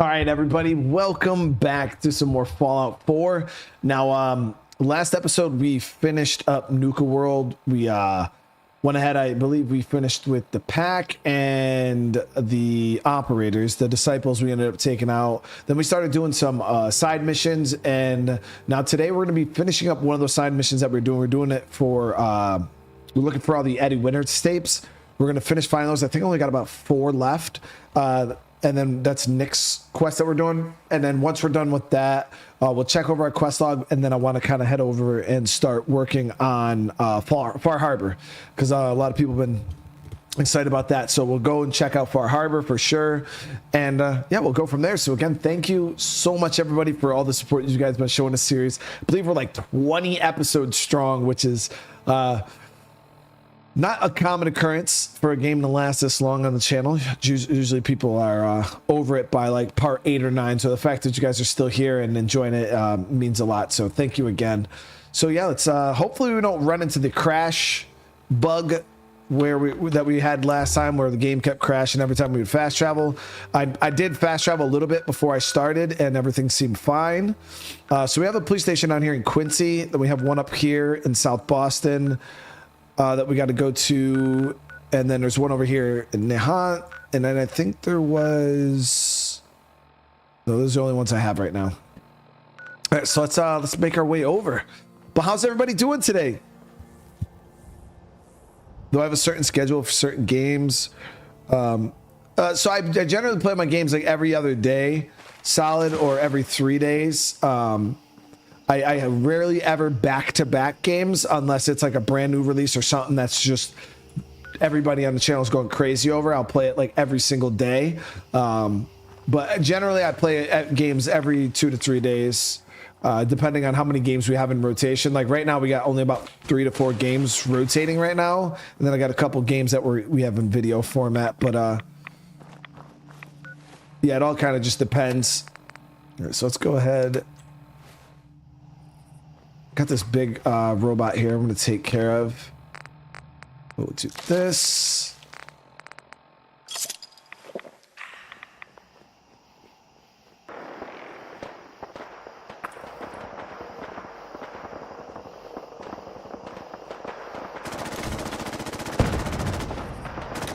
All right, everybody, welcome back to some more Fallout 4. Now, last episode we finished up Nuka World. We went ahead, I believe we finished with the pack and the operators, the disciples we ended up taking out. Then we started doing some side missions, and now today we're going to be finishing up one of those side missions that we're doing. We're doing it for, we're looking for all the Eddie Winter tapes. We're going to finish finally those. I think I only got about 4 left. And then that's Nick's quest that we're doing. And then once we're done with that, we'll check over our quest log. And then I want to kind of head over and start working on Far Harbor, because a lot of people have been excited about that. So we'll go and check out Far Harbor for sure. And yeah, we'll go from there. So again, thank you so much, everybody, for all the support you guys have been showing this series. I believe we're like 20 episodes strong, which is not a common occurrence for a game to last this long on the channel. Usually people are over it by like part 8 or 9. So the fact that you guys are still here and enjoying it means a lot. So thank you again. So yeah, let's hopefully we don't run into the crash bug where we had last time, where the game kept crashing every time we would fast travel. I did fast travel a little bit before I started and everything seemed fine. So we have a police station down here in Quincy. Then we have one up here in South Boston that we got to go to, and then there's one over here in Nahant, and then I think there was, no, those are the only ones I have right now. All right, so let's make our way over. But how's everybody doing today? Do I have a certain schedule for certain games? So I generally play my games like every other day, solid, or every 3 days. I rarely ever back-to-back games unless it's like a brand new release or something that's just everybody on the channel is going crazy over. I'll play it like every single day. But generally I play games every 2 to 3 days, depending on how many games we have in rotation. Like right now we got only about 3 to 4 games rotating right now. And then I got a couple games that we have in video format. But yeah, it all kind of just depends. All right, so let's go ahead. Got this big robot here I'm going to take care of. We'll do this.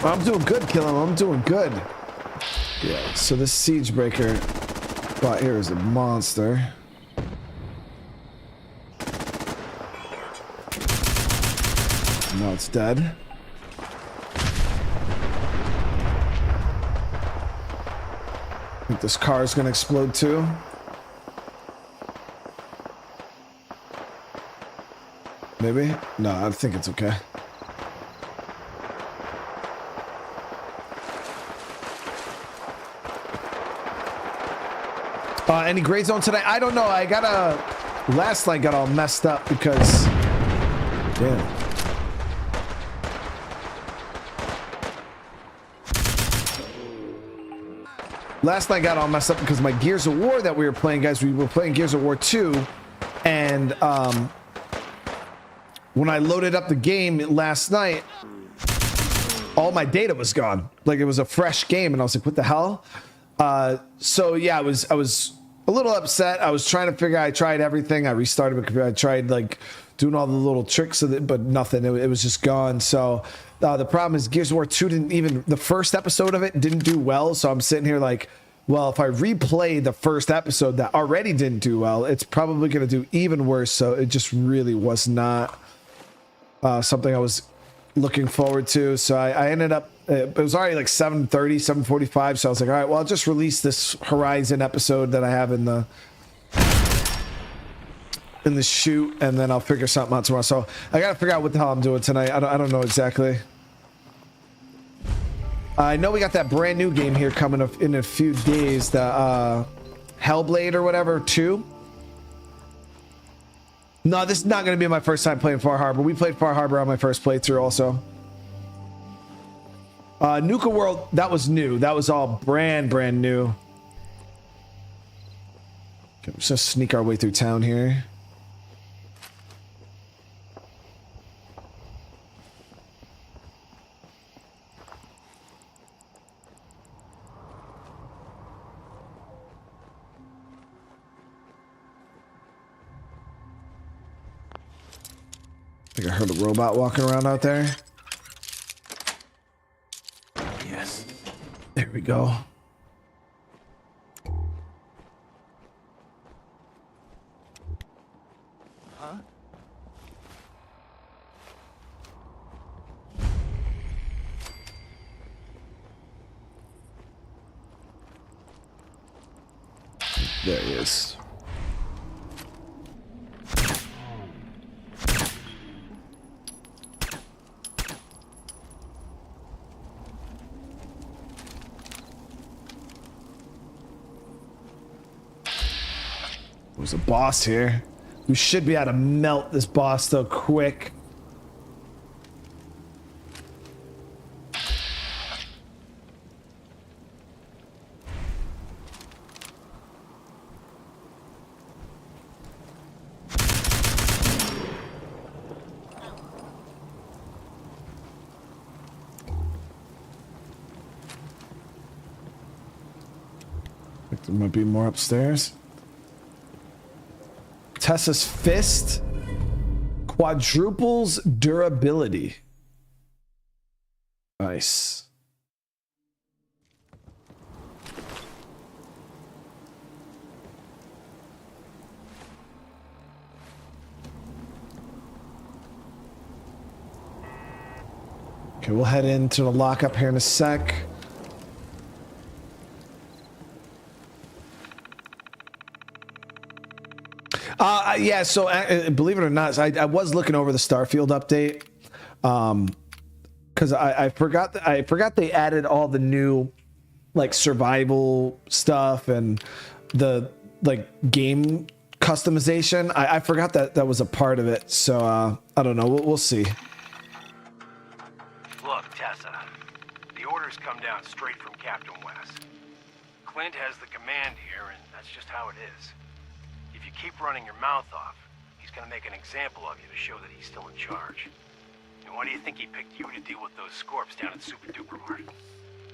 I'm doing good, killing him. I'm doing good. Yeah, so this siege breaker bot here is a monster. No, it's dead. I think this car is going to explode too. Maybe? No, I think it's okay. Any gray zone today? I don't know. I got last night got all messed up because, damn. Last night got all messed up because my Gears of War that we were playing, guys, we were playing Gears of War 2, and when I loaded up the game last night, all my data was gone. Like it was a fresh game, and I was like, what the hell? So yeah, I was a little upset. I was trying to figure out, I tried everything. I restarted my computer. I tried like doing all the little tricks of it, but nothing. It was just gone. So the problem is Gears of War 2 didn't even, the first episode of it didn't do well. So I'm sitting here like, well, if I replay the first episode that already didn't do well, it's probably going to do even worse. So it just really was not something I was looking forward to. So I ended up, it was already like 7:30, 7:45. So I was like, all right, well, I'll just release this Horizon episode that I have in the shoot, and then I'll figure something out tomorrow. So I got to figure out what the hell I'm doing tonight. I don't know exactly. I know we got that brand new game here coming up in a few days, the Hellblade or whatever 2. No, this is not going to be my first time playing Far Harbor. We played Far Harbor on my first playthrough also. Nuka World, that was new. That was all brand new. Okay, let's just sneak our way through town here. think I heard a robot walking around out there. Yes. There we go. Huh? There he is. There's a boss here. We should be able to melt this boss though quick. There might be more upstairs. Tessa's fist quadruples durability. Nice. Okay, we'll head into the lockup here in a sec. Yeah, so believe it or not, I was looking over the Starfield update, because I forgot they added all the new like survival stuff and the like game customization. I forgot that was a part of it, so I don't know. We'll see. Look, Tessa, the orders come down straight from Captain West. Clint has the command here, and that's just how it is. If you keep running your mouth off, he's gonna make an example of you to show that he's still in charge. And why do you think he picked you to deal with those scorps down at Super Duper Mart?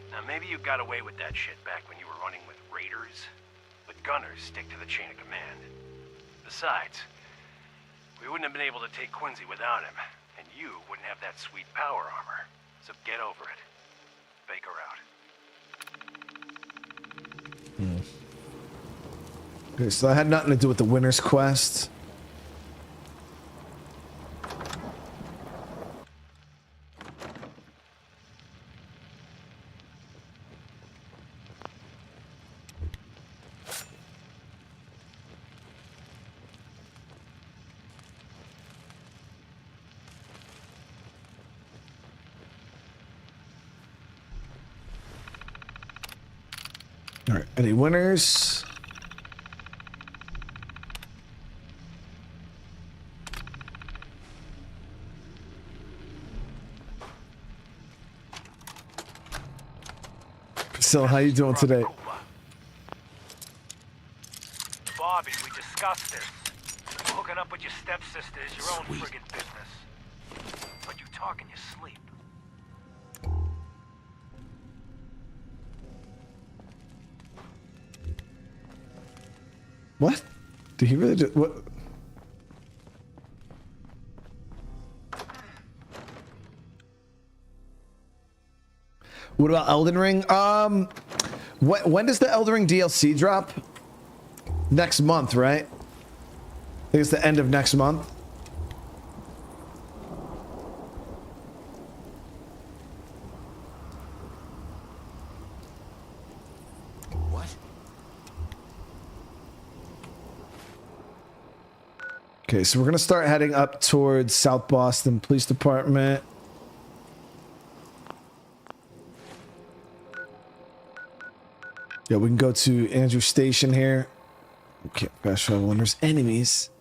Now maybe you got away with that shit back when you were running with raiders, but gunners stick to the chain of command. Besides, we wouldn't have been able to take Quincy without him, and you wouldn't have that sweet power armor. So get over it. Fake her out. Okay, so that had nothing to do with the Winter's Quest. All right, any winners? So how you doing today? Bobby, we discussed this. Hooking up with your stepsister is your own friggin' business. But you talk in your sleep. What? Did he really do what? What about Elden Ring? When does the Elden Ring DLC drop? Next month, right? I think it's the end of next month. What? Okay, so we're gonna start heading up towards South Boston Police Department. Yeah, we can go to Andrew Station here. Okay, fast travel when there's enemies.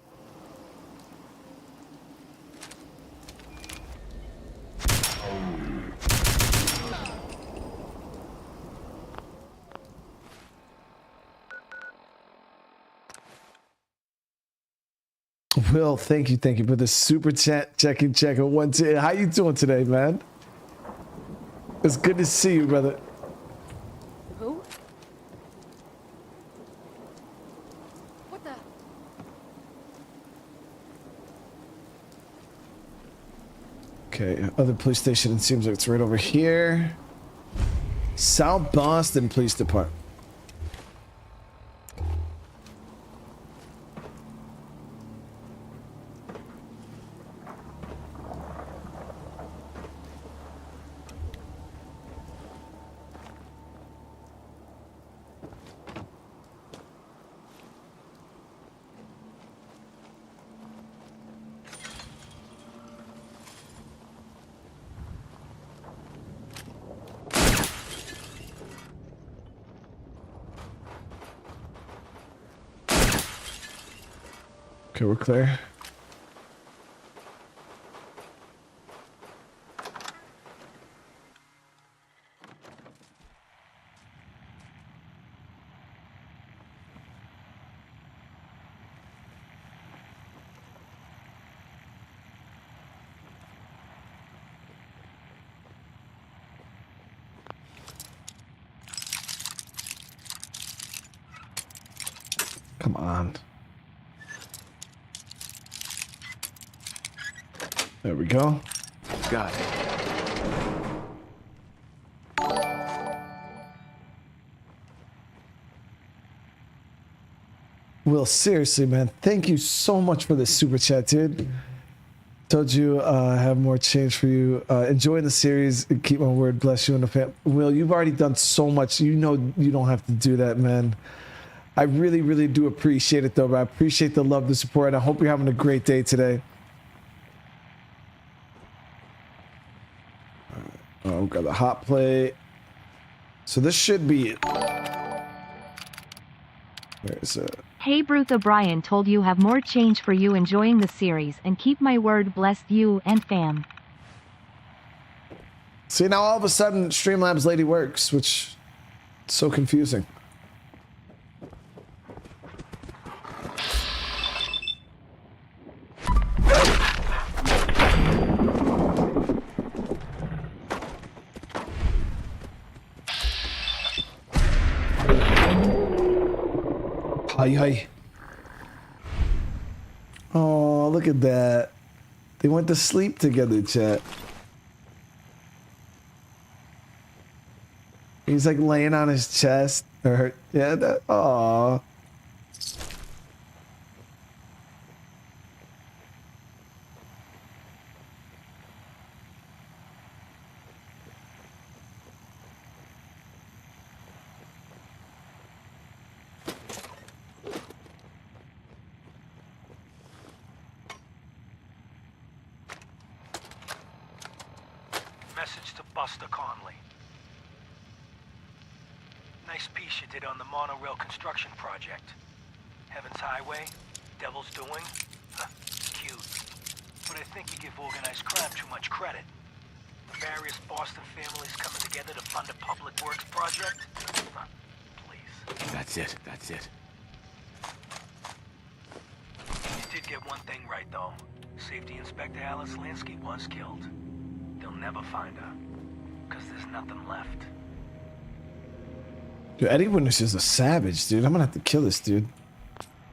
Will, thank you for the super chat. Check on 110. How you doing today, man? It's good to see you, brother. Who? What the? Okay, other police station, it seems like it's right over here. South Boston Police Department. Okay, we're clear. Come on. There we go. Got it. Will, seriously, man, thank you so much for this super chat, dude. Told you I have more change for you. Enjoy the series. Keep my word. Bless you and the fam. Will, you've already done so much. You know you don't have to do that, man. I really, really do appreciate it, though, but I appreciate the love, the support, and I hope you're having a great day today. Oh, got the hot plate. So this should be it. Where's it? Hey Bruce O'Brien told you have more change for you enjoying the series and keep my word bless you and fam. See, now all of a sudden Streamlabs lady works, which is so confusing. Hi, hi. Oh, look at that. They went to sleep together, chat. He's like laying on his chest. Or, yeah, that, aw. Message to Buster Conley. Nice piece you did on the monorail construction project. Heaven's Highway, Devil's Doing. Huh, cute. But I think you give organized crime too much credit. Various Boston families coming together to fund a public works project? Huh, please. That's it. That's it. You did get one thing right, though. Safety Inspector Alice Lansky was killed. They'll never find her, because there's nothing left. Dude, Eddie Winter is a savage, dude. I'm gonna have to kill this dude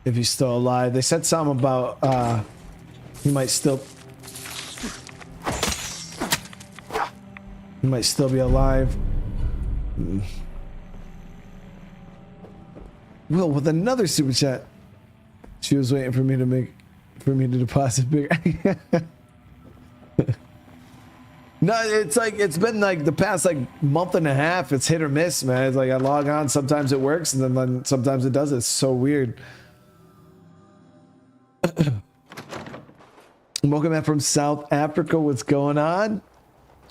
if he's still alive. They said something about he might still be alive. Will, with another super chat. She was waiting for me to deposit bigger. No, it's like, it's been like the past like month and a half. It's hit or miss, man. It's like I log on, sometimes it works, and then sometimes it doesn't. It's so weird. Welcome back from South Africa. What's going on?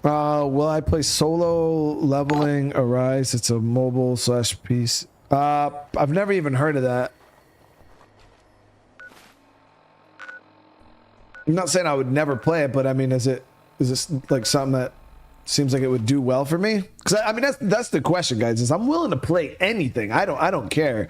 Will I play solo leveling Arise? It's a mobile / piece. I've never even heard of that. I'm not saying I would never play it, but I mean, is this like something that seems like it would do well for me? Because I mean, that's the question, guys. Is I'm willing to play anything. I don't care.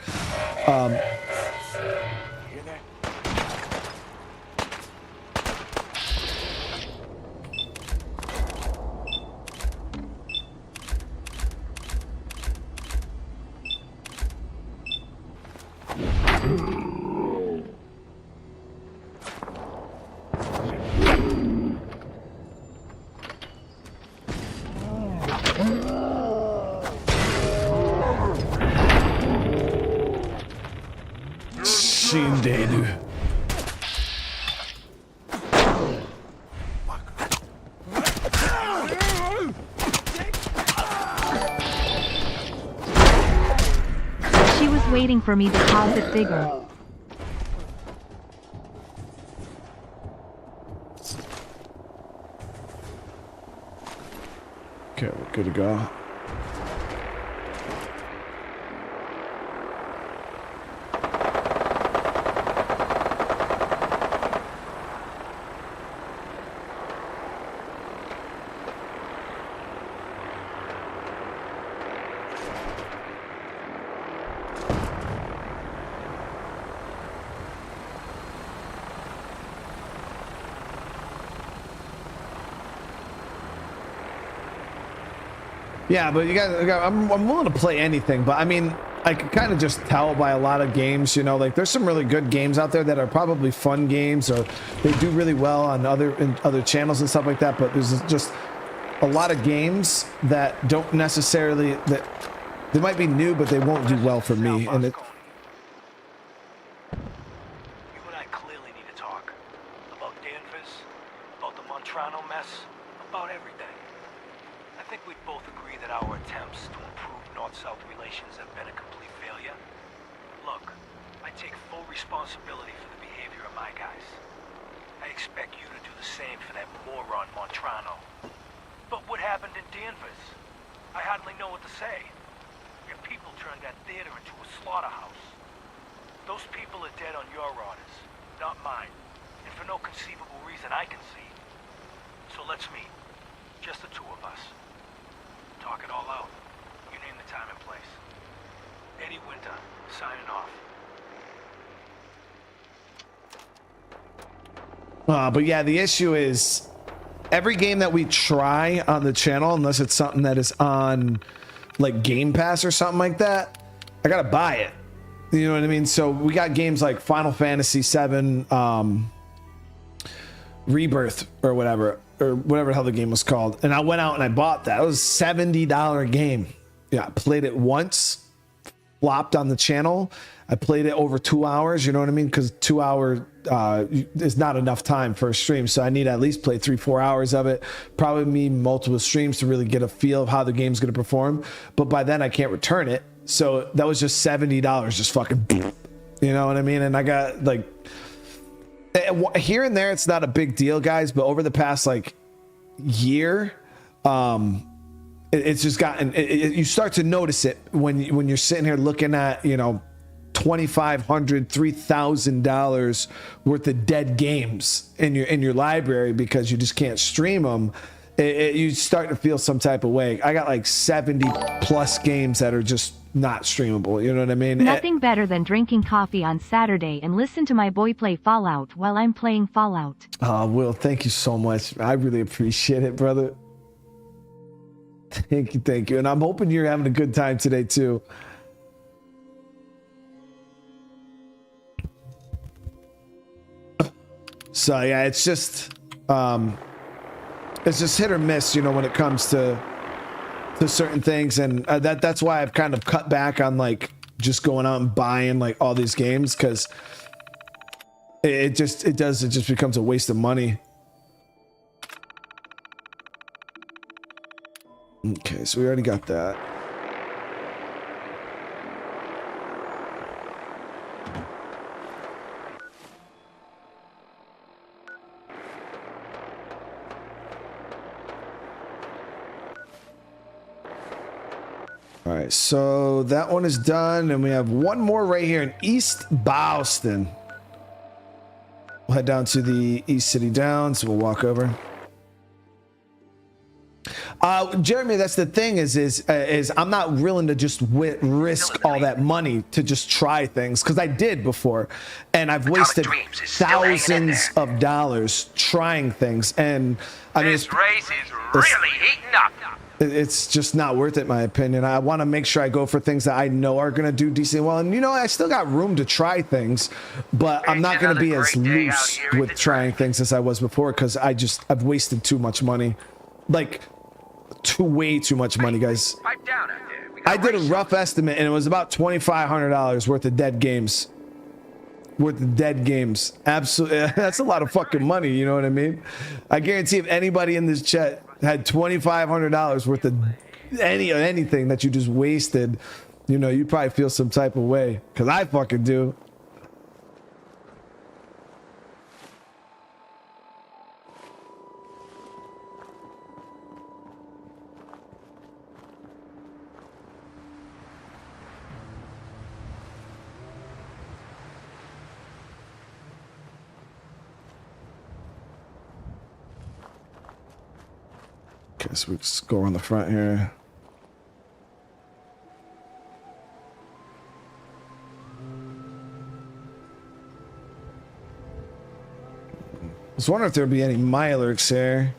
machine day, dude. She was waiting for me to pause it bigger. Okay, we're good to go. Yeah, but you guys, I'm willing to play anything, but I mean, I can kind of just tell by a lot of games, you know, like there's some really good games out there that are probably fun games, or they do really well on other channels and stuff like that. But there's just a lot of games that don't necessarily, that they might be new, but they won't do well for me. And it. You and I clearly need to talk about Danvers, about the Montrano mess, about everything. I think we'd both agree that our attempts to improve North-South relations have been a complete failure. Look, I take full responsibility for the behavior of my guys. I expect you to do the same for that moron Montrano. But what happened in Danvers? I hardly know what to say. Your people turned that theater into a slaughterhouse. Those people are dead on your orders, not mine. And for no conceivable reason I can see. So let's meet. Just the two of us. Talk it all out. You name the time and place. Eddie Winter, signing off. But yeah, the issue is every game that we try on the channel, unless it's something that is on like Game Pass or something like that, I gotta buy it. You know what I mean? So we got games like Final Fantasy VII, Rebirth or whatever the hell the game was called, and I went out and I bought that. It was a $70 game. Yeah, I played it once, flopped on the channel. I played it over 2 hours, you know what I mean? Because 2 hour is not enough time for a stream, so I need to at least play 3-4 hours of it. Probably need multiple streams to really get a feel of how the game's going to perform, but by then I can't return it. So that was just $70, just fucking, you know what I mean? And I got like, here and there, it's not a big deal, guys, but over the past like year, it's just gotten, you start to notice it when you're sitting here looking at, you know, $2,500, $3,000 worth of dead games in your library because you just can't stream them. You start to feel some type of way. I got like 70 plus games that are just not streamable. You know what I mean? Nothing better than drinking coffee on Saturday and listen to my boy play Fallout while I'm playing Fallout. Will, thank you so much. I really appreciate it, brother. Thank you. And I'm hoping you're having a good time today too. So yeah, it's just hit or miss, you know, when it comes to certain things, and that's why I've kind of cut back on like just going out and buying like all these games, because it just becomes a waste of money. Okay, so we already got that. All right, so that one is done, and we have one more right here in East Boston. We'll head down to the East City Downs. We'll walk over. Jeremy, that's the thing is I'm not willing to just risk all that money to just try things, because I did before, and I've wasted thousands of dollars trying things, and I mean, This race is really heating up. it's just not worth it, in my opinion. I want to make sure I go for things that I know are going to do decently well. And, you know, I still got room to try things, but I'm not going to be as loose with trying things as I was before, because I've wasted too much money. Like, way too much money, guys. Pipe down out there. I did a rough estimate, and it was about $2,500 worth of dead games. worth of dead games. Absolutely. That's a lot of fucking money. You know what I mean? I guarantee if anybody in this chat had $2,500 worth of anything that you just wasted, you know, you probably feel some type of way. Cause I fucking do. Okay, so we just go on the front here. I was wondering if there'd be any Milers here.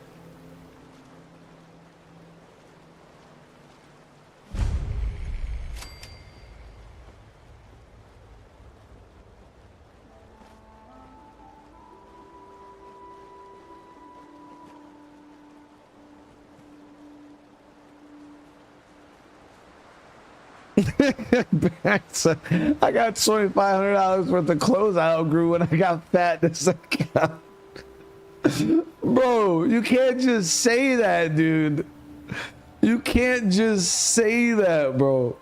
I got $2,500 worth of clothes I outgrew when I got fat this account. Bro, you can't just say that, dude. You can't just say that, bro.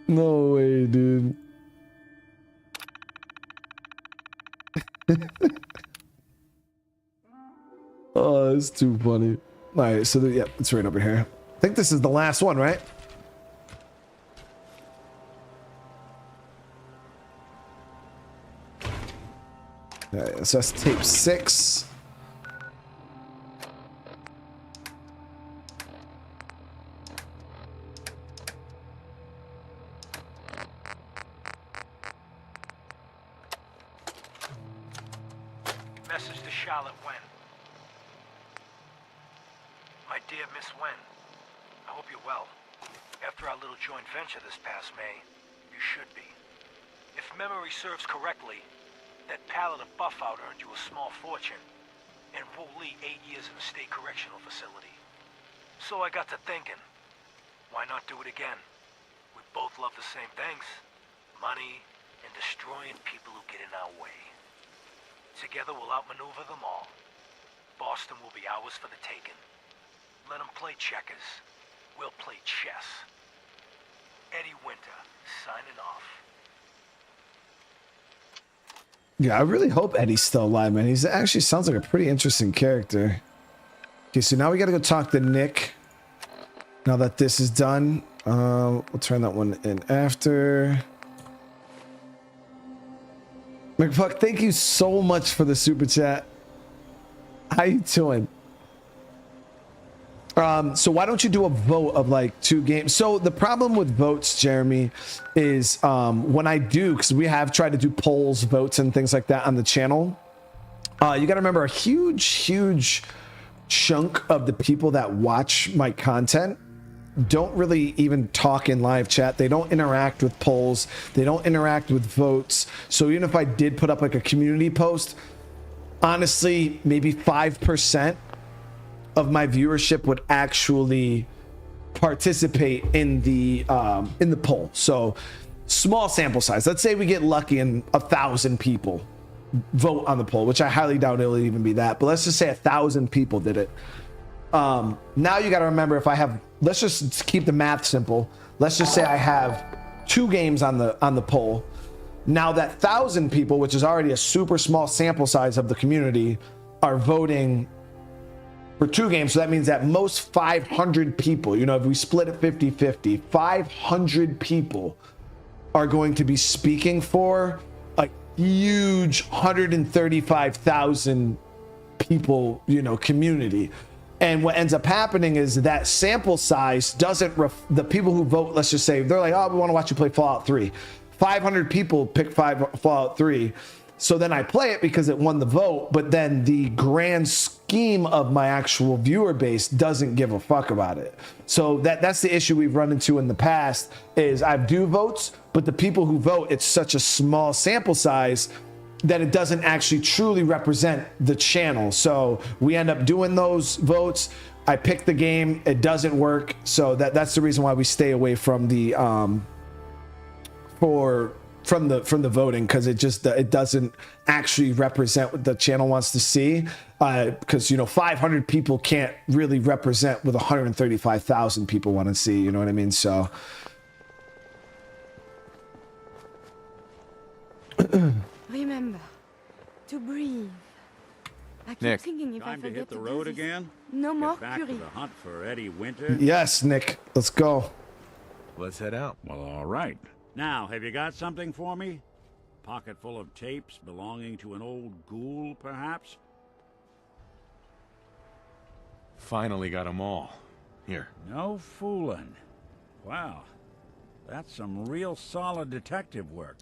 No way, dude. Oh, that's too funny. All right, so yeah, it's right over here. I think this is the last one, right? All right, so that's tape 6. Message to Charlotte Wen. My dear Miss Wen, I hope you're well. After our little joint venture this past May, you should be. If memory serves correctly, that pallet of buff out earned you a small fortune, and Wu Li 8 years in a state correctional facility. So I got to thinking, why not do it again? We both love the same things, money and destroying people who get in our way. Together we'll outmaneuver them all. Boston will be ours for the taking. Let them play checkers. We'll play chess. Eddie Winter, signing off. Yeah, I really hope Eddie's still alive, man. He's actually sounds like a pretty interesting character. Okay, so now we gotta go talk to Nick. Now that this is done, we'll turn that one in after. McFuck, thank you so much for the super chat. How you doing? So why don't you do a vote of like 2 games? So the problem with votes, Jeremy, is when I do, because we have tried to do polls, votes, and things like that on the channel. You got to remember a huge chunk of the people that watch my content don't really even talk in live chat. They don't interact with polls. They don't interact with votes. So even if I did put up like a community post, honestly, maybe 5% of my viewership would actually participate in the poll. So small sample size. Let's say we get lucky and 1,000 people vote on the poll, which I highly doubt it'll even be that. But let's just say 1,000 people did it. Now you got to remember, if I have, let's just keep the math simple. Let's just say I have 2 games on the poll. Now that 1,000 people, which is already a super small sample size of the community, are voting for 2 games. So that means that most 500 people, you know, if we split it 50-50, 500 people are going to be speaking for a huge 135,000 people, you know, community. And what ends up happening is that sample size doesn't, the people who vote, let's just say, they're like, oh, we want to watch you play Fallout 3. 500 people pick Fallout 3. So then I play it because it won the vote, but then the grand scheme of my actual viewer base doesn't give a fuck about it. So that's the issue we've run into in the past, is I do votes, but the people who vote, it's such a small sample size. that it doesn't actually truly represent the channel. So we end up doing those votes. I pick the game, it doesn't work. So that's the reason why we stay away from the from the voting, because it doesn't actually represent what the channel wants to see. Because 500 people can't really represent what 135,000 people want to see. You know what I mean? So Remember to breathe. I keep Nick. thinking if I Time to forget hit the do road this, again? no more Get back to Curie. the hunt for Eddie Winter? yes, Nick, let's go. Let's head out. Well, all right. Now, have you got something for me? Pocket full of tapes belonging to an old ghoul, perhaps? Finally got them all. Here. No fooling. Wow. That's some real solid detective work.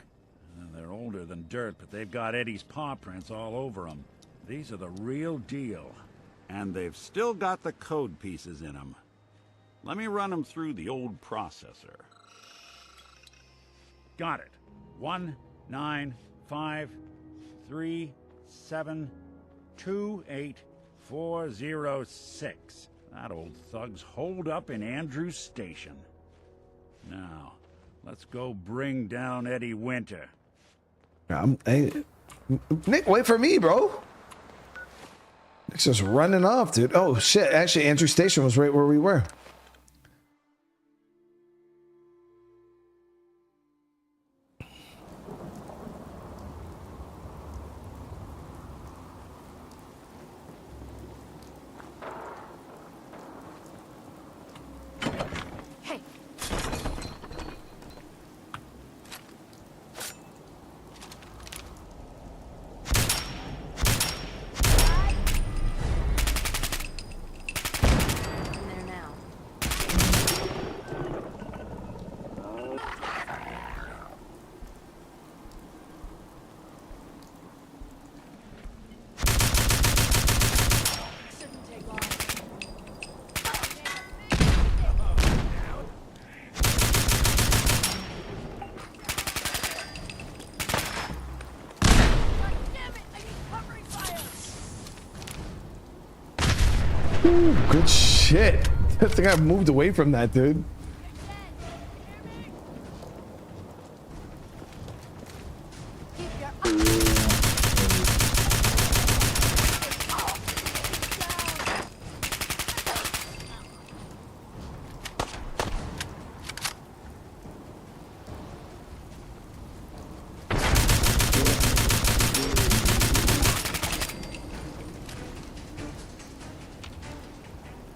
They're older than dirt, but they've got Eddie's paw prints all over them. These are the real deal. And they've still got the code pieces in them. Let me run them through the old processor. Got it. 19553728406. That old thug's holed up in Andrews Station. Now, let's go bring down Eddie Winter. Hey, Nick, wait for me, bro. Nick's just running off, dude. Oh shit! Actually, Andrew Station was right where we were. Hey, in there now. Shouldn't take long. Damn it! I need covering fire. Ooh, good shit. I think I moved away from that, dude. Keep your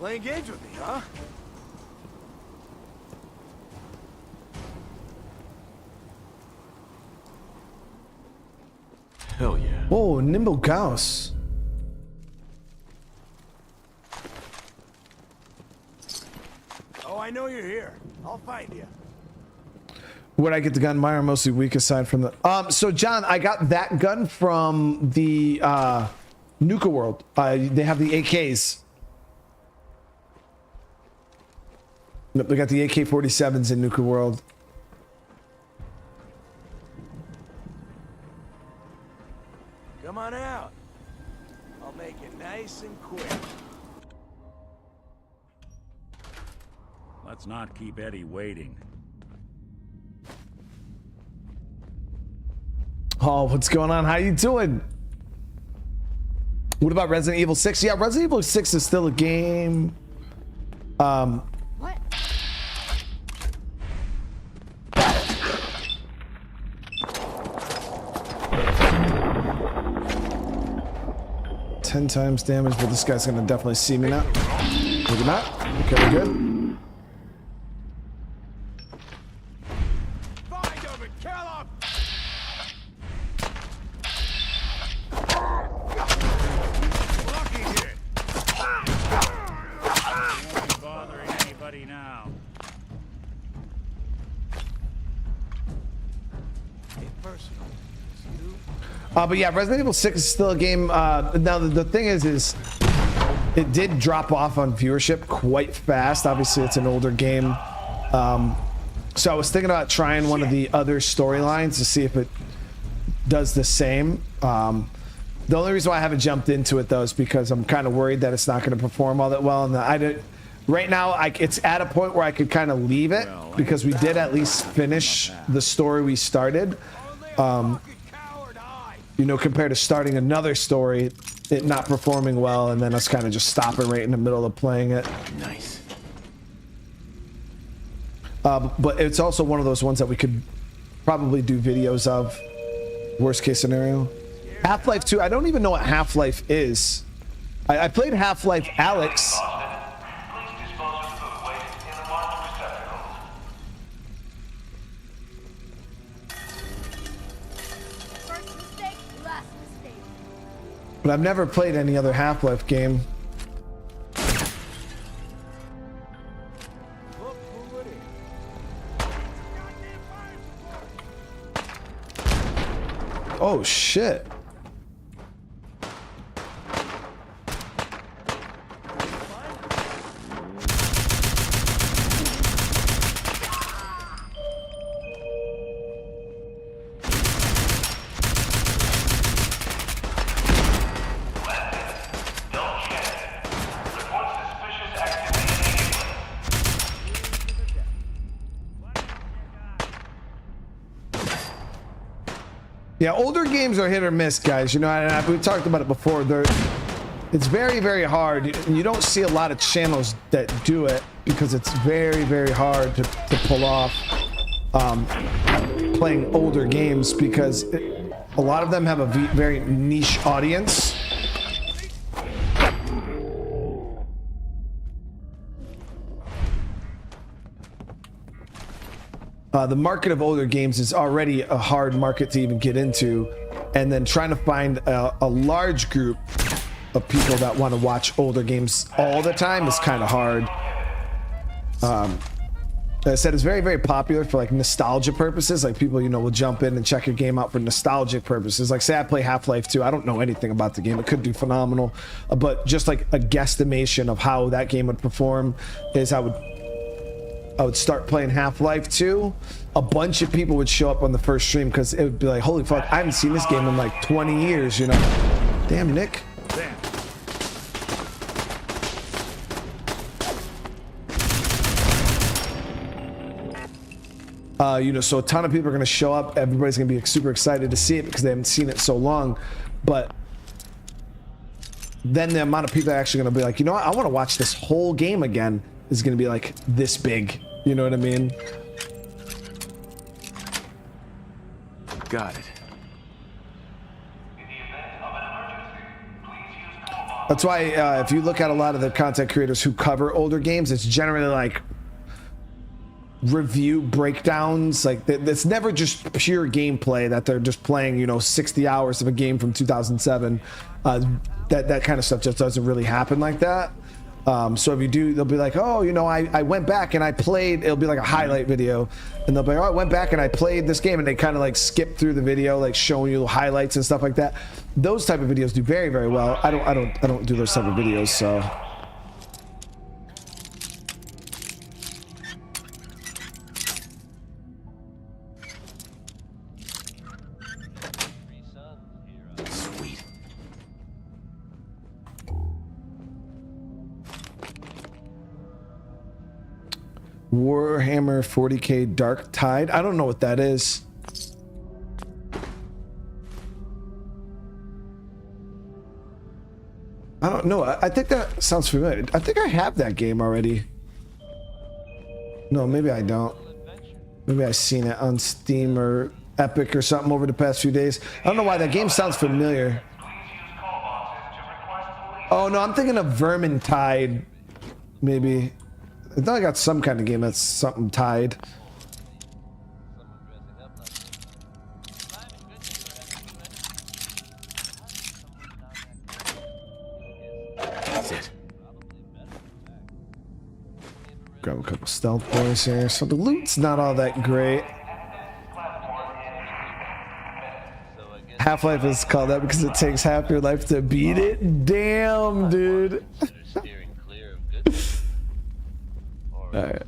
Playing games with me, huh? Hell yeah. Oh, Nimble Gauss. Oh, I know you're here. I'll find you. Where'd I get the gun? Mine are mostly weak aside from the. So John, I got that gun from the Nuka World. They have the AKs. Nope, they got the AK-47s in Nuka World. Come on out. I'll make it nice and quick. Let's not keep Eddie waiting. Oh, what's going on? How you doing? What about Resident Evil 6? Yeah, Resident Evil 6 is still a game. what? 10 times damage, but this guy's gonna definitely see me now. Maybe not. Okay, we're good. Find him and kill him! Lucky hit. Ain't bothering anybody now. Hey, personal. It's you. But yeah, Resident Evil 6 is still a game. Now the thing is it did drop off on viewership quite fast. Obviously, it's an older game. So I was thinking about trying one of the other storylines to see if it does the same. The only reason why I haven't jumped into it though is because I'm kind of worried that it's not going to perform all that well, and I did. Right now, it's at a point where I could kind of leave it because we did at least finish the story we started. You know, compared to starting another story, it not performing well, and then us kind of just stopping right in the middle of playing it. Nice. But it's also one of those ones that we could probably do videos of. Worst case scenario. Half-Life 2, I don't even know what Half-Life is. I played Half-Life Alex. First mistake, last mistake. But I've never played any other Half-Life game. Oh shit. Yeah, older games are hit or miss, guys. You know, and we talked about it before. It's very, very hard. You don't see a lot of channels that do it because it's very, very hard to pull off playing older games because a lot of them have a very niche audience. The market of older games is already a hard market to even get into, and then trying to find a large group of people that want to watch older games all the time is kind of hard. Like I said, it's very, very popular for like nostalgia purposes. Like people, you know, will jump in and check your game out for nostalgic purposes. Like say I play Half-Life 2, I don't know anything about the game. It could do phenomenal, but just like a guesstimation of how that game would perform is I would start playing Half-Life 2. A bunch of people would show up on the first stream because it would be like, holy fuck, I haven't seen this game in like 20 years, you know? Damn, Nick. You know, so a ton of people are going to show up. Everybody's going to be super excited to see it because they haven't seen it so long. But then the amount of people that are actually going to be like, you know what, I want to watch this whole game again is going to be like this big. You know what I mean? Got it. That's why if you look at a lot of the content creators who cover older games, it's generally like review breakdowns. Like it's never just pure gameplay that they're just playing, you know, 60 hours of a game from 2007. That kind of stuff just doesn't really happen like that. So if you do, they'll be like, oh, you know, I went back and I played, it'll be like a highlight video, and they'll be like, oh, I went back and I played this game, and they kind of like skip through the video, like showing you highlights and stuff like that. Those type of videos do very, very well. I don't do those type of videos, so. Warhammer 40k Dark Tide. I don't know what that is. I don't know. I think that sounds familiar. I think I have that game already. No, maybe I don't. Maybe I've seen it on Steam or Epic or something over the past few days. I don't know why that game sounds familiar. Oh no, I'm thinking of Vermintide. Maybe. I thought I got some kind of game that's something tied. That's it. Grab a couple stealth boys here. So the loot's not all that great. Half-Life is called that because it takes half your life to beat it. Damn, dude. All right.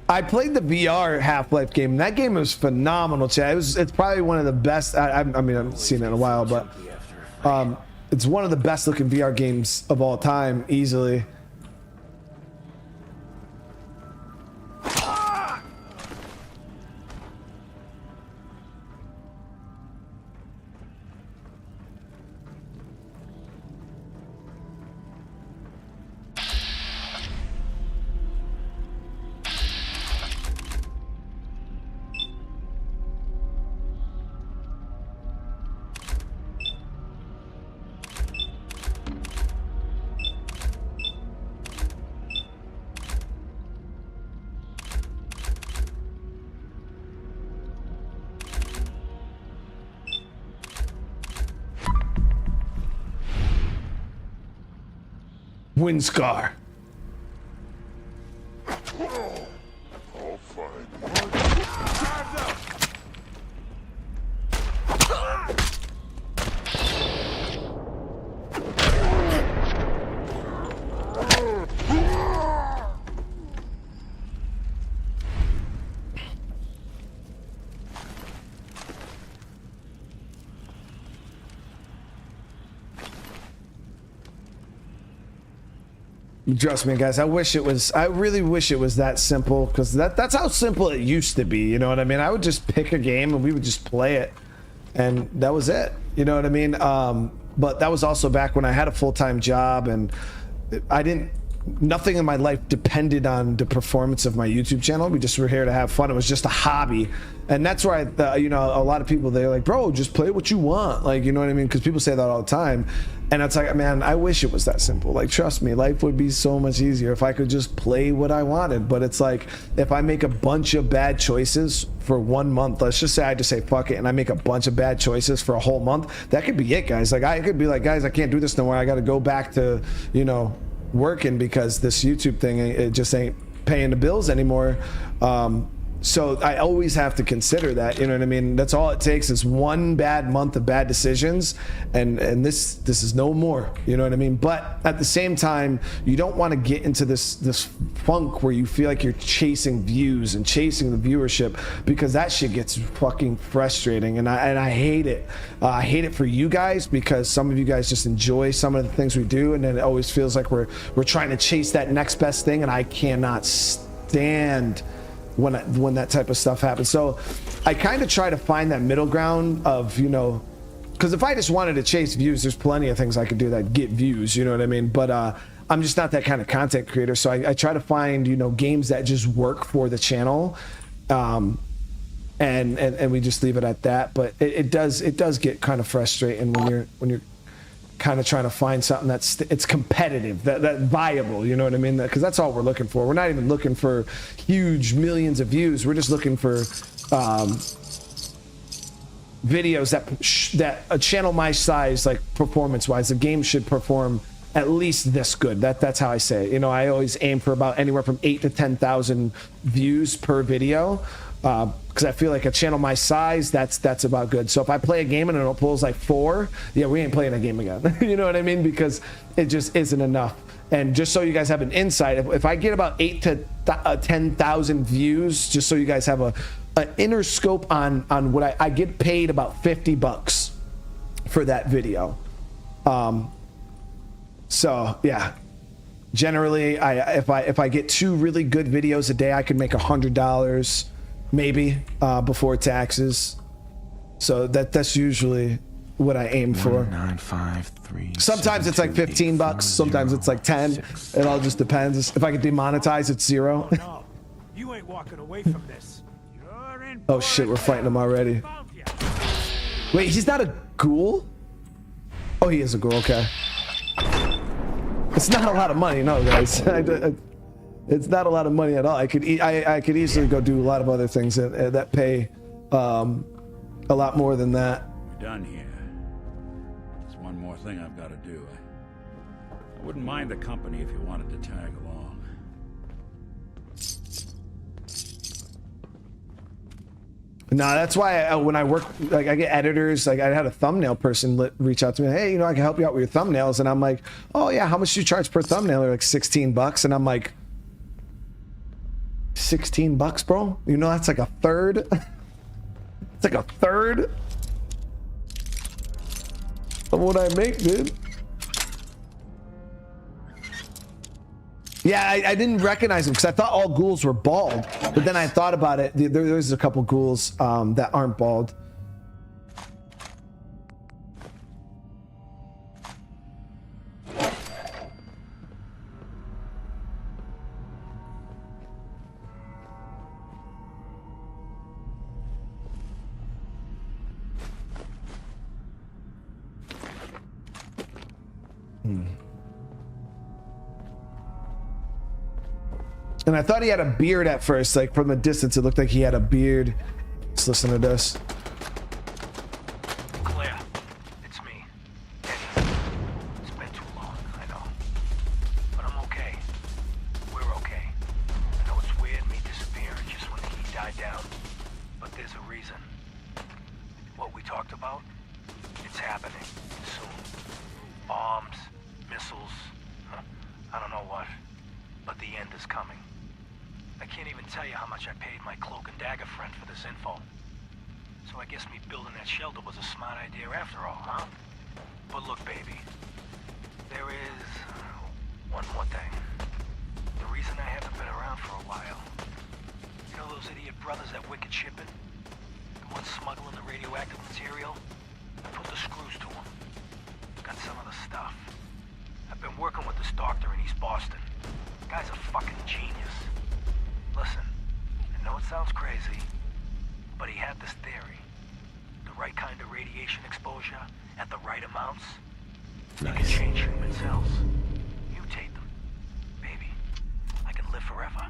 I played the VR Half-Life game. That game was phenomenal, Chad. It's probably one of the best. I mean, I haven't seen it in a while, but it's one of the best looking VR games of all time, easily. Windscar. Trust me, guys, I really wish it was that simple, because that's how simple it used to be, you know what I mean? I would just pick a game and we would just play it, and that was it, you know what I mean? But that was also back when I had a full-time job, and nothing in my life depended on the performance of my YouTube channel. We just were here to have fun. It was just a hobby. And that's why, you know, a lot of people, they're like, bro, just play what you want. Like, you know what I mean? Because people say that all the time. And it's like, man, I wish it was that simple. Like, trust me, life would be so much easier if I could just play what I wanted. But it's like, if I make a bunch of bad choices for 1 month, let's just say I just say fuck it, and I make a bunch of bad choices for a whole month, that could be it, guys. Like, I could be like, guys, I can't do this no more. I got to go back to, you know, working, because this YouTube thing, it just ain't paying the bills anymore. So I always have to consider that, you know what I mean? That's all it takes is one bad month of bad decisions, and this is no more, you know what I mean? But at the same time, you don't want to get into this funk where you feel like you're chasing views and chasing the viewership, because that shit gets fucking frustrating, and I hate it. I hate it for you guys, because some of you guys just enjoy some of the things we do, and then it always feels like we're trying to chase that next best thing, and I cannot stand when that type of stuff happens. So I kind of try to find that middle ground of, you know, because if I just wanted to chase views, there's plenty of things I could do that get views, you know what I mean? But I'm just not that kind of content creator. So I try to find, you know, games that just work for the channel, and we just leave it at that. But it does get kind of frustrating when you're kind of trying to find something it's competitive, that viable, you know what I mean? Because that's all we're looking for. We're not even looking for huge millions of views. We're just looking for videos that a channel my size, like performance wise, the game should perform at least this good. That's how I say it. You know, I always aim for about anywhere from 8,000 to 10,000 views per video, because I feel like a channel my size, that's about good. So if I play a game and it pulls like 4, yeah, we ain't playing a game again. You know what I mean? Because it just isn't enough. And just so you guys have an insight, if I get about 8,000 to 10,000 views, just so you guys have an inner scope on what I get paid about $50 for that video. So yeah, generally if I get 2 really good videos a day, I could make $100 maybe before taxes. So that's usually what I aim for. 953. Sometimes it's like $15, sometimes it's like 10. It all just depends. If I get demonetized, it's 0. No, you ain't walking away from this. Oh shit, we're fighting him already. Wait, he's not a ghoul? Oh, he is a ghoul, okay. It's not a lot of money, no, guys. It's not a lot of money at all. I could easily go do a lot of other things that pay a lot more than that. We're done here. There's one more thing I've got to do. I wouldn't mind the company if you wanted to tag along. No, that's why when I work, like I get editors, like I had a thumbnail person reach out to me, hey, you know, I can help you out with your thumbnails, and I'm like, oh yeah, how much do you charge per thumbnail? They're like $16, and I'm like, $16, bro. You know that's like a third. It's like a third of what I make, dude. Yeah, I didn't recognize him because I thought all ghouls were bald, but then I thought about it. There's a couple ghouls that aren't bald. And I thought he had a beard at first, like from a distance, it looked like he had a beard. Let's listen to this. Claire, it's me, Eddie. It's been too long, I know. But I'm okay. We're okay. I know it's weird me disappearing just when the heat died down. But there's a reason. What we talked about, it's happening soon. Bombs, missiles, I don't know what. But the end is coming. I can't even tell you how much I paid my cloak and dagger friend for this info. So I guess me building that shelter was a smart idea after all, huh? But look, baby. There is one more thing. The reason I haven't been around for a while. You know those idiot brothers at Wicked Shipping? The ones smuggling the radioactive material? I put the screws to them. Got some of the stuff. I've been working with this doctor in East Boston. The guy's a fucking genius. Listen, I know it sounds crazy, but he had this theory. The right kind of radiation exposure at the right amounts, it can change human cells. Mutate them. Baby, I can live forever.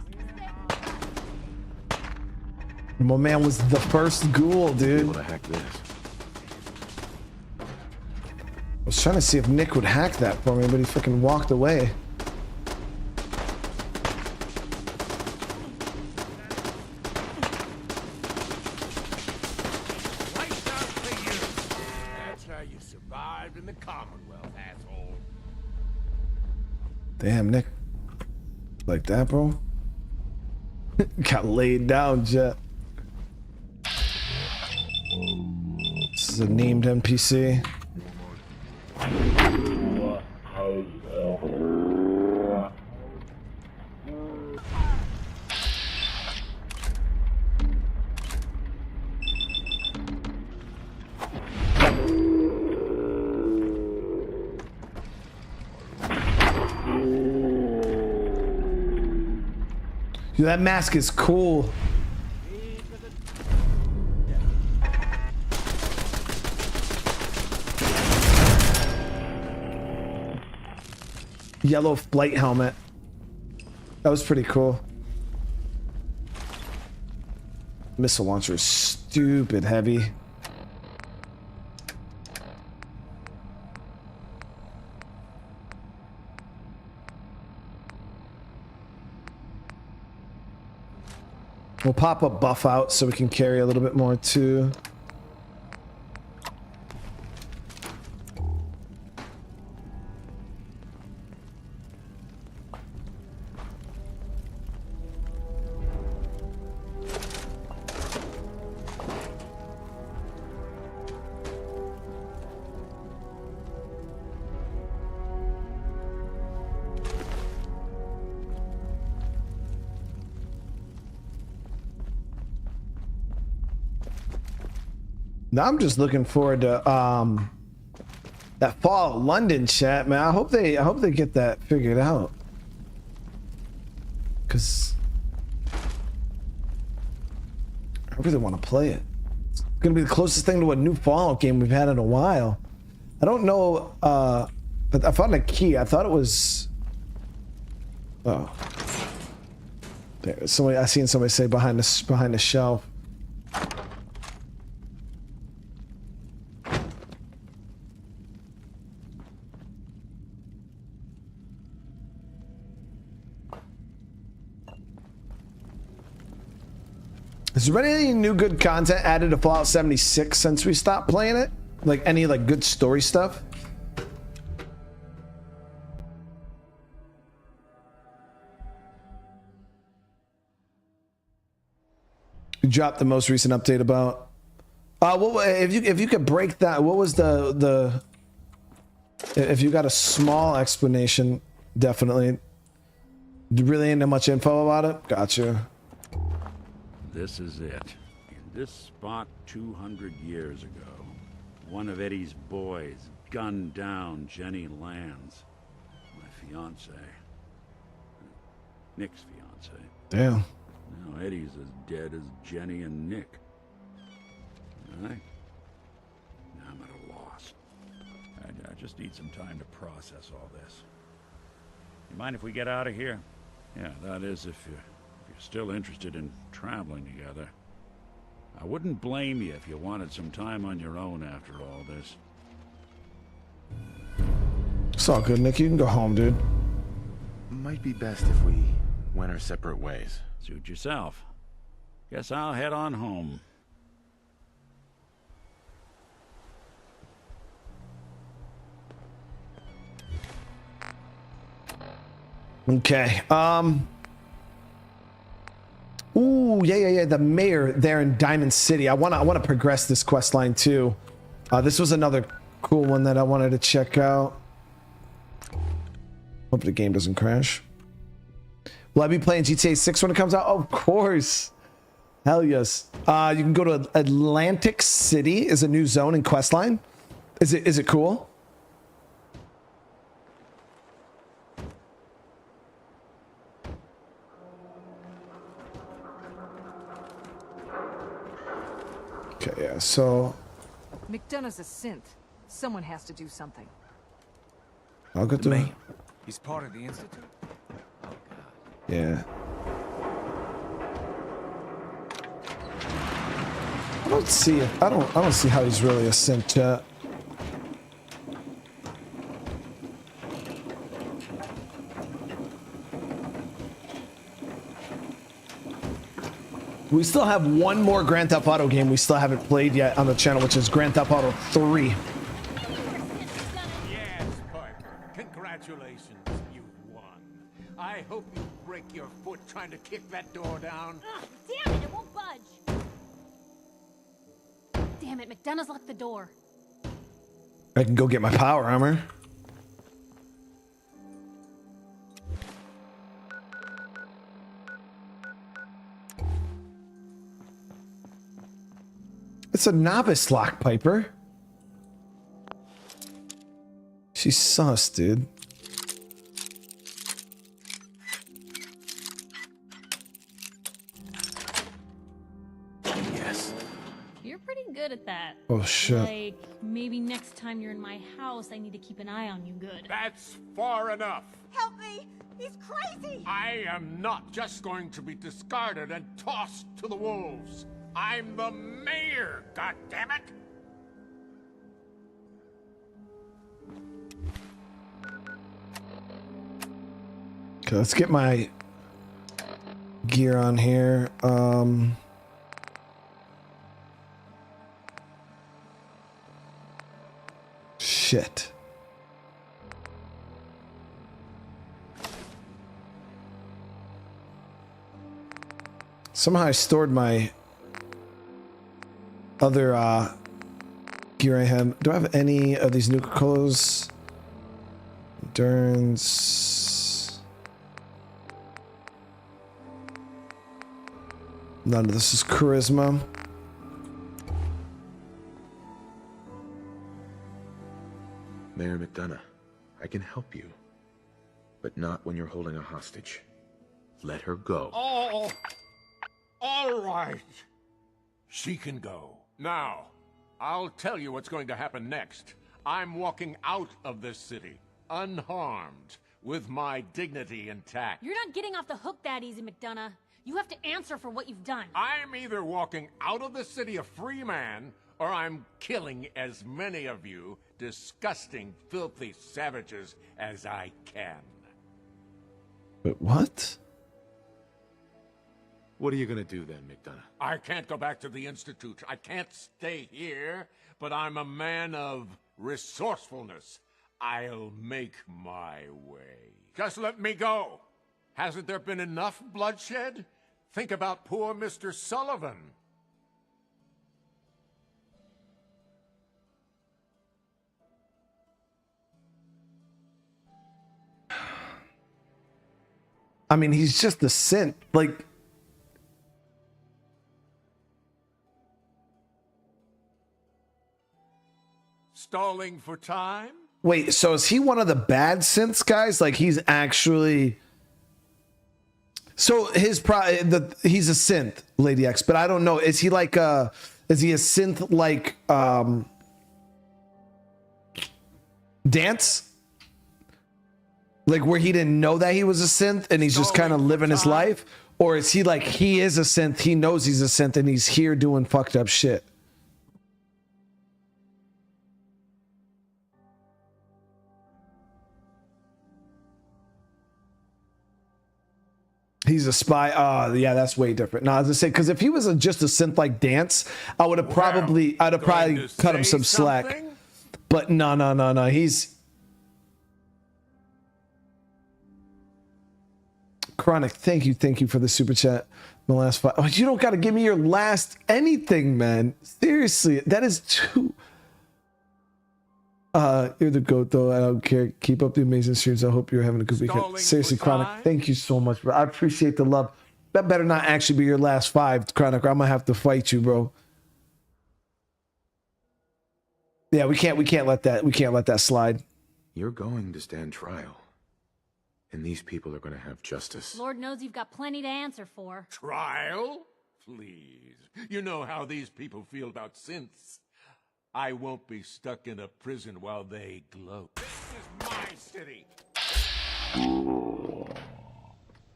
My man was the first ghoul, dude. Able to hack this. I was trying to see if Nick would hack that for me, but he fucking walked away. Damn, Nick. Like that, bro? Got laid down, Jet. This is a named NPC. Dude, that mask is cool. Yellow flight helmet. That was pretty cool. Missile launcher is stupid heavy. We'll pop a buff out so we can carry a little bit more too. Now I'm just looking forward to that Fallout London chat, man. I hope they get that figured out. Cause I really want to play it. It's gonna be the closest thing to a new Fallout game we've had in a while. I don't know, but I found a key. I thought it was oh. There, somebody I seen somebody say behind the shelf. Has there been any new good content added to Fallout 76 since we stopped playing it? Like any like good story stuff? You dropped the most recent update about. What if you could break that? What was the? If you got a small explanation, definitely. Really ain't much info about it. Gotcha. This is it. In this spot 200 years ago, one of Eddie's boys gunned down Jenny Lands, my fiance. Nick's fiance. Damn. Now Eddie's as dead as Jenny and Nick. Right? Now I'm at a loss. I just need some time to process all this. You mind if we get out of here? Yeah, that is if you're still interested in traveling together. I wouldn't blame you if you wanted some time on your own after all this. It's all good, Nick. You can go home, dude. Might be best if we went our separate ways. Suit yourself. Guess I'll head on home. Okay. Ooh, yeah. The mayor there in Diamond City. I wanna progress this quest line too. This was another cool one that I wanted to check out. Hope the game doesn't crash. Will I be playing GTA 6 when it comes out? Oh, of course. Hell yes. You can go to Atlantic City is a new zone in questline. Is it cool? Okay, yeah, so McDonough's a synth. Someone has to do something. I'll go through. He's part of the Institute? Yeah. I don't see it. I don't see how he's really a synth chat. We still have one more Grand Theft Auto game we still haven't played yet on the channel, which is Grand Theft Auto 3. Yes, Parker. Congratulations, you won. I hope you break your foot trying to kick that door down. Ugh, damn it, it won't budge. Damn it, McDonough's locked the door. I can go get my power armor. It's a novice lock piper. She's sus, dude. Yes. You're pretty good at that. Oh shit. Like, maybe next time you're in my house, I need to keep an eye on you good. That's far enough. Help me! He's crazy! I am not just going to be discarded and tossed to the wolves. I'm the mayor, goddammit! Okay, let's get my gear on here. Shit. Somehow I stored my other gear I have. Do I have any of these nuka colas? Endurance. None of this is charisma. Mayor McDonough, I can help you. But not when you're holding a hostage. Let her go. Oh, all right. She can go. Now, I'll tell you what's going to happen next. I'm walking out of this city, unharmed, with my dignity intact. You're not getting off the hook that easy, McDonough. You have to answer for what you've done. I'm either walking out of the city a free man, or I'm killing as many of you disgusting, filthy savages as I can. But what? What are you gonna do then, McDonough? I can't go back to the Institute. I can't stay here, but I'm a man of resourcefulness. I'll make my way. Just let me go. Hasn't there been enough bloodshed? Think about poor Mr. Sullivan. I mean, he's just a synth. Like, Stalling for time? wait, so is he one of the bad synths, guys? Like, he's actually. So he's a synth, Lady X, but I don't know. Is he like is he a synth like Dance? Like where he didn't know that he was a synth and he's just kind of living his life? Or is he like he is a synth, he knows he's a synth and he's here doing fucked up shit? He's a spy. Yeah, that's way different. No, as I say, because if he was just a synth like Dance, I'd have probably cut him some slack. But no. He's Chronic. Thank you for the super chat. The last 5. Oh, you don't got to give me your last anything, man. Seriously, that is too. You're the GOAT, though. I don't care. Keep up the amazing streams. I hope you're having a good weekend. Seriously, Chronic, thank you so much, bro. I appreciate the love. That better not actually be your last 5, Chronic, or I'm gonna have to fight you, bro. Yeah, we can't let that slide. You're going to stand trial. And these people are going to have justice. Lord knows you've got plenty to answer for. Trial? Please. You know how these people feel about synths. I won't be stuck in a prison while they gloat. This is my city.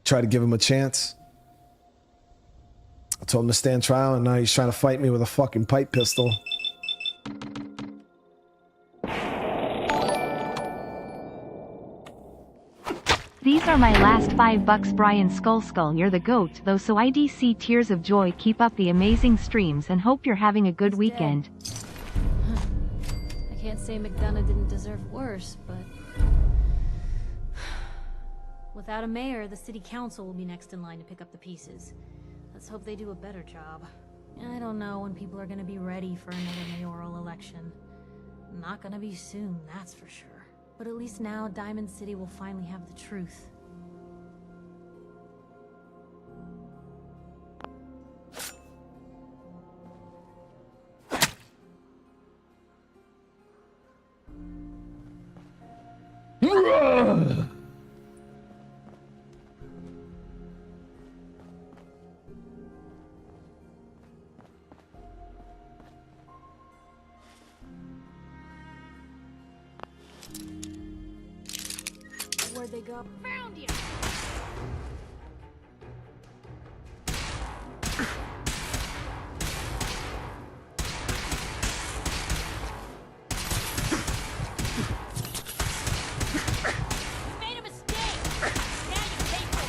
Try to give him a chance. I told him to stand trial, and now he's trying to fight me with a fucking pipe pistol. These are my last $5, Brian Skull. You're the GOAT, though, so IDC Tears of Joy. Keep up the amazing streams and hope you're having a good weekend. I can't say McDonough didn't deserve worse, but... Without a mayor, the city council will be next in line to pick up the pieces. Let's hope they do a better job. I don't know when people are gonna be ready for another mayoral election. Not gonna be soon, that's for sure. But at least now, Diamond City will finally have the truth. Where'd they go? Found you! Made a mistake! Now you pay for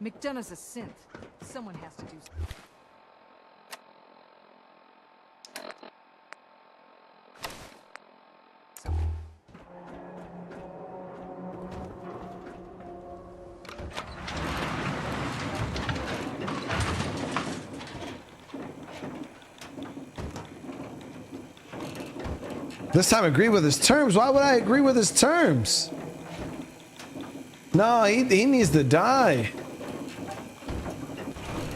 McDonough's a synth. Someone has to do something. This time agree with his terms. Why would I agree with his terms? No, he needs to die.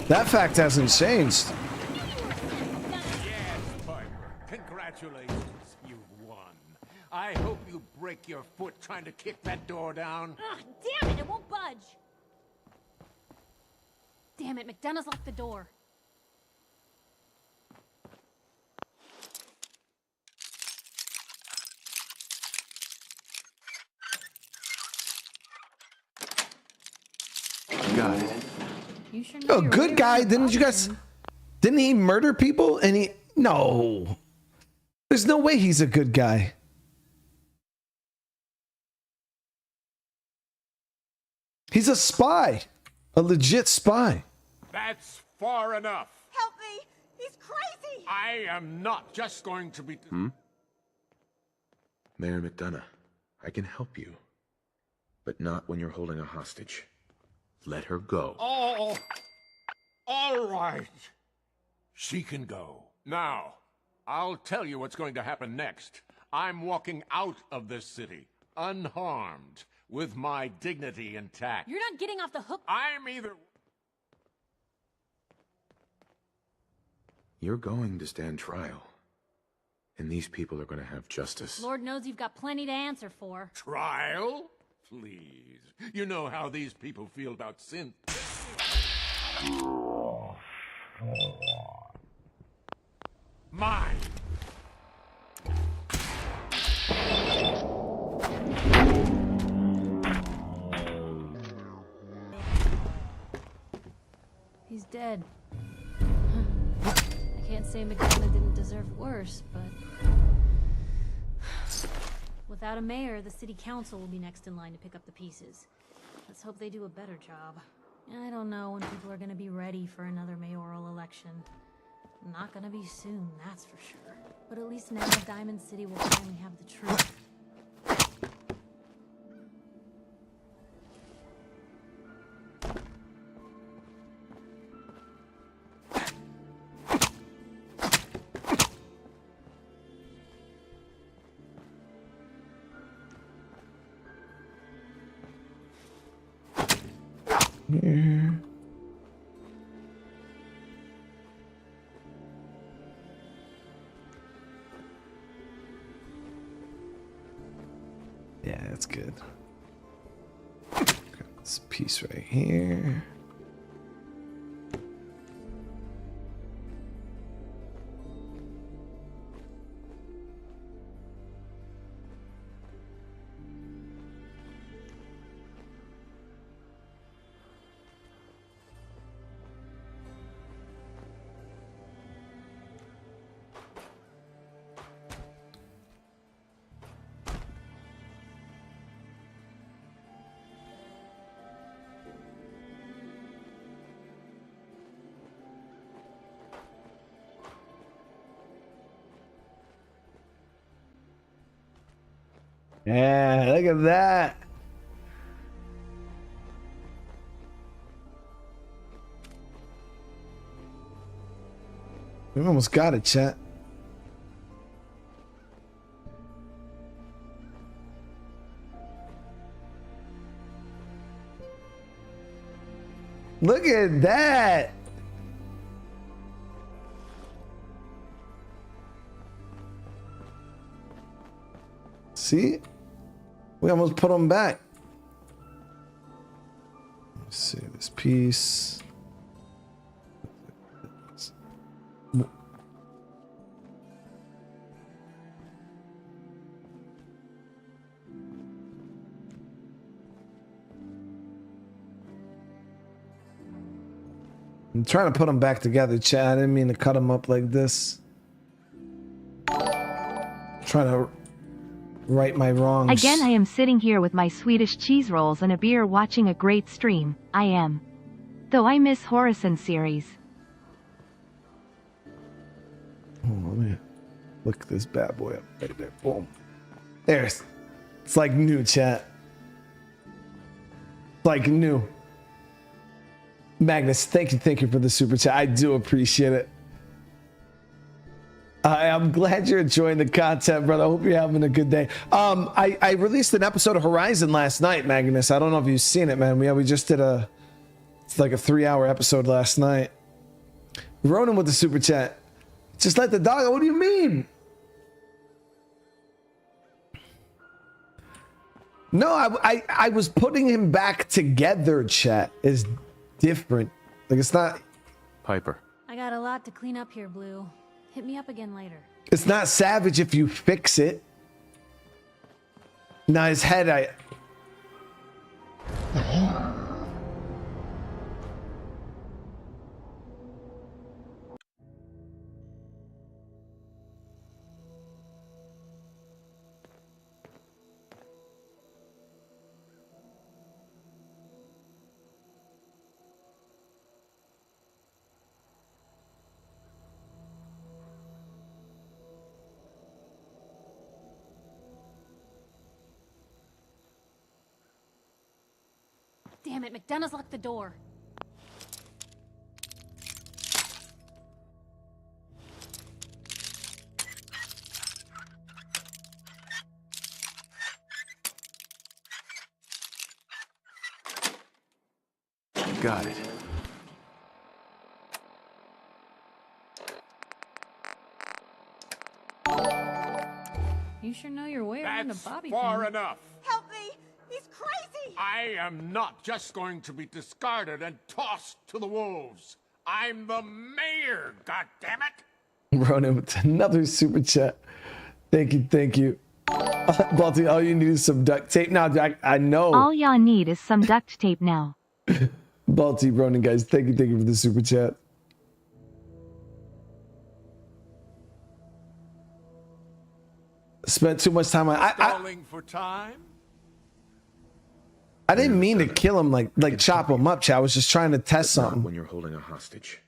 That fact hasn't changed. Yes, Piper. Congratulations, you've won. I hope you break your foot trying to kick that door down. Ugh, damn it, it won't budge. Damn it, McDonough's locked the door. Got it. You sure know Oh, your good way guy. around the Didn't you guys? bathroom. Didn't he murder people? And he no. There's no way he's a good guy. He's a spy, a legit spy. That's far enough. Help me! He's crazy! I am not just going to be... Mayor McDonough, I can help you. But not when you're holding a hostage. Let her go. Oh, all right. She can go. Now, I'll tell you what's going to happen next. I'm walking out of this city, unharmed, with my dignity intact. You're not getting off the hook. I'm either... You're going to stand trial. And these people are going to have justice. Lord knows you've got plenty to answer for. Trial? Please. You know how these people feel about sin. Mine. He's dead. I can't say McDonough didn't deserve worse, but without a mayor, the city council will be next in line to pick up the pieces. Let's hope they do a better job. I don't know when people are gonna be ready for another mayoral election. Not gonna be soon, that's for sure. But at least now Diamond City will finally have the truth. Here. Yeah, that's good. Got this piece right here. Yeah, look at that. We almost got it, chat. Look at that. See? We almost put them back. Let's see this piece. I'm trying to put them back together, Chad. I didn't mean to cut them up like this. I'm trying to right my wrongs. Again, I am sitting here with my Swedish cheese rolls and a beer watching a great stream. I am. Though I miss Horizon series. Oh, let me look this bad boy up right there. Boom. There's. It's like new, chat. Like new. Magnus, thank you for the super chat. I do appreciate it. I'm glad you're enjoying the content, brother. I hope you're having a good day. I released an episode of Horizon last night, Magnus. I don't know if you've seen it, man. We just did it's like a 3-hour episode last night. Ronan with the super chat. Just let the dog. What do you mean? No, I was putting him back together, chat. Is different. Like, it's not... Piper. I got a lot to clean up here, Blue. Hit me up again later. It's not savage if you fix it. Now his head, Damn it, McDonough's locked the door. Got it. You sure know your way around a That's bobby far pin. enough. Help me! He's crazy! I am not just going to be discarded and tossed to the wolves. I'm the mayor, goddammit! Ronan with another super chat. Thank you, thank you. Balti, all you need is some duct tape. Now, I know. All y'all need is some duct tape now. Balti, Ronan, guys, thank you for the super chat. Spent too much time on... Stalling for time? I didn't mean to kill him, like chop him up, chat. I was just trying to test Not something. when you're holding a hostage.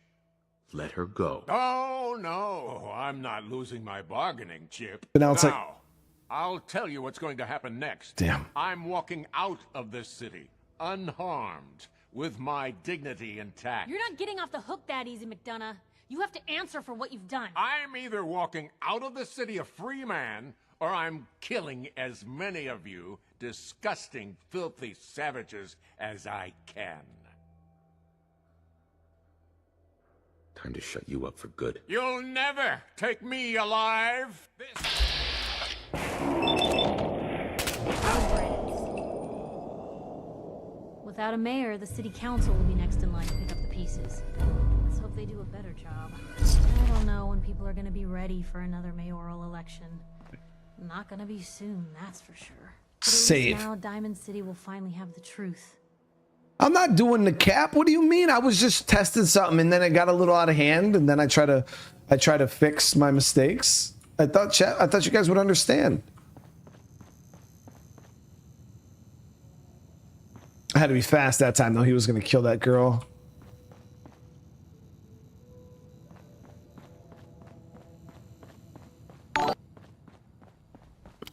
Let her go. Oh, no, I'm not losing my bargaining chip. But now it's like- I'll tell you what's going to happen next. Damn. I'm walking out of this city, unharmed, with my dignity intact. You're not getting off the hook that easy, McDonough. You have to answer for what you've done. I'm either walking out of the city a free man, or I'm killing as many of you disgusting, filthy savages as I can. Time to shut you up for good. You'll never take me alive! Without a mayor, the city council will be next in line to pick up the pieces. Let's hope they do a better job. I don't know when people are going to be ready for another mayoral election. Not going to be soon, that's for sure. But at least Safe. now Diamond City will finally have the truth. I'm not doing the cap. What do you mean? I was just testing something, and then it got a little out of hand, and then I try to fix my mistakes. I thought you guys would understand. I had to be fast that time, though. He was going to kill that girl.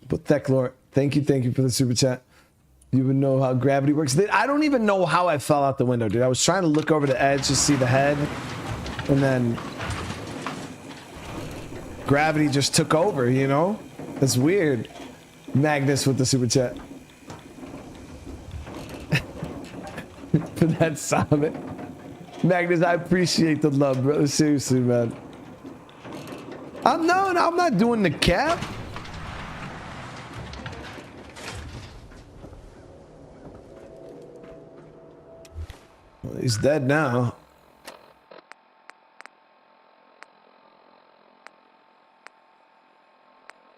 But Thecklor, thank you for the super chat. You would know how gravity works. I don't even know how I fell out the window, dude. I was trying to look over the edge to see the head, and then gravity just took over, you know? It's weird. Magnus with the super chat. For that summit. Magnus, I appreciate the love, brother. Seriously, man. I'm not doing the cap. Well, he's dead now.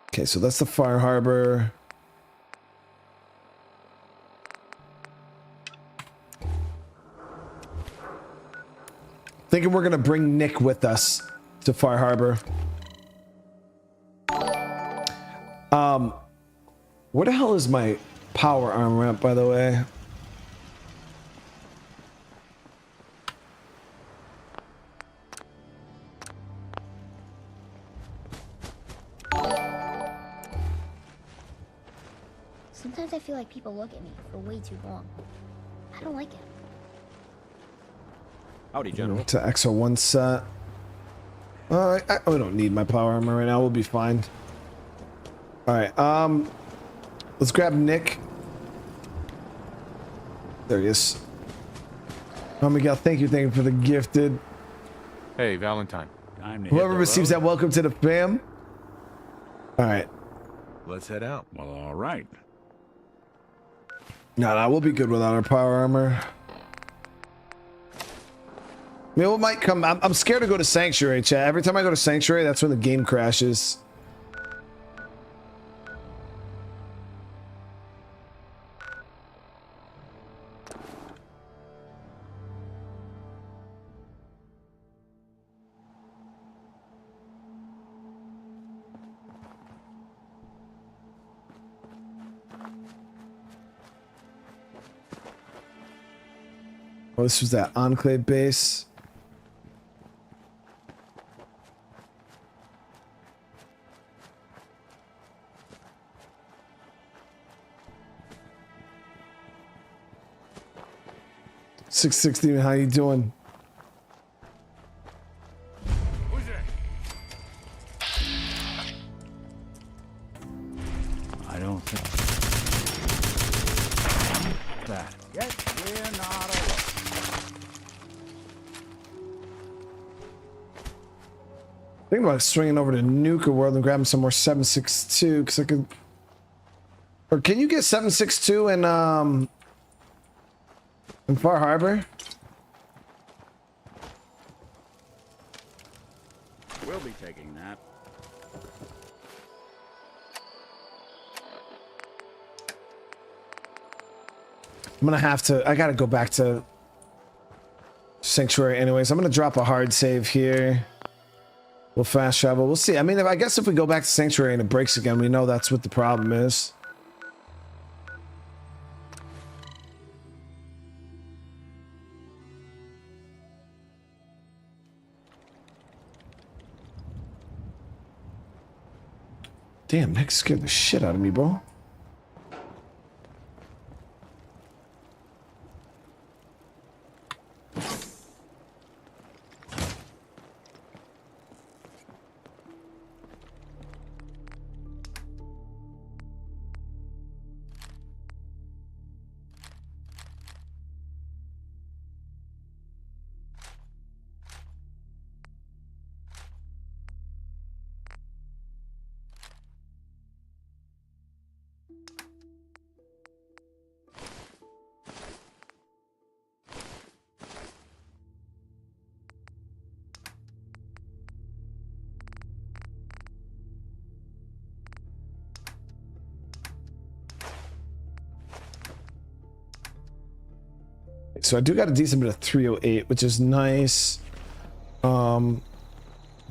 Okay, so that's the fire harbor. Thinking we're gonna bring Nick with us to Far Harbor. Where the hell is my power arm ramp, by the way? Sometimes I feel like people look at me for way too long. I don't like it. Howdy, General. To XO1 set. We don't need my power armor right now. We'll be fine. All right. Let's grab Nick. There he is. Oh, Miguel, thank you for the gifted. Hey, Valentine. Whoever receives that, welcome to the fam. All right. Let's head out. Well, all right. No, we'll be good without our power armor. I mean, what might come... I'm scared to go to Sanctuary, chat. Every time I go to Sanctuary, that's when the game crashes. Oh, this was that Enclave base. $660, how you doing? Who's it? I don't think that. Yet we're not alone. Thinking about swinging over to Nuka World and grabbing some more 762 because I could. Or can you get 762 in Far Harbor? We'll be taking that. I'm gonna have to. I gotta go back to Sanctuary anyways. I'm gonna drop a hard save here. We'll fast travel. We'll see. I mean, I guess if we go back to Sanctuary and it breaks again, we know that's what the problem is. Damn, Nick scared the shit out of me, bro. So I do got a decent bit of 308, which is nice. I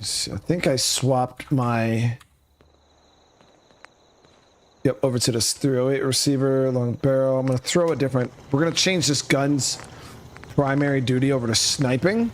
think I swapped my over to this 308 receiver, long barrel. I'm gonna throw a different. We're gonna change this gun's primary duty over to sniping.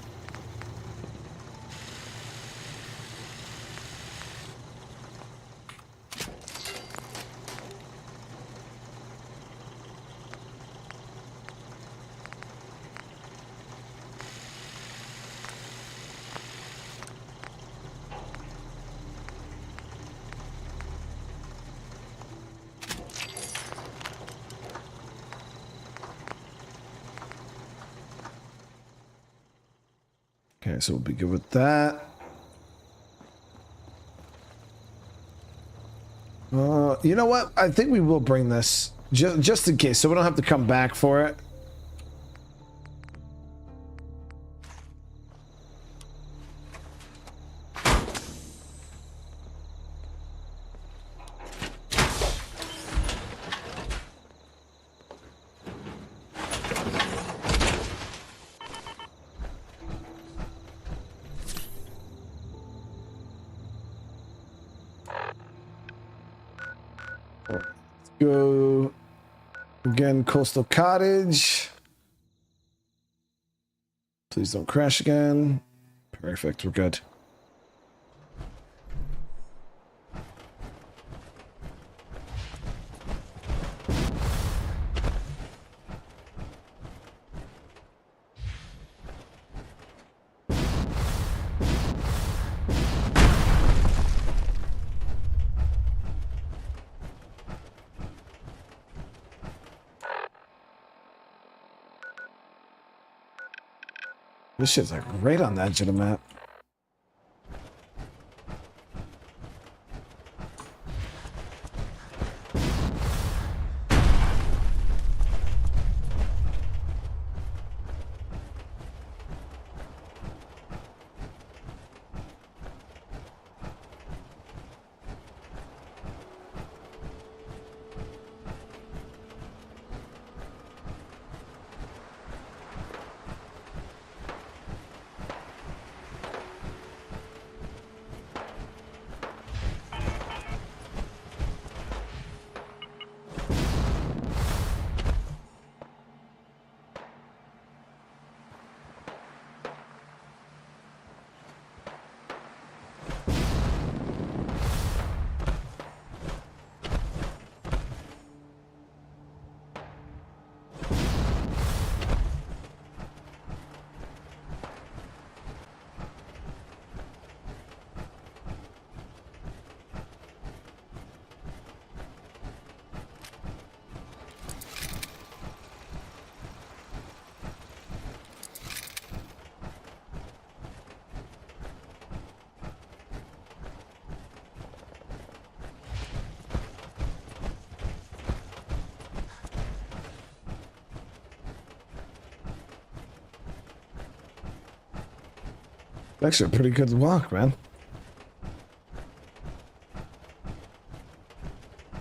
Okay, so we'll be good with that. You know what? I think we will bring this just in case, so we don't have to come back for it. Go again, Coastal Cottage. Please don't crash again. Perfect, we're good. This shit's like right on the edge of the map. Actually, a pretty good walk, man.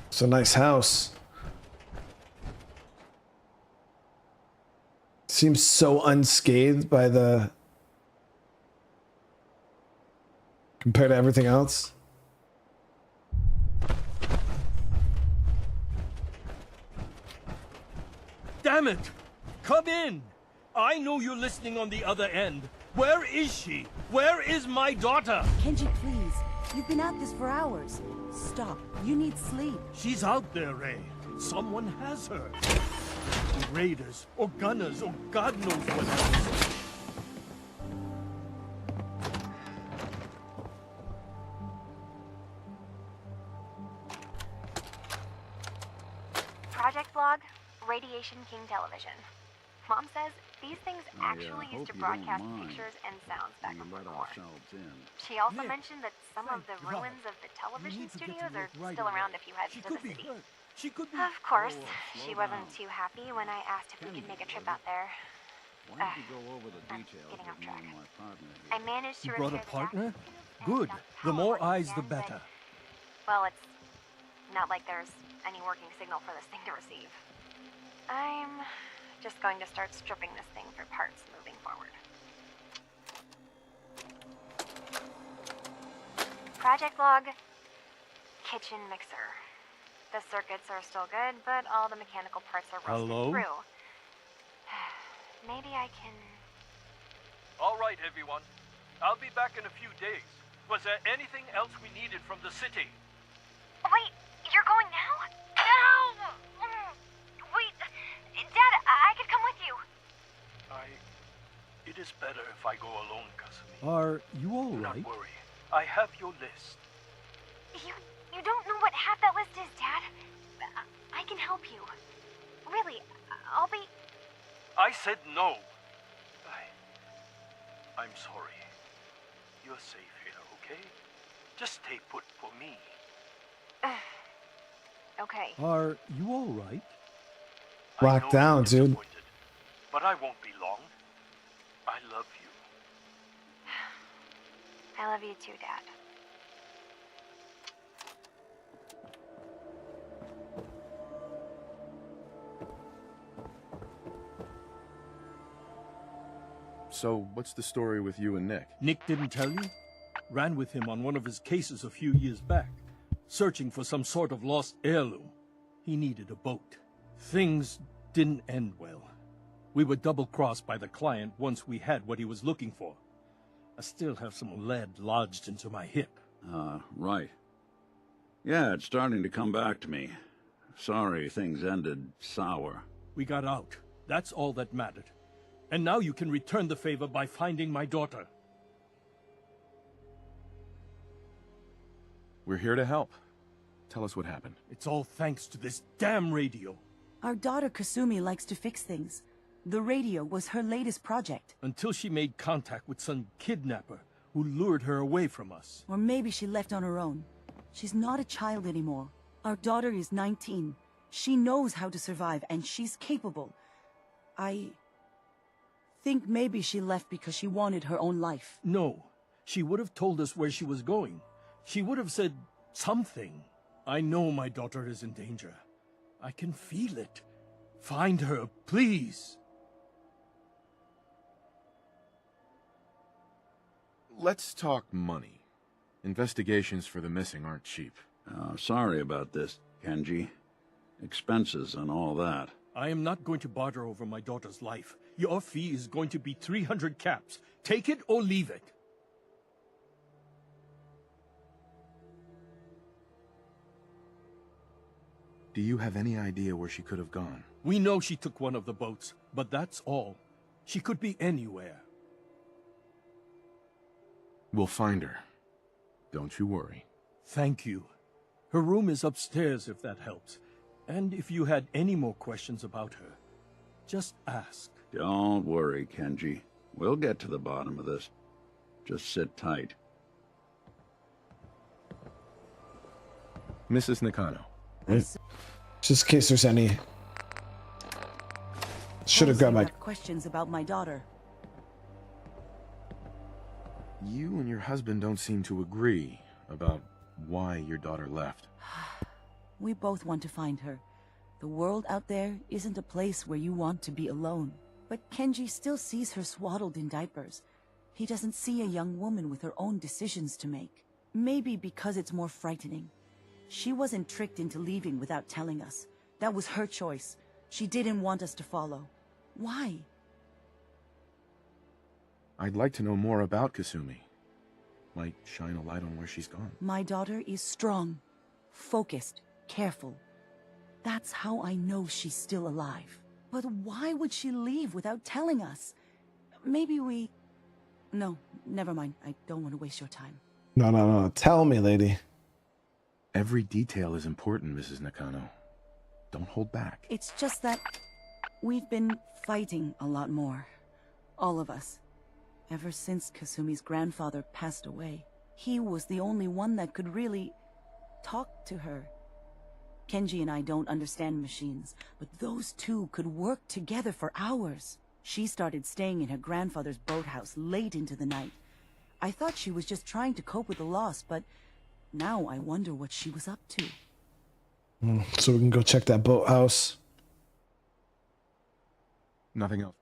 It's a nice house. Seems so unscathed by the... compared to everything else. Damn it! Come in! I know you're listening on the other end. Where is she? Where is my daughter? Kenji, please. You've been at this for hours. Stop. You need sleep. She's out there, Ray. Someone has her. Raiders, or gunners, or God knows what else. Project Blog, Radiation King Television. Mom says these things actually used to broadcast pictures and sounds back before the war. She also mentioned that some of the ruins of the television studios are still around if you head to the city. Of course, she wasn't too happy when I asked if we could make a trip out there. Getting off track. I managed to brought a partner? Good. The more eyes, the better. Well, it's not like there's any working signal for this thing to receive. I'm just going to start stripping this thing for parts moving forward. Project Log, kitchen mixer. The circuits are still good, but all the mechanical parts are rusted through. Maybe I can... All right, everyone. I'll be back in a few days. Was there anything else we needed from the city? Wait, you're going now? No! Wait, Dad, I could come with you. It is better if I go alone, Kasumi. Are you all right? Do not worry. I have your list. You don't know what half that list is, Dad. I can help you. Really, I'll be... I said no. I'm sorry. You're safe here, okay? Just stay put for me. Okay. Are you all right? Locked down, dude. But I won't be long. I love you. I love you too, Dad. So, what's the story with you and Nick? Nick didn't tell you? Ran with him on one of his cases a few years back, searching for some sort of lost heirloom. He needed a boat. Things didn't end well. We were double-crossed by the client once we had what he was looking for. I still have some lead lodged into my hip. Right. Yeah, it's starting to come back to me. Sorry things ended sour. We got out. That's all that mattered. And now you can return the favor by finding my daughter. We're here to help. Tell us what happened. It's all thanks to this damn radio. Our daughter Kasumi likes to fix things. The radio was her latest project. Until she made contact with some kidnapper who lured her away from us. Or maybe she left on her own. She's not a child anymore. Our daughter is 19. She knows how to survive, and she's capable. I think maybe she left because she wanted her own life. No. She would have told us where she was going. She would have said something. I know my daughter is in danger. I can feel it. Find her, please. Let's talk money. Investigations for the missing aren't cheap. Sorry about this, Kenji. Expenses and all that. I am not going to barter over my daughter's life. Your fee is going to be 300 caps. Take it or leave it. Do you have any idea where she could have gone? We know she took one of the boats, but that's all. She could be anywhere. We'll find her. Don't you worry. Thank you. Her room is upstairs if that helps. And if you had any more questions about her, just ask. Don't worry, Kenji. We'll get to the bottom of this. Just sit tight. Mrs. Nakano. Just in case there's any. Should have grabbed my. Questions about my daughter. You and your husband don't seem to agree about why your daughter left. We both want to find her. The world out there isn't a place where you want to be alone. But Kenji still sees her swaddled in diapers. He doesn't see a young woman with her own decisions to make. Maybe because it's more frightening. She wasn't tricked into leaving without telling us. That was her choice. She didn't want us to follow. Why? I'd like to know more about Kasumi. Might shine a light on where she's gone. My daughter is strong, focused, careful. That's how I know she's still alive. But why would she leave without telling us? Maybe we... No, never mind. I don't want to waste your time. No. Tell me, lady. Every detail is important, Mrs. Nakano. Don't hold back. It's just that we've been fighting a lot more. All of us. Ever since Kasumi's grandfather passed away. He was the only one that could really talk to her. Kenji and I don't understand machines, but those two could work together for hours. She started staying in her grandfather's boathouse late into the night. I thought she was just trying to cope with the loss, but now I wonder what she was up to. So we can go check that boathouse. Nothing else.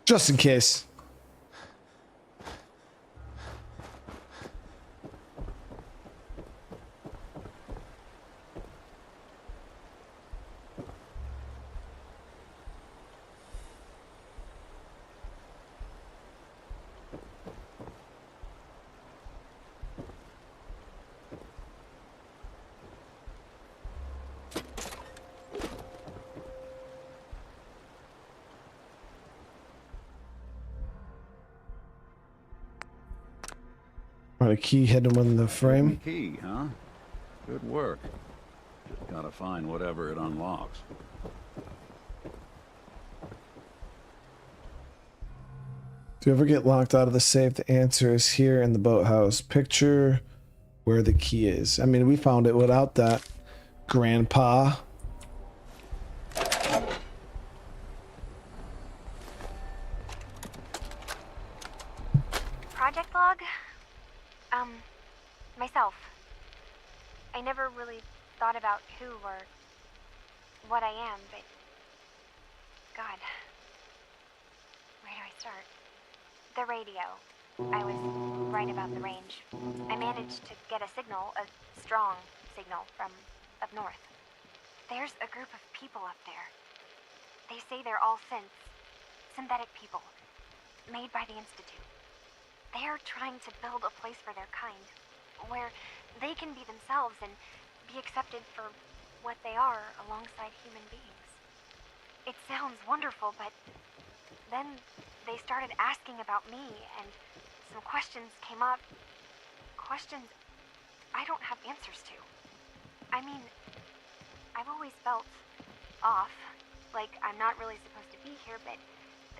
Just in case. A key hidden within the frame. Key, huh? Good work. Just gotta find whatever it unlocks. Do you ever get locked out of the safe? The answer is here in the boathouse. Picture where the key is. I mean, we found it without that, Grandpa. Project log? Myself. I never really thought about who or what I am, but... God. Where do I start? The radio. I was right about the range. I managed to get a signal, a strong signal, from up north. There's a group of people up there. They say they're all synthetic people, made by the Institute. They're trying to build a place for their kind, where they can be themselves and be accepted for what they are alongside human beings. It sounds wonderful, but then they started asking about me, and some questions came up. Questions I don't have answers to. I mean, I've always felt off, like I'm not really supposed to be here, but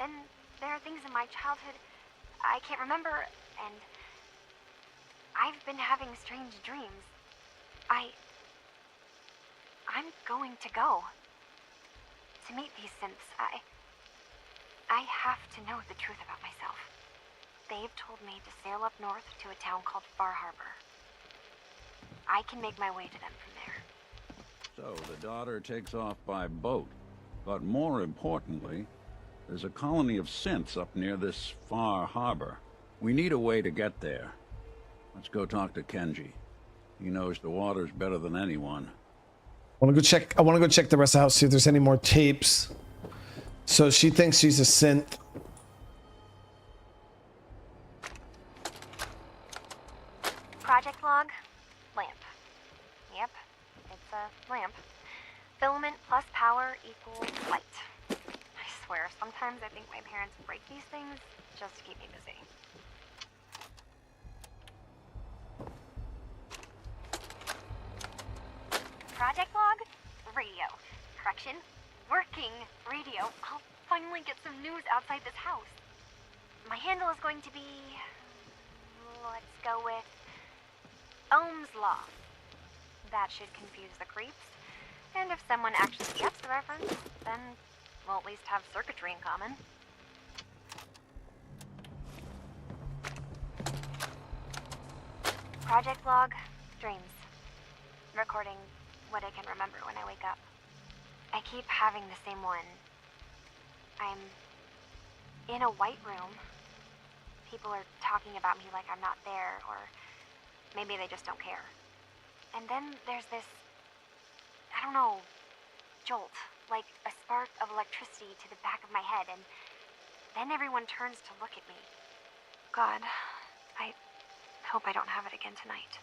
then there are things in my childhood I can't remember, and I've been having strange dreams. I'm going to go to meet these synths. I have to know the truth about myself. They've told me to sail up north to a town called Far Harbor. I can make my way to them from there. So the daughter takes off by boat, but more importantly, there's a colony of synths up near this Far Harbor. We need a way to get there. Let's go talk to Kenji. He knows the waters better than anyone. I want to go check the rest of the house, see if there's any more tapes. So she thinks she's a synth. Project log, lamp. Yep, it's a lamp. Filament plus power equals light. I swear, sometimes I think my parents break these things just to keep me busy. Project log? Radio. Correction. Working radio. I'll finally get some news outside this house. My handle is going to be... let's go with... Ohm's Law. That should confuse the creeps. And if someone actually gets the reference, then we'll at least have circuitry in common. Project log, dreams. Recording what I can remember when I wake up. I keep having the same one. I'm in a white room. People are talking about me like I'm not there, or maybe they just don't care. And then there's this, I don't know, jolt, like a spark of electricity to the back of my head, and then everyone turns to look at me. God, I hope I don't have it again tonight.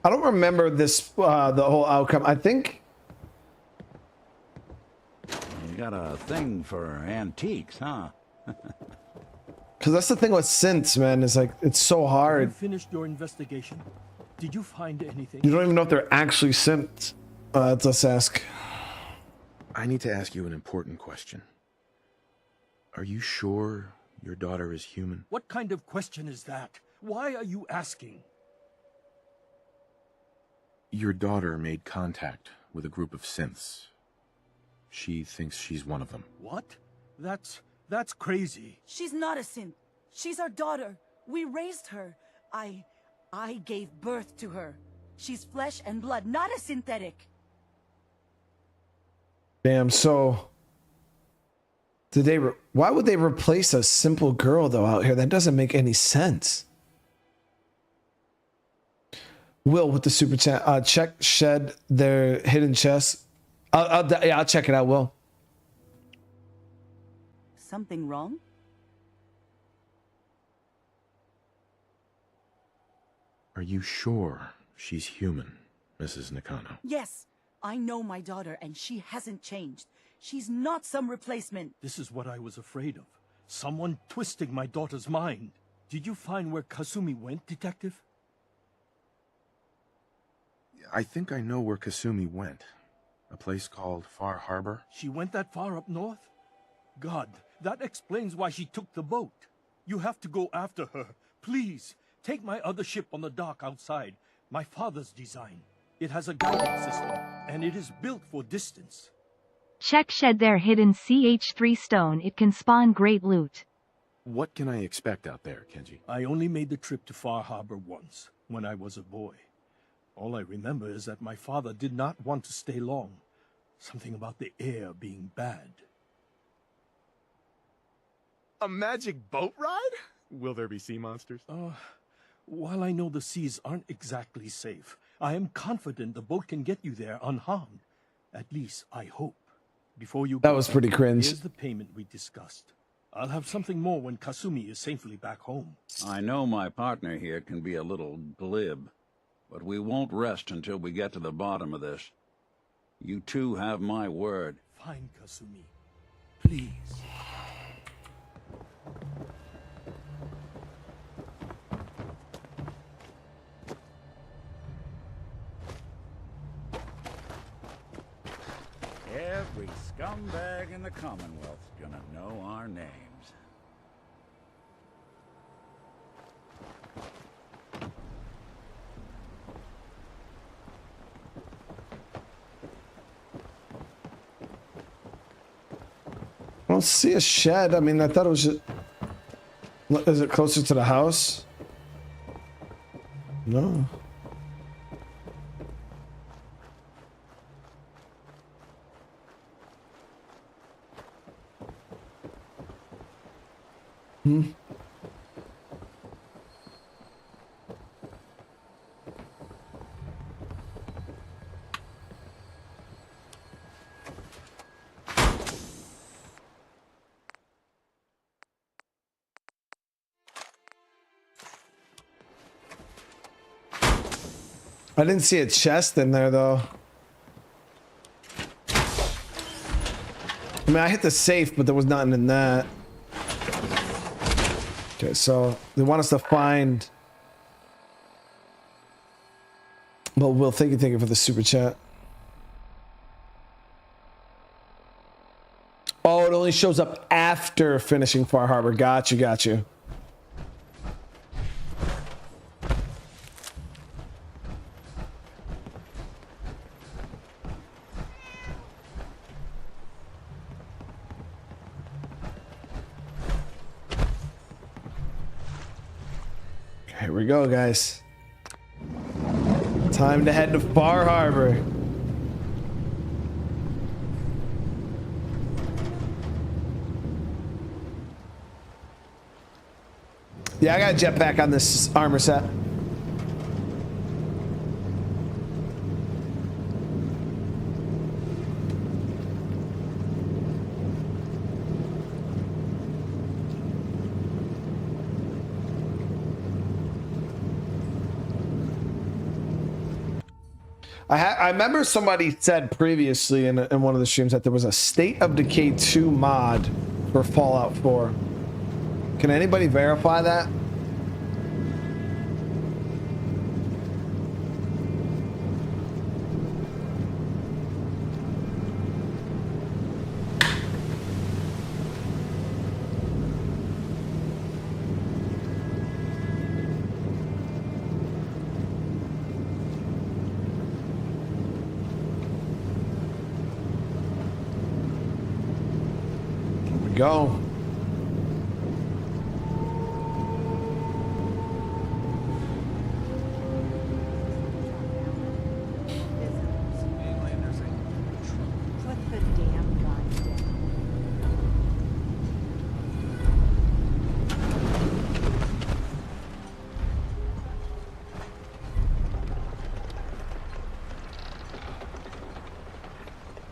I don't remember this, the whole outcome. I think... You got a thing for antiques, huh? Because that's the thing with synths, man. Is like, it's so hard. Have you finished your investigation? Did you find anything? You don't even know if they're actually synths. Let's ask. I need to ask you an important question. Are you sure your daughter is human? What kind of question is that? Why are you asking? Your daughter made contact with a group of synths. She thinks she's one of them. What? That's crazy. She's not a synth. She's our daughter. We raised her. I gave birth to her. She's flesh and blood, not a synthetic. Damn, so... Did they... Why would they replace a simple girl, though, out here? That doesn't make any sense. Will with the super chat. Check shed their hidden chest. I'll check it out, Will. Something wrong? Are you sure she's human, Mrs. Nakano? Yes, I know my daughter, and she hasn't changed. She's not some replacement. This is what I was afraid of. Someone twisting my daughter's mind. Did you find where Kasumi went, Detective? I think I know where Kasumi went. A place called Far Harbor. She went that far up north? God, that explains why she took the boat. You have to go after her. Please, take my other ship on the dock outside. My father's design. It has a guidance system, and it is built for distance. Check shed their hidden CH3 stone. It can spawn great loot. What can I expect out there, Kenji? I only made the trip to Far Harbor once, when I was a boy. All I remember is that my father did not want to stay long. Something about the air being bad. A magic boat ride? Will there be sea monsters? While I know the seas aren't exactly safe, I am confident the boat can get you there unharmed. At least, I hope. Before you go, that was pretty cringe. Here's the payment we discussed. I'll have something more when Kasumi is safely back home. I know my partner here can be a little glib, but we won't rest until we get to the bottom of this. You two have my word. Fine, Kasumi. Please. Every scumbag in the Commonwealth's gonna know our names. I don't see a shed. I mean, I thought it was just... Is it closer to the house? No. I didn't see a chest in there, though. I mean, I hit the safe, but there was nothing in that. Okay, so they want us to find Well, Will, thank you for the super chat. Oh, it only shows up after finishing Far Harbor. Got you. Here we go, guys. Time to head to Far Harbor. Yeah, I got a jetpack on this armor set. I remember somebody said previously in one of the streams that there was a State of Decay 2 mod for Fallout 4. Can anybody verify that? Go.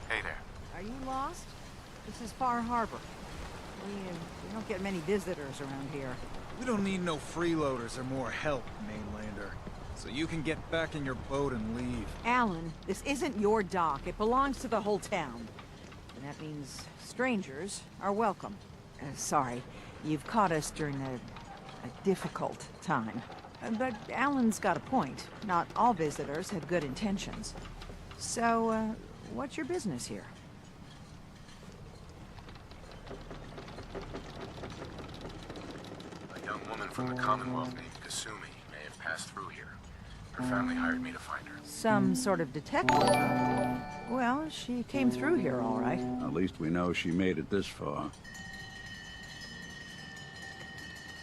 Hey there. Are you lost? This is Far Harbor. We don't get many visitors around here. We don't need no freeloaders or more help, mainlander. So you can get back in your boat and leave. Alan, this isn't your dock. It belongs to the whole town. And that means strangers are welcome. Sorry, you've caught us during a difficult time. But Alan's got a point. Not all visitors have good intentions. So, what's your business here? From the Commonwealth named Kasumi may have passed through here. Her family hired me to find her. Some sort of detective? Well, she came through here all right. At least we know she made it this far.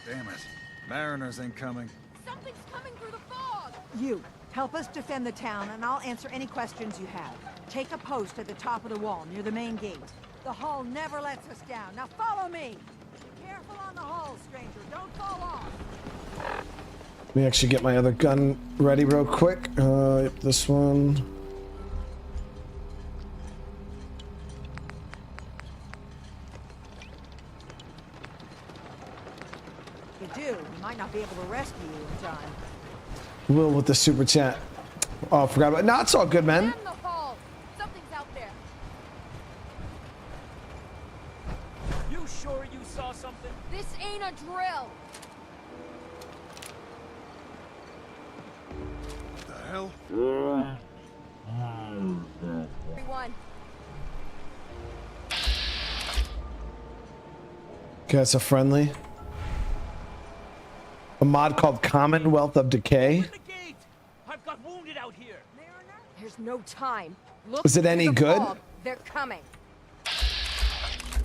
Damn it. Mariners ain't coming. Something's coming through the fog! You, help us defend the town, and I'll answer any questions you have. Take a post at the top of the wall, near the main gate. The hull never lets us down. Now follow me! Careful on the hull, stranger. Don't fall off. Let me actually get my other gun ready real quick. Yep, this one. You do. We might not be able to rescue you in time. Will with the super chat. Oh, I forgot about it. No, it's all good, man. the hull. Something's out there. You sure you saw something? This ain't a drill. The hell? Everyone. Okay, it's a friendly. A mod called Commonwealth of Decay. I've got wounded out here. There's no time. Look Is it any through the good? fog. They're coming.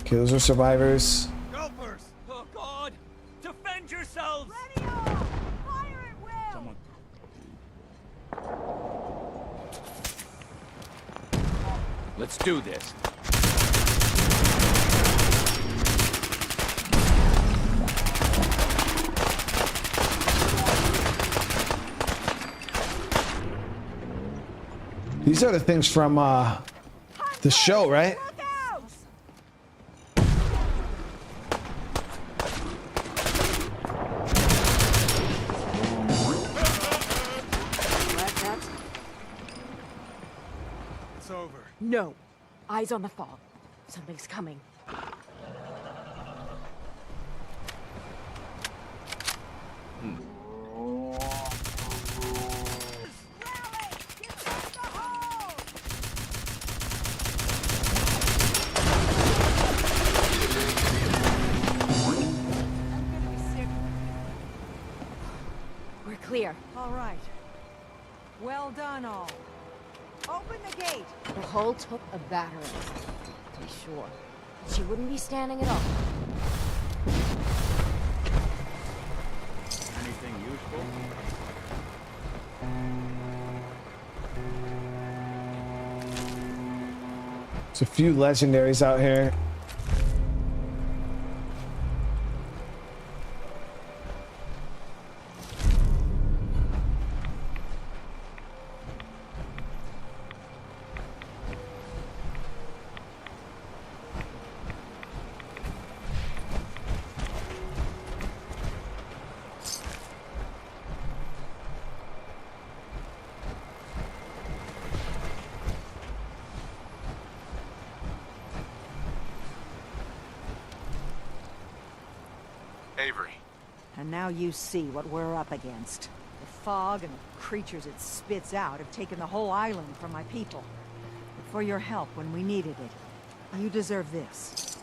Okay, those are survivors. Gulpers! Oh God! Defend yourselves! Ready up! Fire at will! Someone. Let's do this. These are the things from the show, right? It's over. No. Eyes on the fog. Something's coming. All right. Well done, all. Open the gate! The hull took a battering, to be sure. She wouldn't be standing at all. Anything useful? There's a few legendaries out here. Avery. And now you see what we're up against. The fog and the creatures it spits out have taken the whole island from my people. But for your help when we needed it, you deserve this.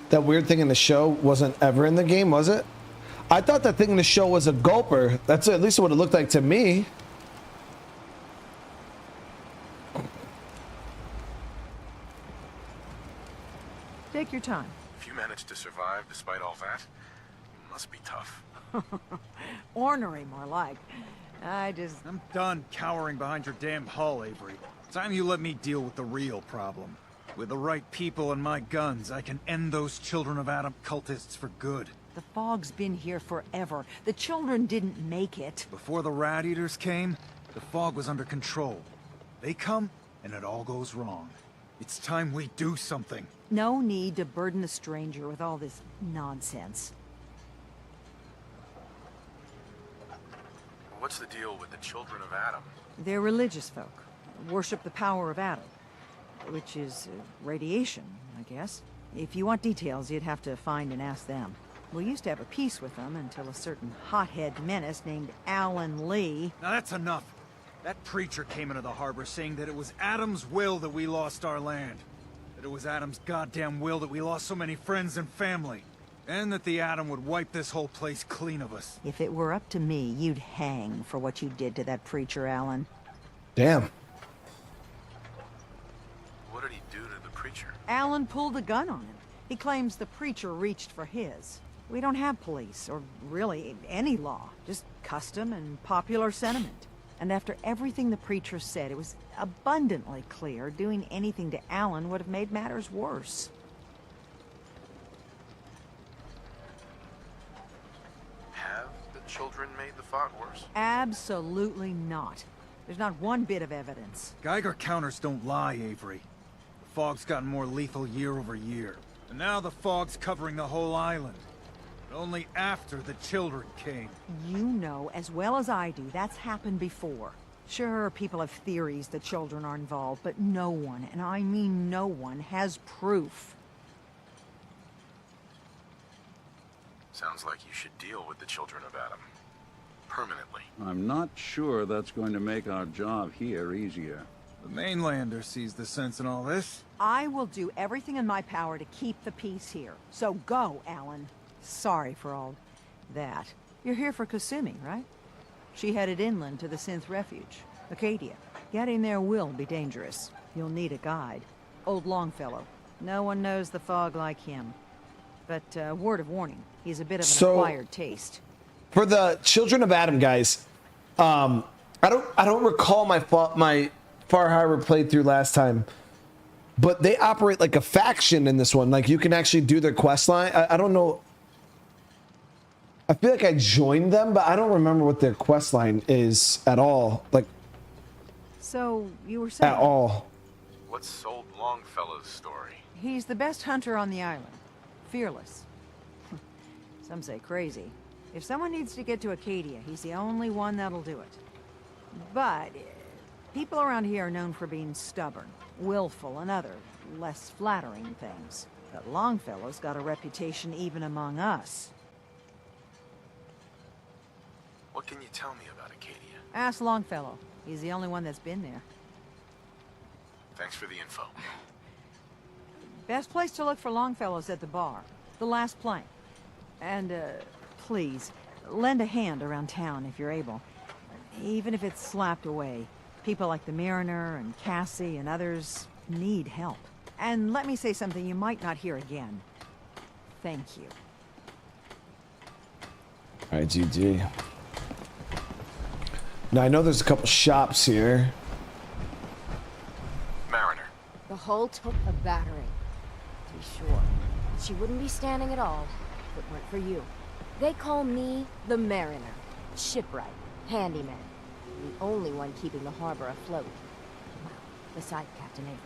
That weird thing in the show wasn't ever in the game, was it? I thought that thing in the show was a gulper. That's at least what it looked like to me. Take your time. If you managed to survive despite all that, it must be tough. Ornery, more like. I'm done cowering behind your damn hull, Avery. Time you let me deal with the real problem. With the right people and my guns, I can end those Children of Adam cultists for good. The fog's been here forever. The children didn't make it. Before the Rat Eaters came, the fog was under control. They come, and it all goes wrong. It's time we do something. No need to burden the stranger with all this nonsense. What's the deal with the Children of Adam? They're religious folk. Worship the power of Adam. Which is radiation, I guess. If you want details, you'd have to find and ask them. We used to have a peace with them until a certain hothead menace named Alan Lee... Now that's enough. That preacher came into the harbor saying that it was Adam's will that we lost our land. That it was Adam's goddamn will that we lost so many friends and family. And that the Atom would wipe this whole place clean of us. If it were up to me, you'd hang for what you did to that preacher, Alan. Damn. What did he do to the preacher? Alan pulled a gun on him. He claims the preacher reached for his. We don't have police, or really any law. Just custom and popular sentiment. And after everything the preacher said, it was abundantly clear doing anything to Alan would have made matters worse. Have the children made the fog worse? Absolutely not. There's not one bit of evidence. Geiger counters don't lie, Avery. The fog's gotten more lethal year over year. And now the fog's covering the whole island. But only after the children came. You know as well as I do that's happened before. Sure, people have theories the children are involved, but no one, and I mean no one, has proof. Sounds like you should deal with the Children of Adam. Permanently. I'm not sure that's going to make our job here easier. The mainlander sees the sense in all this. I will do everything in my power to keep the peace here. So go, Alan. Sorry for all that. You're here for Kasumi, right? She headed inland to the Synth Refuge, Acadia. Getting there will be dangerous. You'll need a guide. Old Longfellow. No one knows the fog like him. But word of warning, he's a bit of an acquired taste. For the Children of Adam guys, I don't recall my Far Harbor playthrough last time, but they operate like a faction in this one. Like you can actually do their quest line. I don't know. I feel like I joined them, but I don't remember what their quest line is at all. Like, so you were saying at all. What's old Longfellow's story? He's the best hunter on the island. Fearless. Some say crazy. If someone needs to get to Acadia, he's the only one that'll do it. But people around here are known for being stubborn, willful, and other less flattering things. But Longfellow's got a reputation even among us. What can you tell me about Acadia? Ask Longfellow. He's the only one that's been there. Thanks for the info. Best place to look for Longfellow's at the bar. The last plank. And, please, lend a hand around town if you're able. Even if it's slapped away. People like the Mariner and Cassie and others need help. And let me say something you might not hear again. Thank you. All right, GG. Now, I know there's a couple shops here. Mariner. The hull took a battering, to be sure. She wouldn't be standing at all if it weren't for you. They call me the Mariner. Shipwright, handyman. The only one keeping the harbor afloat. Well, beside Captain Avery.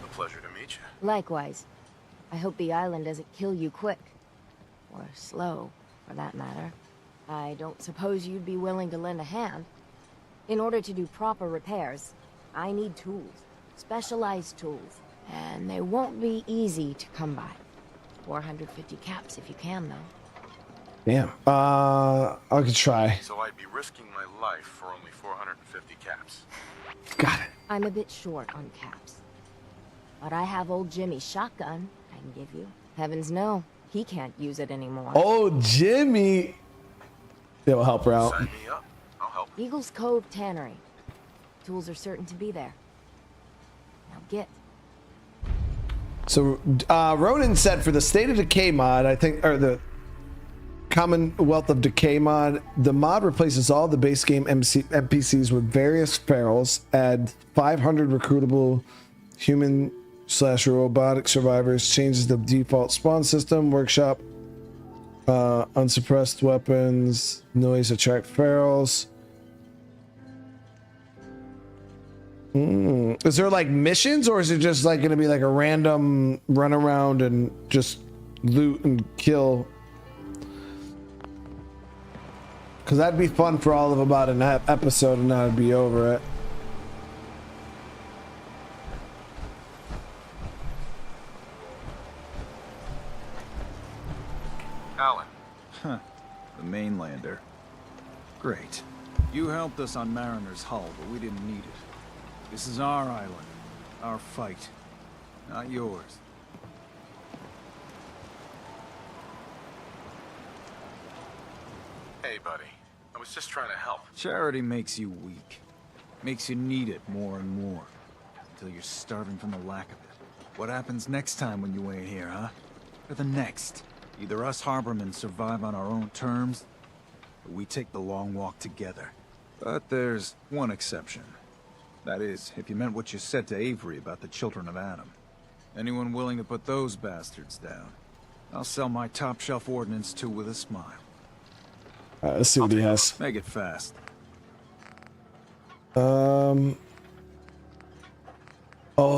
A pleasure to meet you. Likewise. I hope the island doesn't kill you quick. Or slow, for that matter. I don't suppose you'd be willing to lend a hand. In order to do proper repairs, I need tools. Specialized tools. And they won't be easy to come by. 450 caps if you can, though. Damn. I could try. So I'd be risking my life for only 450 caps. Got it. I'm a bit short on caps. But I have old Jimmy's shotgun I can give you. Heavens no, he can't use it anymore. Oh, Jimmy. It'll help her out. Sign me up. I'll help. Eagles Cove Tannery. Tools are certain to be there. Now get. So, Ronan said for the State of Decay mod, I think, or the Commonwealth of Decay mod, the mod replaces all the base game NPCs with various ferals, add 500 recruitable human/robotic survivors, changes the default spawn system, workshop, unsuppressed weapons, noise attract ferals. Is there like missions, or is it just like going to be like a random run around and just loot and kill? Because that'd be fun for all of about an episode and I'd be over it. Alan. Huh. The mainlander. Great. You helped us on Mariner's hull, but we didn't need it. This is our island. Our fight. Not yours. Hey, buddy. I was just trying to help. Charity makes you weak. Makes you need it more and more. Until you're starving from the lack of it. What happens next time when you ain't here, huh? Or the next? Either us harbormen survive on our own terms, or we take the long walk together. But there's one exception. That is, if you meant what you said to Avery about the children of Adam. Anyone willing to put those bastards down, I'll sell my top-shelf ordnance to with a smile. Let's see what he has. Make it fast. Oh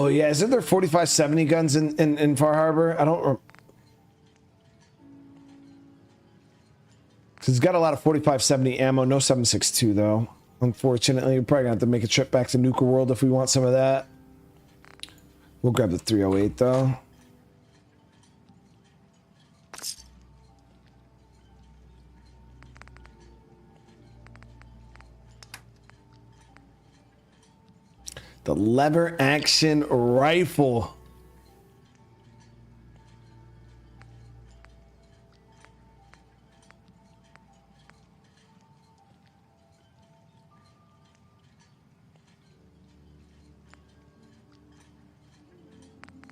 yeah, isn't there 4570 guns in Far Harbor? I don't. He's got a lot of 4570 ammo, no 7.62 though. Unfortunately, we're probably gonna have to make a trip back to Nuka World if we want some of that. We'll grab the 308 though. The lever action rifle.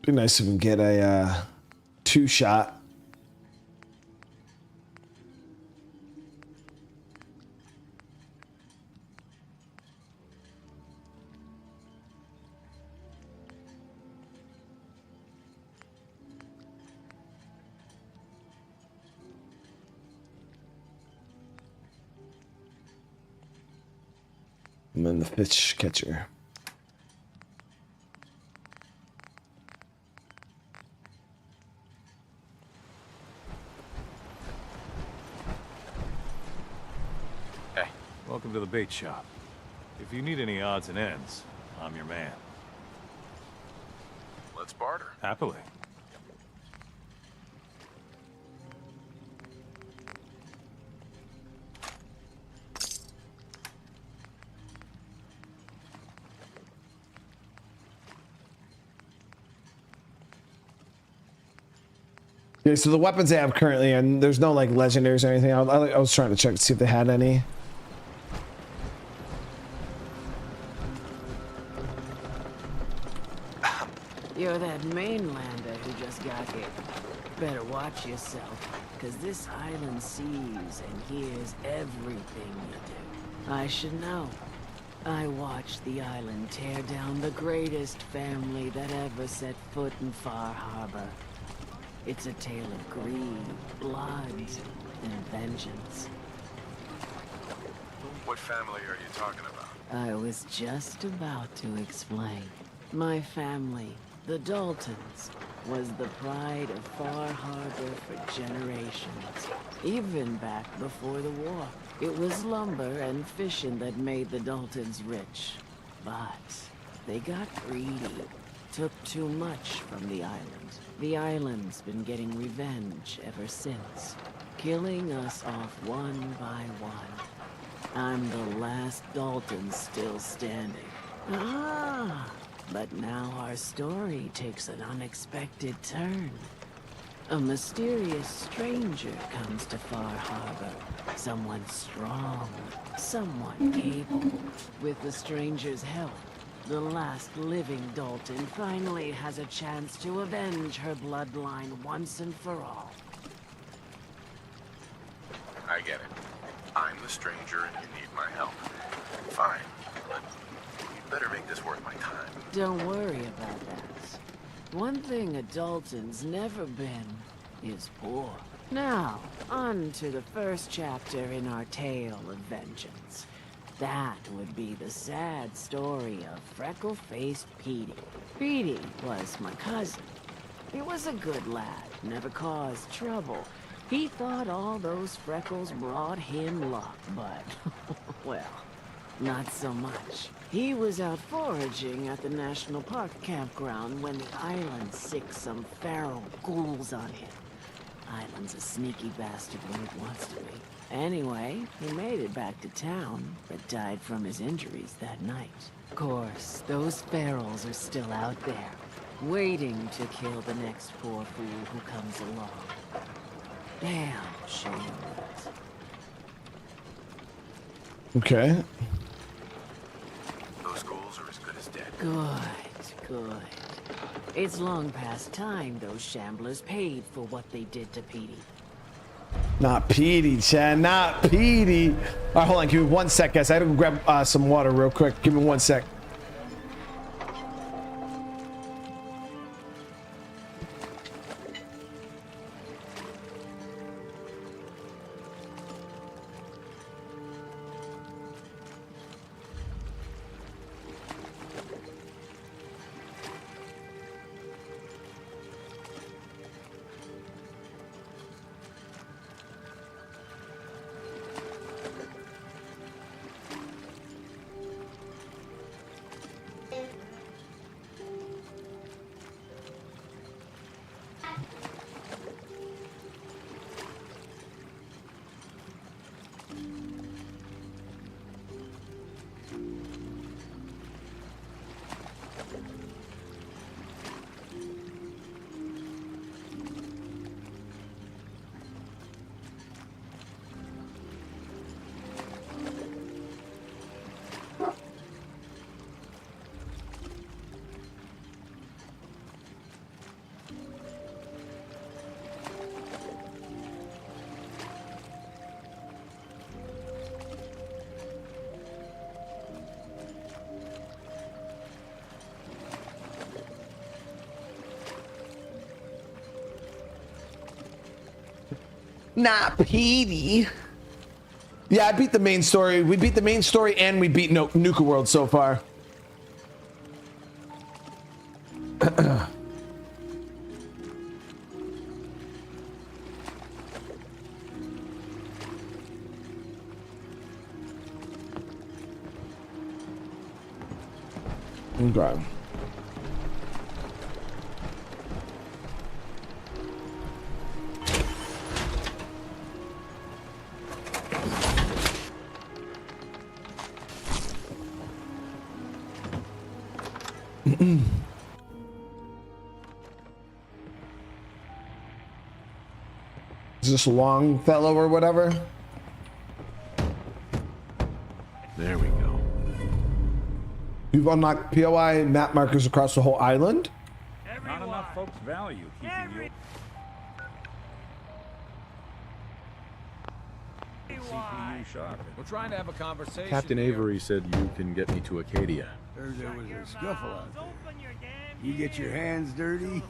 Be nice if we can get a 2-shot. And then the fish catcher. Hey. Welcome to the bait shop. If you need any odds and ends, I'm your man. Let's barter. Happily. Yeah, so the weapons they have currently, and there's no like legendaries or anything. I was trying to check to see if they had any. You're that mainlander who just got here. Better watch yourself, because this island sees and hears everything you do. I should know. I watched the island tear down the greatest family that ever set foot in Far Harbor. It's a tale of greed, blood, and vengeance. What family are you talking about? I was just about to explain. My family, the Daltons, was the pride of Far Harbor for generations. Even back before the war. It was lumber and fishing that made the Daltons rich. But they got greedy. Took too much from the island. The island's been getting revenge ever since. Killing us off one by one. I'm the last Dalton still standing. Ah! But now our story takes an unexpected turn. A mysterious stranger comes to Far Harbor. Someone strong, someone capable. With the stranger's help, the last living Dalton finally has a chance to avenge her bloodline once and for all. I get it. I'm the stranger and you need my help. Fine, but you better make this worth my time. Don't worry about that. One thing a Dalton's never been is poor. Now, on to the first chapter in our tale of vengeance. That would be the sad story of freckle-faced Petey. Petey was my cousin. He was a good lad, never caused trouble. He thought all those freckles brought him luck, but, well, not so much. He was out foraging at the National Park campground when the island sicked some feral ghouls on him. Island's a sneaky bastard when it wants to be. Anyway, he made it back to town, but died from his injuries that night. Of course, those ferals are still out there, waiting to kill the next poor fool who comes along. Damn shame. Okay. Those ghouls are as good as dead. Good, good. It's long past time those shamblers paid for what they did to Petey. Not Petey, Chad. Not Petey. All right, hold on. Give me 1 sec, guys. I had to grab some water real quick. Give me 1 sec. Not Petey. Yeah, I beat the main story. We beat the main story and we beat Nuka World so far. Okay. Is this Longfellow or whatever? There we go. You've unlocked POI map markers across the whole island? Not enough folks value keeping you. CPU sharp. We're trying to have a conversation. Captain Avery said you can get me to Acadia. Heard there was a scuffle out there. You get your hands dirty?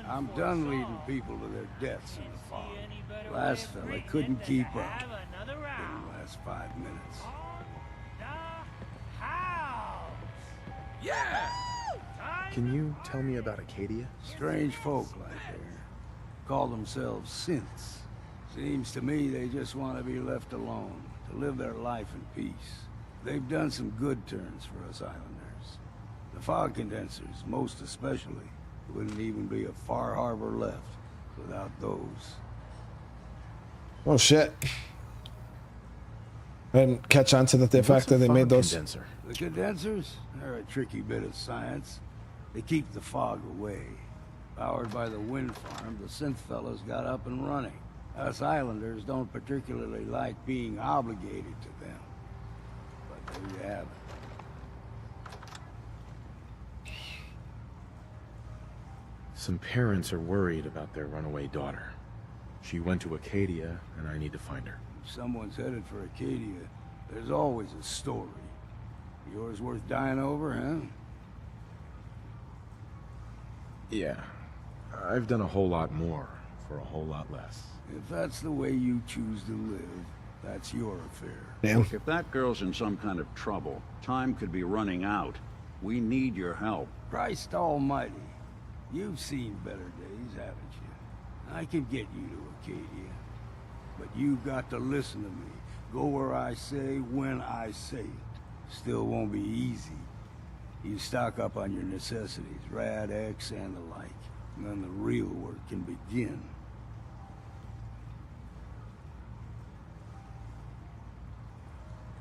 I'm done leading people to their deaths in the fog. Last fella couldn't keep up. Didn't last 5 minutes. Yeah! Can you tell me about Acadia? Strange folk like there. Call themselves synths. Seems to me they just want to be left alone, to live their life in peace. They've done some good turns for us islanders. The fog condensers, most especially, wouldn't even be a Far Harbor left without those. Oh shit. I didn't catch on to the fact that they made those. Condenser? The condensers? They're a tricky bit of science. They keep the fog away. Powered by the wind farm, the synth fellas got up and running. Us islanders don't particularly like being obligated to them. But there you have it. Some parents are worried about their runaway daughter. She went to Acadia, and I need to find her. If someone's headed for Acadia, there's always a story. Yours worth dying over, huh? Yeah. I've done a whole lot more for a whole lot less. If that's the way you choose to live, that's your affair. Damn. Look, if that girl's in some kind of trouble, time could be running out. We need your help. Christ almighty. You've seen better days, haven't you? I can get you to Acadia. But you've got to listen to me. Go where I say, when I say it. Still won't be easy. You stock up on your necessities, Rad, X, and the like. And then the real work can begin.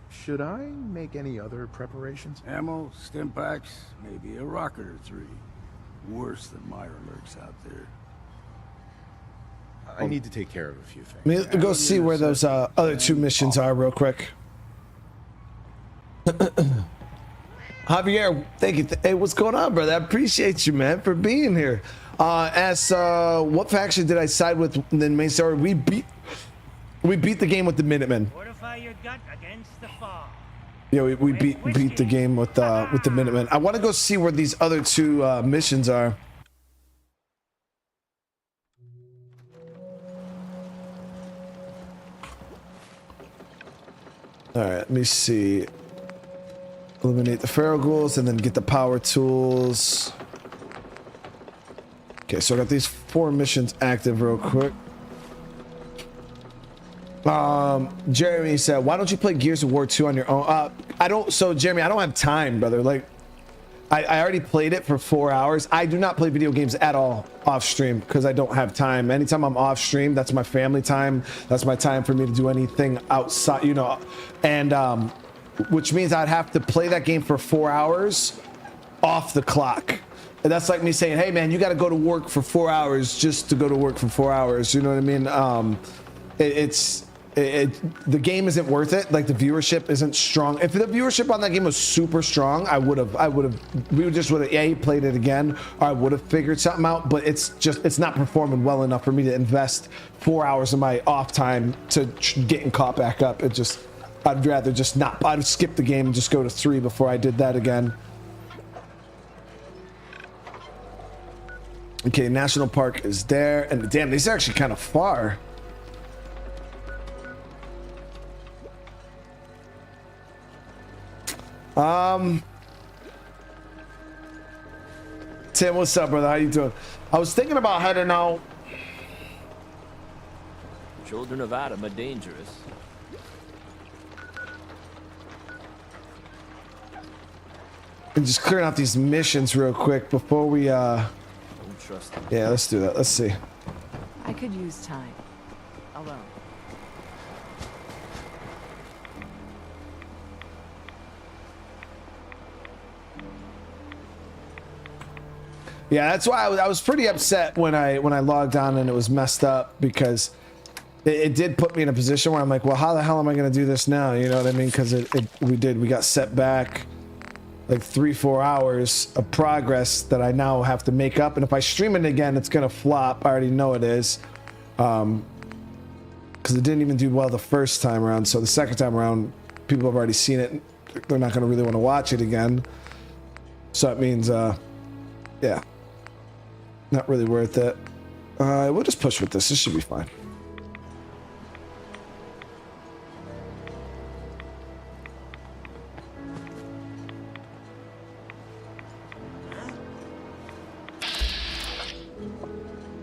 Should I make any other preparations? Ammo, stim packs, maybe a rocket or 3. Worse than Myra lurks out there. I need to take care of a few things. Let me go see where those other 2 missions are real quick. Javier, thank you. Hey, what's going on, brother? I appreciate you, man, for being here. What faction did I side with in the main story? We beat the game with the Minutemen. Fortify your gut against the fog. Yeah, we beat the game with the Minutemen. I want to go see where these other 2 missions are. All right, let me see. Eliminate the feral ghouls and then get the power tools. Okay, so I got these 4 missions active real quick. Jeremy said, why don't you play Gears of War 2 on your own? Jeremy, I don't have time, brother. Like, I already played it for 4 hours. I do not play video games at all off stream because I don't have time. Anytime I'm off stream, that's my family time. That's my time for me to do anything outside, you know, and, which means I'd have to play that game for 4 hours off the clock. And that's like me saying, hey man, you got to go to work for 4 hours just to go to work for 4 hours. You know what I mean? The game isn't worth it. Like the viewership isn't strong. If the viewership on that game was super strong, we just would have played it again, or I would have figured something out. But it's not performing well enough for me to invest 4 hours of my off time to getting caught back up. I'd rather just not. I'd skip the game and just go to 3 before I did that again. Okay, National Park is there, and damn, these are actually kind of far. Tim, what's up, brother? How you doing? I was thinking about heading out. Children of Adam are dangerous. And just clearing out these missions real quick before we Don't trust them. yeah, let's do that. Let's see. I could use time. Alone. Yeah, that's why I was pretty upset when I logged on and it was messed up, because it did put me in a position where I'm like, well, how the hell am I going to do this now? You know what I mean? Because we got set back like 3-4 hours of progress that I now have to make up. And if I stream it again, it's going to flop. I already know it is. Because it didn't even do well the first time around. So the second time around, people have already seen it. They're not going to really want to watch it again. So that means, yeah, not really worth it. We'll just push with this. This should be fine.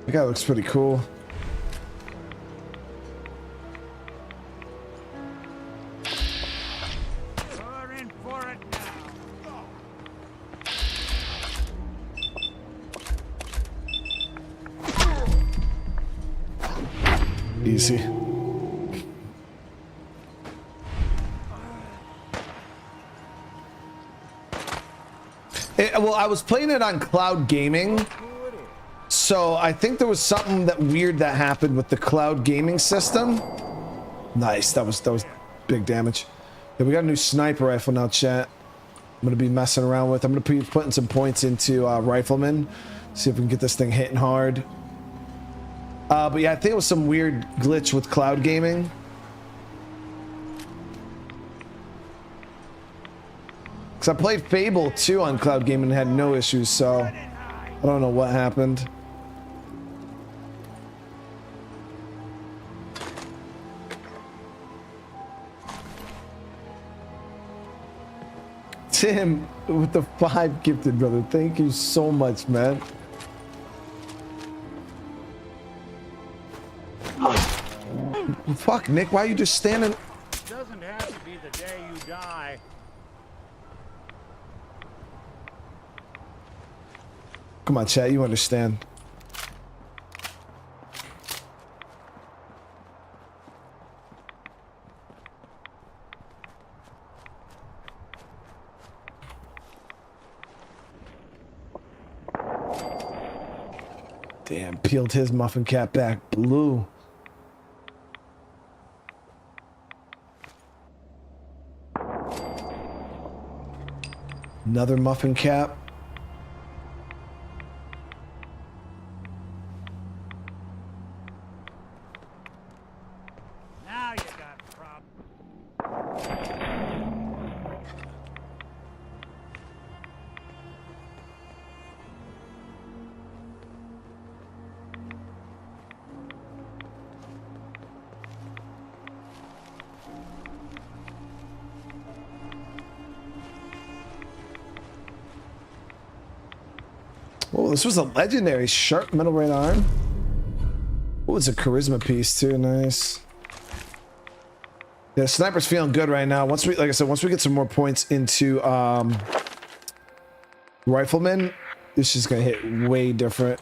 The guy looks pretty cool. Easy. Well, I was playing it on cloud gaming, so I think there was something weird that happened with the cloud gaming system. Nice, that was big damage. Yeah, we got a new sniper rifle now, chat. I'm gonna be messing around with. I'm gonna be putting some points into rifleman, see if we can get this thing hitting hard. But yeah, I think it was some weird glitch with cloud gaming. Because I played Fable 2 on cloud gaming and had no issues, so I don't know what happened. Tim with the 5 gifted, brother. Thank you so much, man. Fuck, Nick, why are you just standing? Doesn't have to be the day you die. Come on, chat, you understand. Damn, peeled his muffin cap back blue. Another muffin cap. Now you got a problem. Oh, this was a legendary sharp metal right arm. Oh, it's a charisma piece too. Nice. Yeah, sniper's feeling good right now. Once we, like I said, once we get some more points into rifleman, this is gonna hit way different.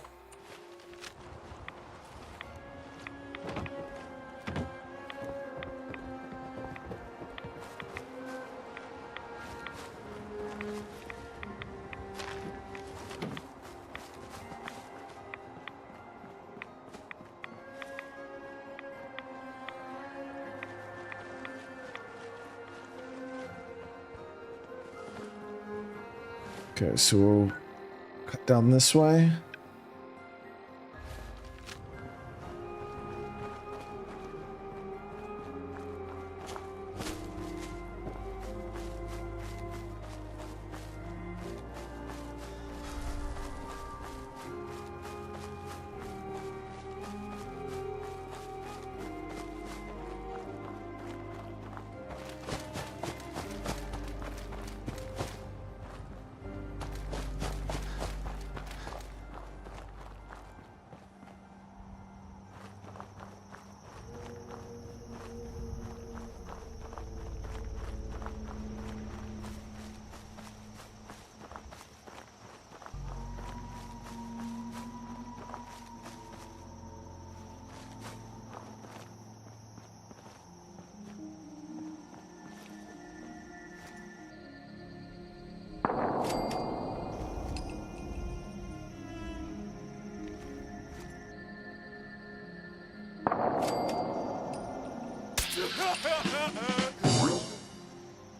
Okay, so we'll cut down this way.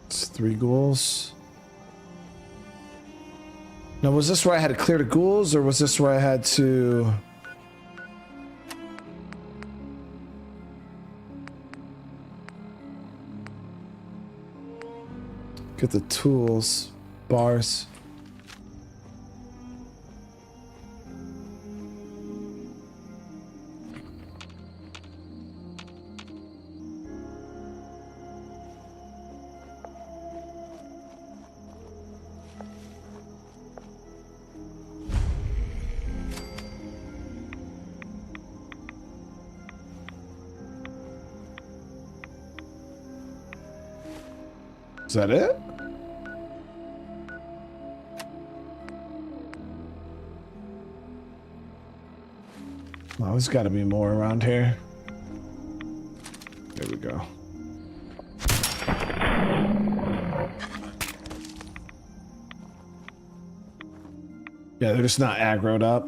It's 3 ghouls. Now, was this where I had to clear the ghouls, or was this where I had to... get the tools, bars. Is that it? Well, there's got to be more around here. There we go. Yeah, they're just not aggroed up.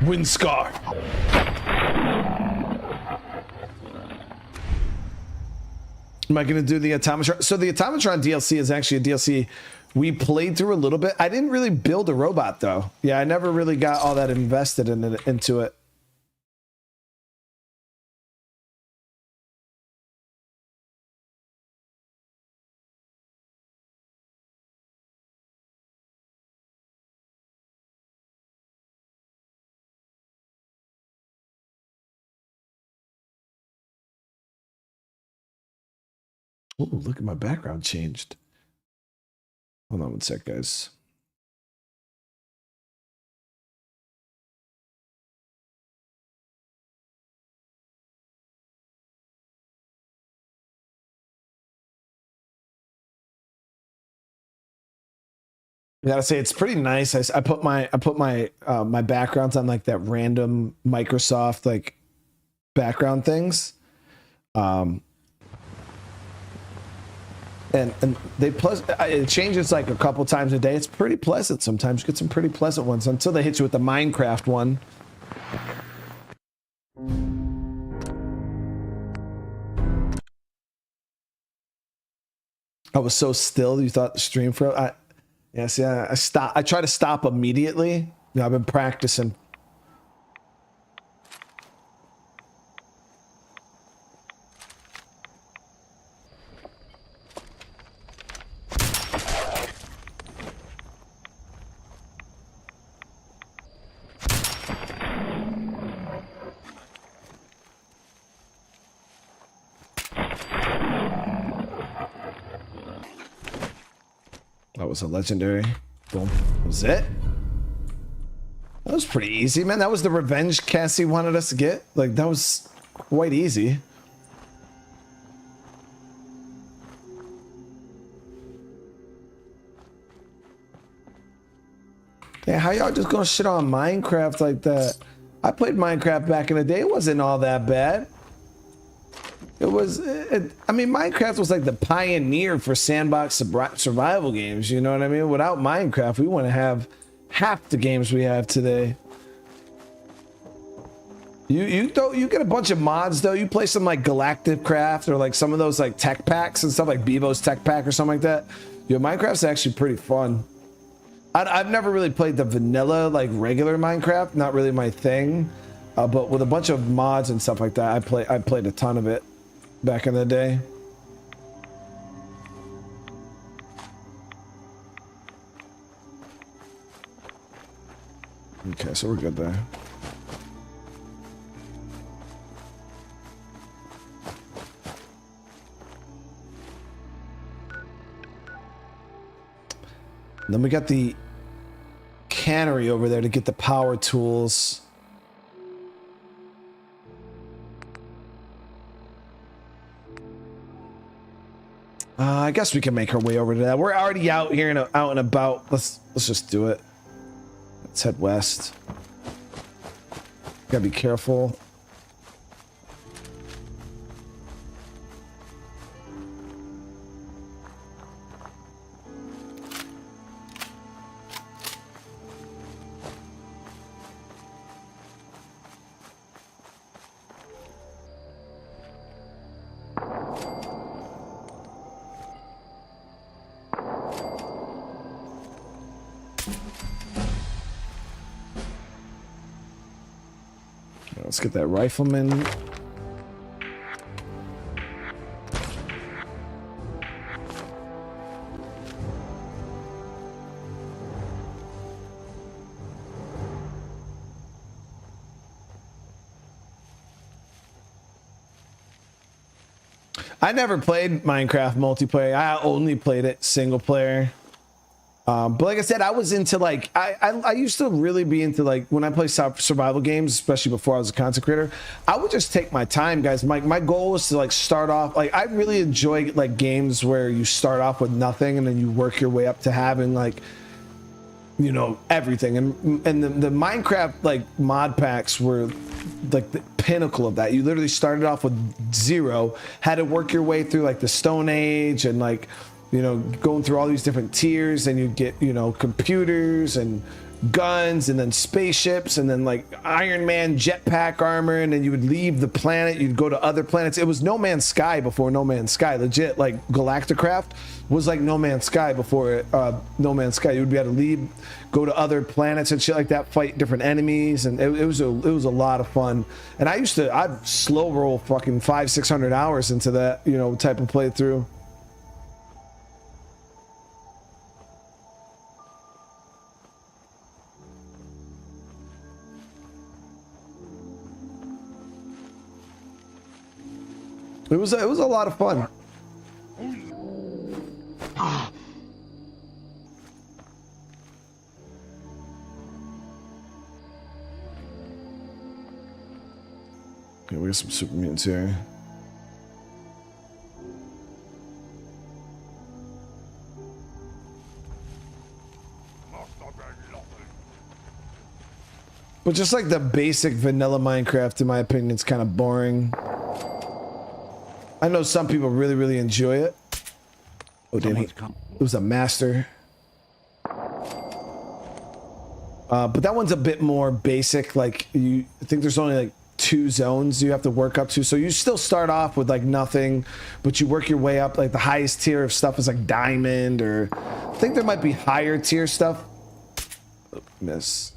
Wind Scar. Am I going to do the Automatron? So the Automatron DLC is actually a DLC we played through a little bit. I didn't really build a robot, though. Yeah, I never really got all that invested into it. Oh, look at my background changed. Hold on one sec, guys. I gotta say it's pretty nice. I put my my backgrounds on like that random Microsoft like background things. And they plus it changes like a couple times a day. It's pretty pleasant sometimes. You get some pretty pleasant ones until they hit you with the Minecraft one. I was so still. You thought the stream froze? Yes, yeah. I try to stop immediately. You know, I've been practicing. That was a legendary. Boom. That was it. That was pretty easy, man. That was the revenge Cassie wanted us to get. Like, that was quite easy. Yeah, how y'all just gonna shit on Minecraft like that? I played Minecraft back in the day. It wasn't all that bad. It was, I mean, Minecraft was like the pioneer for sandbox survival games, you know what I mean? Without Minecraft, we wouldn't have half the games we have today. You get a bunch of mods though. You play some like Galactic Craft or like some of those like tech packs and stuff like Bevo's Tech Pack or something like that. Yo, Minecraft's actually pretty fun. I've never really played the vanilla like regular Minecraft, not really my thing. But with a bunch of mods and stuff like that, I played a ton of it back in the day. Okay, so we're good there. Then we got the cannery over there to get the power tools. I guess we can make our way over to that. We're already out here and out and about. Let's just do it. Let's head west. Gotta be careful. Let's get that rifleman. I never played Minecraft multiplayer. I only played it single player. But like I said, I was into like, I used to really be into like, when I play survival games, especially before I was a content creator, I would just take my time, guys. My goal was to like start off, like I really enjoy like games where you start off with nothing and then you work your way up to having like, you know, everything. And the Minecraft like mod packs were like the pinnacle of that. You literally started off with 0, had to work your way through like the Stone Age and like, you know, going through all these different tiers, and you get, you know, computers and guns and then spaceships and then like Iron Man jetpack armor, and then you would leave the planet, you'd go to other planets. It was No Man's Sky before No Man's Sky. Legit, like Galacticraft was like No Man's Sky before No Man's Sky. You would be able to leave, go to other planets and shit like that, fight different enemies, and it was a lot of fun. And I'd slow roll fucking 500-600 hours into that, you know, type of playthrough. It was a lot of fun. Okay, we got some super mutants here. But just like the basic vanilla Minecraft, in my opinion, it's kind of boring. I know some people really, really enjoy it. Oh, damn, it was a master. But that one's a bit more basic. Like, I think there's only like 2 zones you have to work up to. So you still start off with like nothing, but you work your way up. Like the highest tier of stuff is like diamond, or I think there might be higher tier stuff. Oh, miss.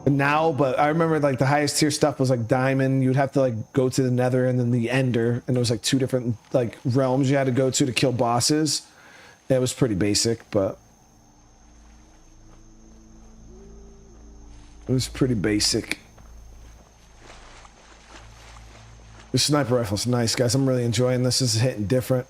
Now, but I remember like the highest tier stuff was like diamond. You'd have to like go to the nether and then the ender, and there was like 2 different like realms you had to go to kill bosses. It was pretty basic, but it was pretty basic. The sniper rifle's nice, guys. I'm really enjoying this. This is hitting different.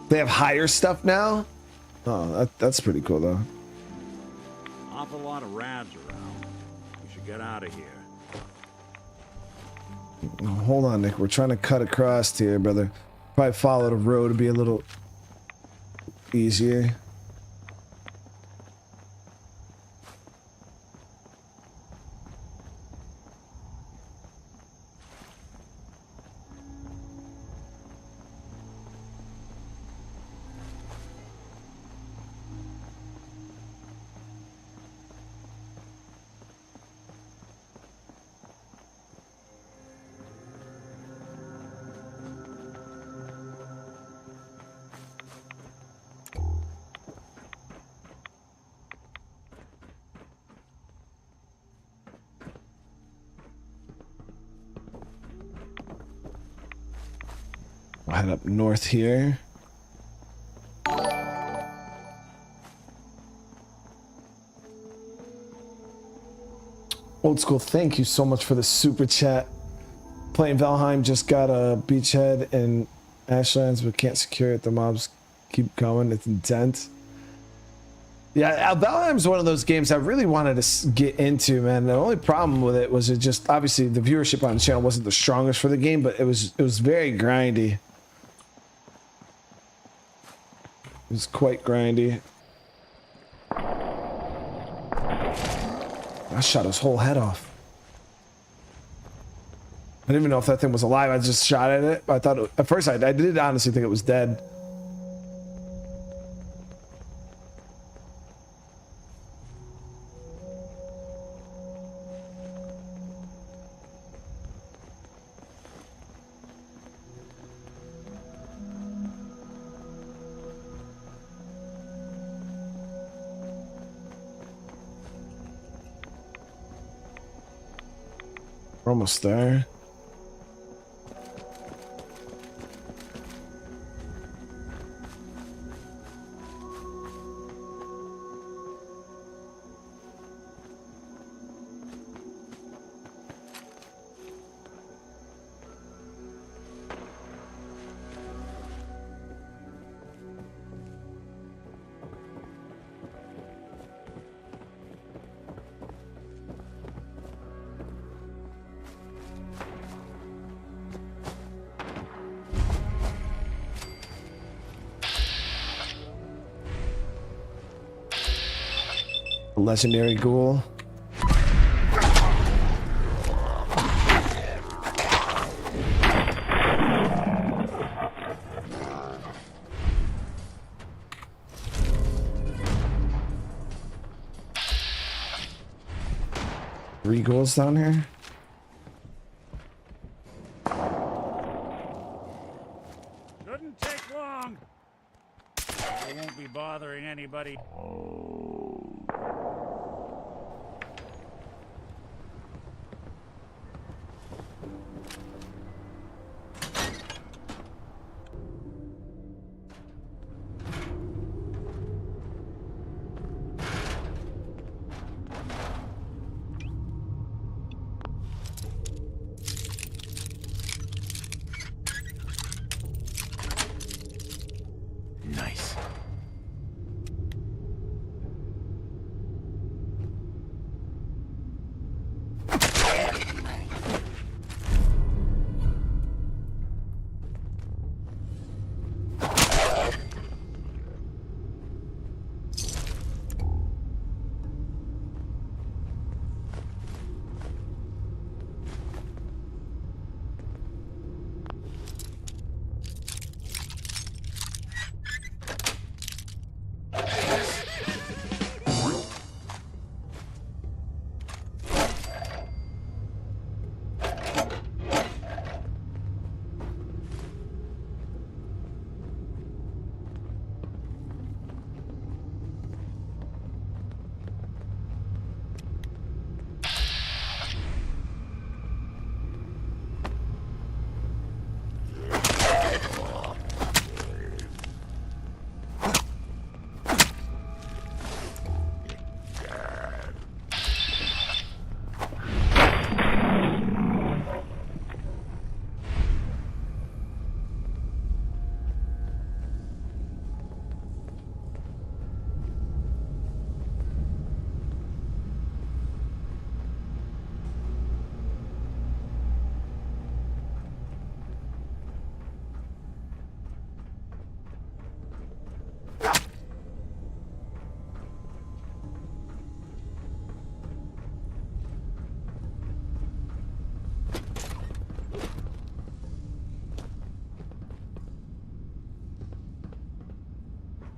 They have higher stuff now? Oh, that's pretty cool, though. Awful lot of rads around. We should get out of here. Hold on, Nick. We're trying to cut across here, brother. Probably follow the road to be a little easier. We'll head up north here. Old school, thank you so much for the super chat. Playing Valheim, just got a beachhead in Ashlands, but can't secure it. The mobs keep coming. It's intense. Yeah, Valheim's one of those games I really wanted to get into, man. The only problem with it was it just, obviously the viewership on the channel wasn't the strongest for the game, but it was very grindy. It was quite grindy. I shot his whole head off. I didn't even know if that thing was alive. I just shot at it. I thought at first I did honestly think it was dead. We're almost there. Legendary ghoul. Three ghouls down here. Shouldn't take long. I won't be bothering anybody. Nice.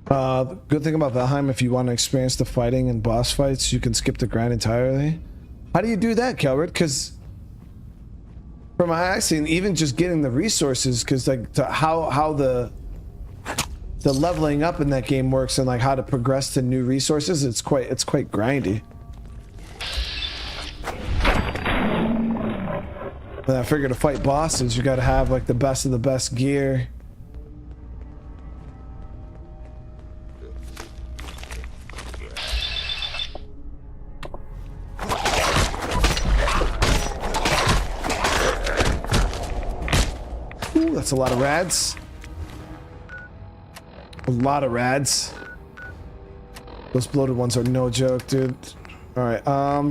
The good thing about Valheim, if you want to experience the fighting and boss fights, you can skip the grind entirely. How do you do that, Kelred? Because from my accent, even just getting the resources, because like how the leveling up in that game works and like how to progress to new resources, it's quite grindy. But I figure to fight bosses, you got to have like the best of the best gear. That's a lot of rads. A lot of rads. Those bloated ones are no joke, dude. All right, hell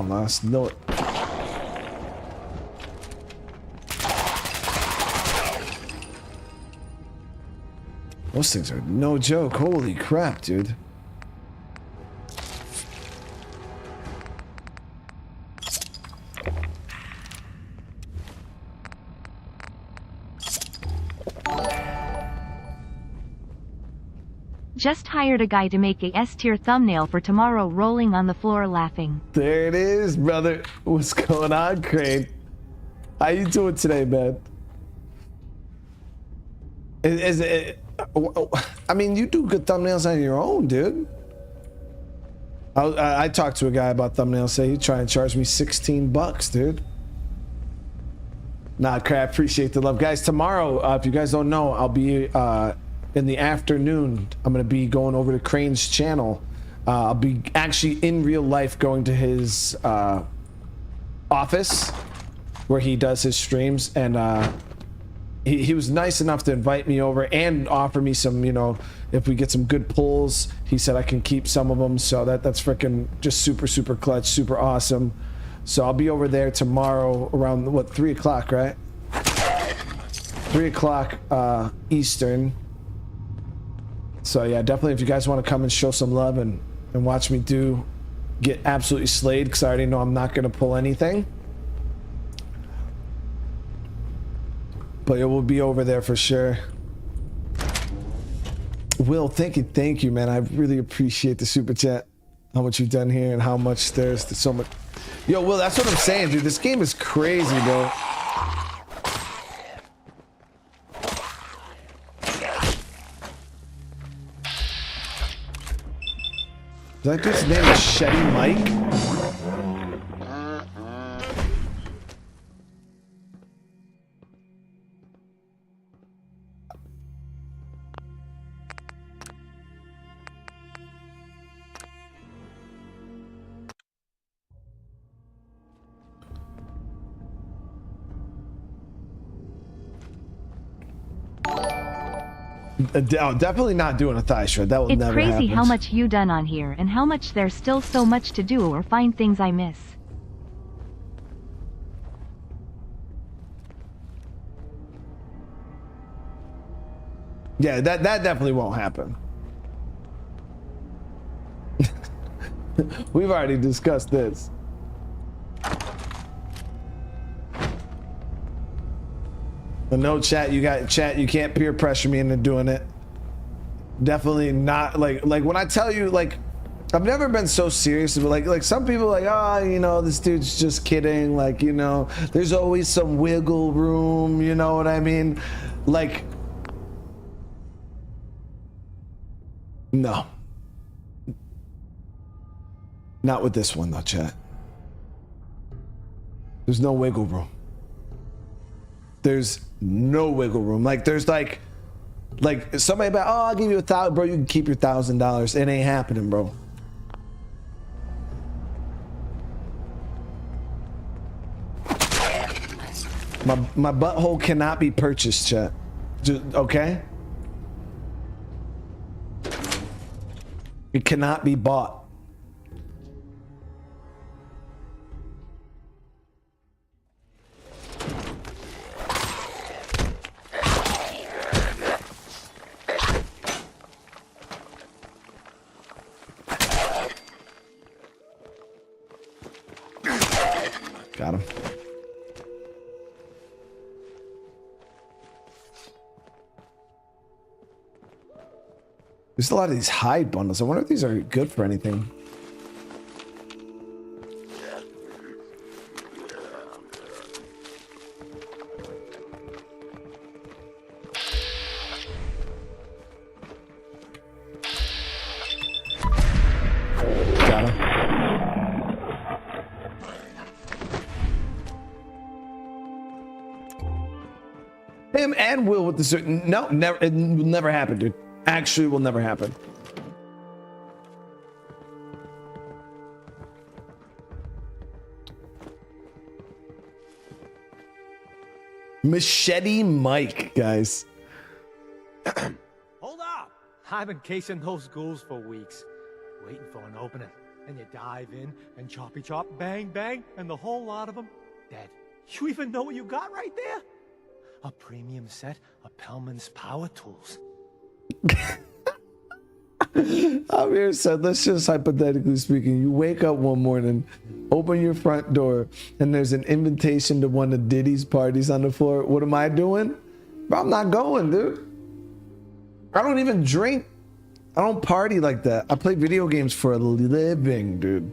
no, no. Those things are no joke. Holy crap, dude. Just hired a guy to make a S-tier thumbnail for tomorrow, rolling on the floor laughing. There it is, brother. What's going on, Crane? How you doing today, man? Is it? I mean, you do good thumbnails on your own, dude. I talked to a guy about thumbnails. Say he try and charge me $16, dude. Nah, crap. Appreciate the love, guys. Tomorrow, if you guys don't know, I'll be in the afternoon. I'm gonna be going over to Crane's channel. I'll be actually in real life going to his office where he does his streams, and he was nice enough to invite me over and offer me some, you know, if we get some good pulls, he said I can keep some of them. So that's freaking just super clutch, super awesome. So I'll be over there tomorrow around what, 3 o'clock, right? 3 o'clock Eastern. So yeah, definitely if you guys want to come and show some love and watch me get absolutely slayed, because I already know I'm not gonna pull anything. But it will be over there for sure. Will, thank you, man. I really appreciate the super chat. How much you've done here and how much there's so much. Yo, Will, that's what I'm saying, dude. This game is crazy, bro. Is that dude's name Shetty Mike? Definitely not doing a thigh shred. That will It's never crazy happen. how much you done on here and how much there's still so much to do or find things I miss. Yeah, that definitely won't happen. We've already discussed this. But no, chat, you can't peer pressure me into doing it. Definitely not. Like when I tell you, like, I've never been so serious, but like some people are like, oh, you know, this dude's just kidding. Like, you know, there's always some wiggle room, you know what I mean? Like, no. Not with this one though, chat. There's no wiggle room. There's no wiggle room. Like there's like somebody about, oh, I'll give you $1,000, bro. You can keep your $1,000. It ain't happening, bro. My butthole cannot be purchased, chat. Just, okay? It cannot be bought. Got him. There's a lot of these hide bundles. I wonder if these are good for anything. Got him. Him and Will with the certain. No, never. It will never happen, dude. Actually, will never happen. Machete Mike, guys. Hold up! I've been casing those ghouls for weeks, waiting for an opening. And you dive in and choppy chop, bang bang, and the whole lot of them dead. You even know what you got right there? A premium set of Pellman's power tools. Javier said, let's just hypothetically speaking, you wake up one morning, open your front door, and there's an invitation to one of Diddy's parties on the floor. What am I doing? Bro, I'm not going, dude. I don't even drink. I don't party like that. I play video games for a living, dude.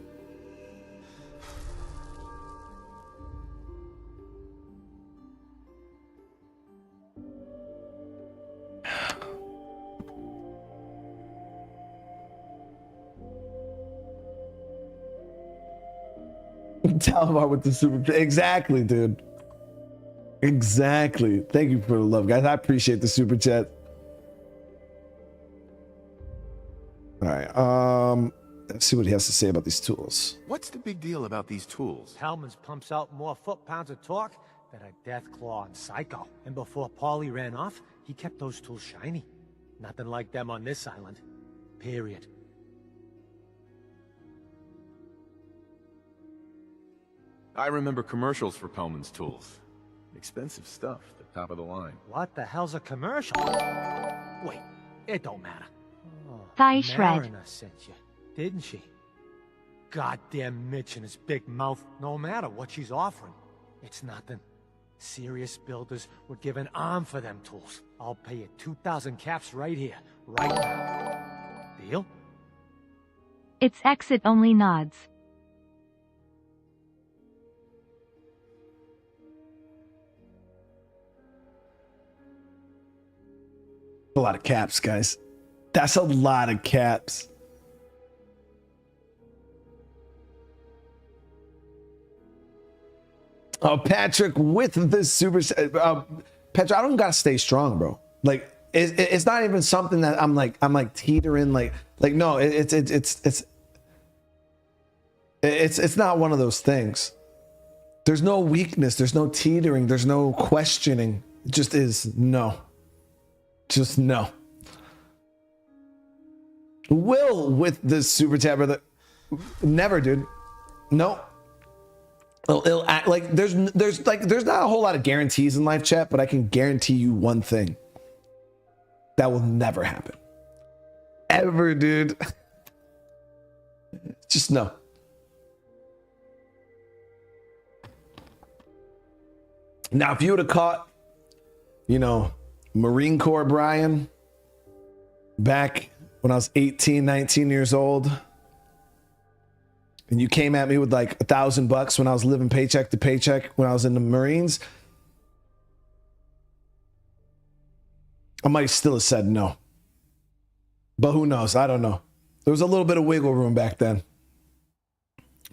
Talmar with the super. Exactly, dude. Exactly. Thank you for the love, guys. I appreciate the super chat. All right. Let's see what he has to say about these tools. What's the big deal about these tools? Hellman's pumps out more foot-pounds of torque than a Deathclaw and Psycho. And before Paulie ran off, he kept those tools shiny. Nothing like them on this island. Period. I remember commercials for Pellman's tools. Expensive stuff, the top of the line. What the hell's a commercial? Wait, it don't matter. Thigh shred. Marina sent you, didn't she? Goddamn Mitch and his big mouth. No matter what she's offering, it's nothing. Serious builders would give an arm for them tools. I'll pay you 2,000 caps right here, right now. Deal? It's exit only nods. A lot of caps, guys. That's a lot of caps. Patrick with the super. Patrick, I don't gotta stay strong, bro. Like it's not even something that I'm like teetering. Like no, it's not one of those things. There's no weakness. There's no teetering. There's no questioning. It just is no. Just no. Will with the super tab, brother. Never, dude. No. It'll act like there's not a whole lot of guarantees in life, chat, but I can guarantee you one thing. That will never happen. Ever, dude. Just no. Now, if you would have caught, Marine Corps Brian back when I was 18, 19 years old, and you came at me with like $1,000 when I was living paycheck to paycheck when I was in the Marines, I might still have said no. But who knows? I don't know. There was a little bit of wiggle room back then.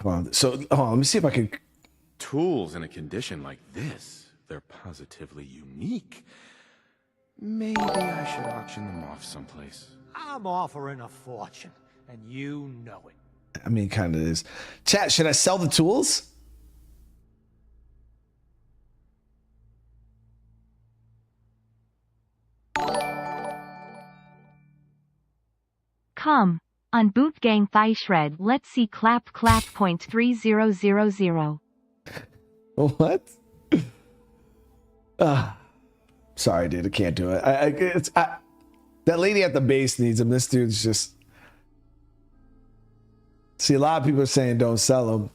Hold on. So, let me see if I can. Tools in a condition like this, they're positively unique. Maybe I should auction them off someplace. I'm offering a fortune, and you know it. I mean, kind of is. Chat, should I sell the tools? Come on, Boot Gang Thigh Shred. Let's see clap 3000. What? Sorry, dude. I can't do it. That lady at the base needs him. This dude's just. See, a lot of people are saying don't sell them.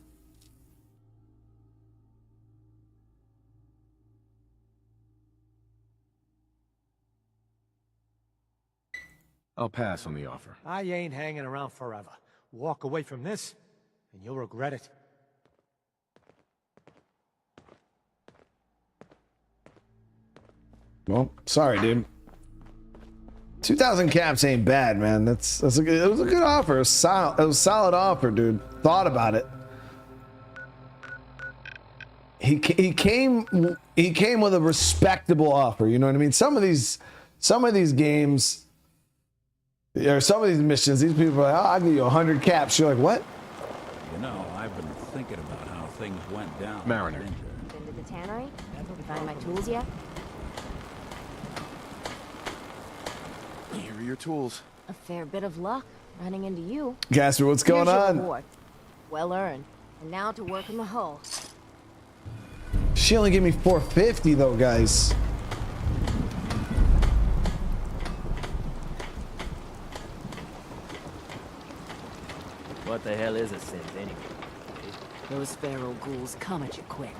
I'll pass on the offer. I ain't hanging around forever. Walk away from this, and you'll regret it. Well, sorry, dude. 2,000 caps ain't bad, man. It was a good offer. It was a solid offer, dude. Thought about it. He came with a respectable offer. You know what I mean? Some of these games, or some of these missions, these people are like, oh, I'll give you 100 caps. You're like, what? I've been thinking about how things went down. Mariner. Been to the tannery? You find my tools yet? Here are your tools. A fair bit of luck running into you. Gasper, what's going Here's your on? reward. Well earned. And now to work in the hull. She only gave me 450 though, guys. What the hell is a synth anyway? Those feral ghouls come at you quick.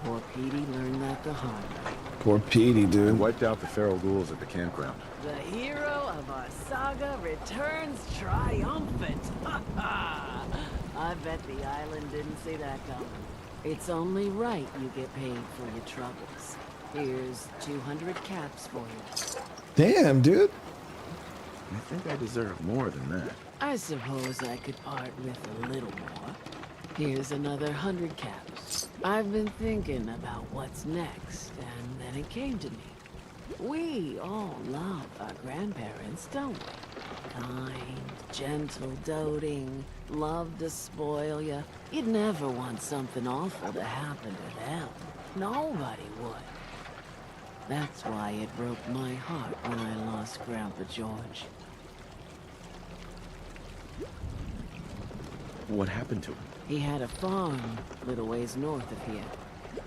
Poor Petey learned that the hard way. Poor Petey, dude. I wiped out the feral ghouls at the campground. The hero of our saga returns triumphant. I bet the island didn't see that coming. It's only right you get paid for your troubles. Here's 200 caps for you. Damn, dude. I think I deserve more than that. I suppose I could part with a little more. Here's another 100 caps. I've been thinking about what's next, and then it came to me. We all love our grandparents, don't we? Kind, gentle, doting, love to spoil you. You'd never want something awful to happen to them. Nobody would. That's why it broke my heart when I lost Grandpa George. What happened to him? He had a farm, little ways north of here.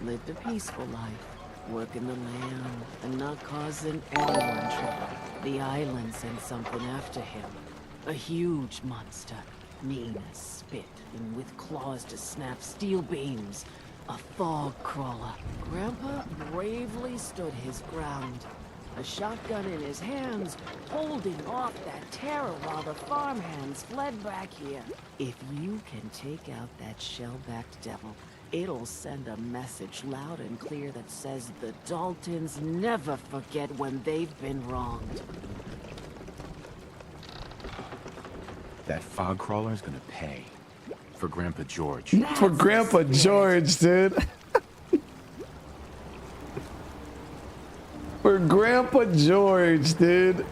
Lived a peaceful life, working the land and not causing anyone trouble. The island sent something after him. A huge monster, mean as spit and with claws to snap steel beams. A fog crawler. Grandpa bravely stood his ground. A shotgun in his hands, holding off that terror while the farmhands fled back here. If you can take out that shell-backed devil, it'll send a message loud and clear that says the Daltons never forget when they've been wronged. That fog crawler's gonna pay. For Grandpa George. For Grandpa George, dude. For Grandpa George, dude.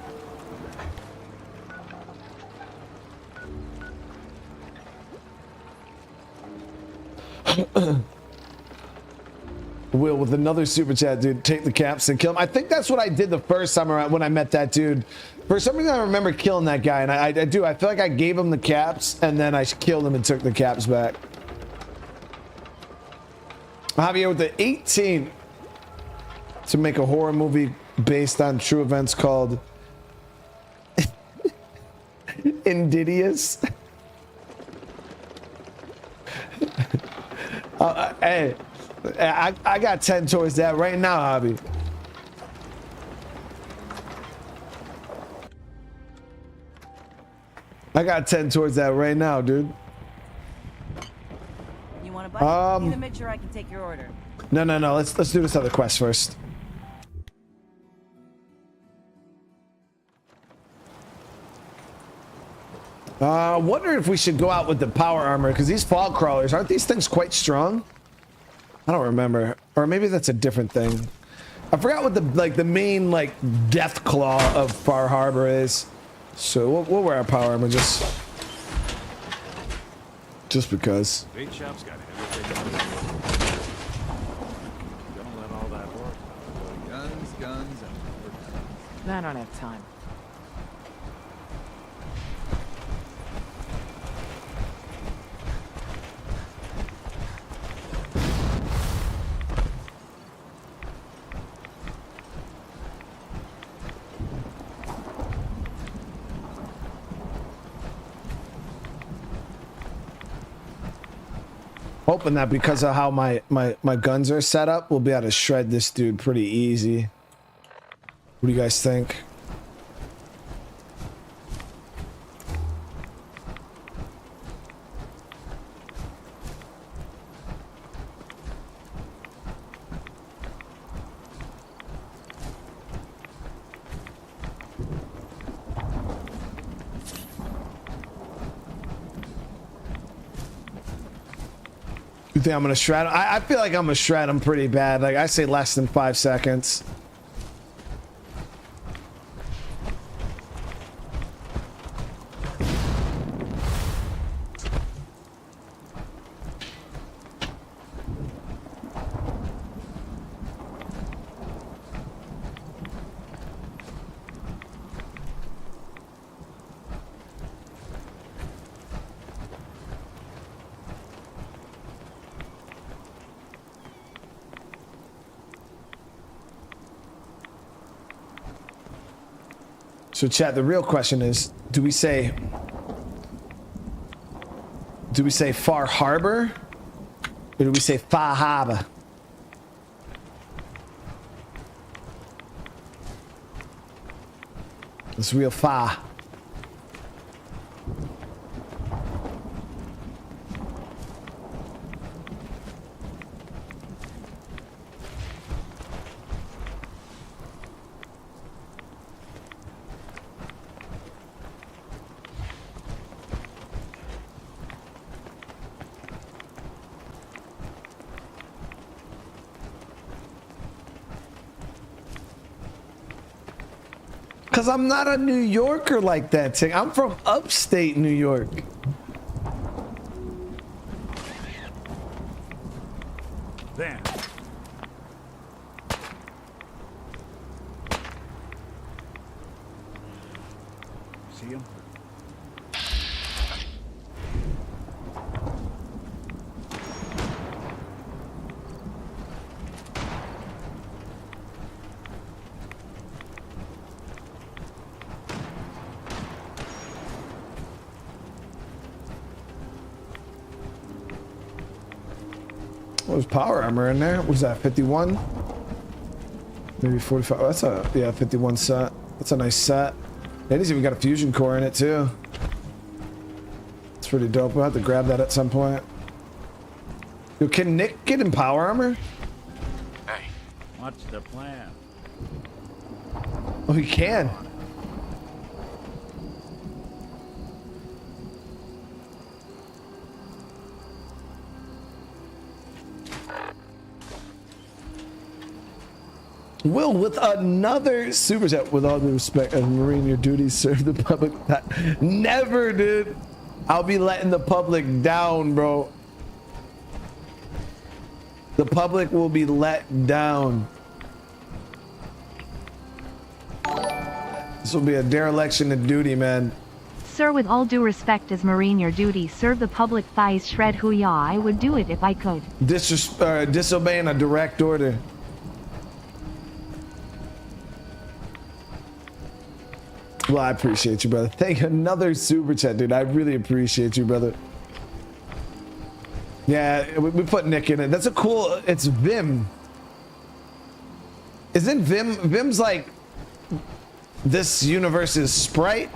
Will with another super chat, dude. Take the caps and kill him. I think that's what I did the first time around when I met that dude. For some reason, I remember killing that guy, and I do. I feel like I gave him the caps, and then I killed him and took the caps back. Javier with the 18 to make a horror movie based on true events called Insidious. Hey, I got 10 towards that right now, Javi. I got 10 towards that right now, dude. You want to buy? Need to make sure I can take your order. No. Let's do this other quest first. Wondering if we should go out with the power armor because these fog crawlers, aren't these things quite strong? I don't remember, or maybe that's a different thing. I forgot what the main death claw of Far Harbor is. So we'll wear our power armor just because. Bait shop's got everything. Don't let all that work. Guns, and more guns. I don't have time. Hoping that because of how my guns are set up, we'll be able to shred this dude pretty easy. What do you guys think? You think I'm gonna shred him? I feel like I'm gonna shred him pretty bad. Like I say less than 5 seconds. So chat, the real question is, do we say Far Harbor? Or do we say Far Harbor? It's real far. Cause I'm not a New Yorker like that, Ting. I'm from upstate New York. There. See him? There's power armor in there. What was that, 51? Maybe 45. Oh, that's a, yeah, 51 set. That's a nice set. It has even got a fusion core in it too. It's pretty dope. We'll have to grab that at some point. Yo, can Nick get in power armor? Hey. What's the plan? Oh, he can. Will, with another super chat, with all due respect, as Marine, your duties serve the public. Never, dude. I'll be letting the public down, bro. The public will be let down. This will be a dereliction of duty, man. Sir, with all due respect, as Marine, your duty serve the public. Thighs shred. Hoo-yah, I would do it if I could. Disobeying a direct order. Well, I appreciate you, brother. Thank you. Another super chat, dude. I really appreciate you, brother. Yeah, we put Nick in it. That's a cool. It's Vim. Isn't Vim's like this universe's Sprite?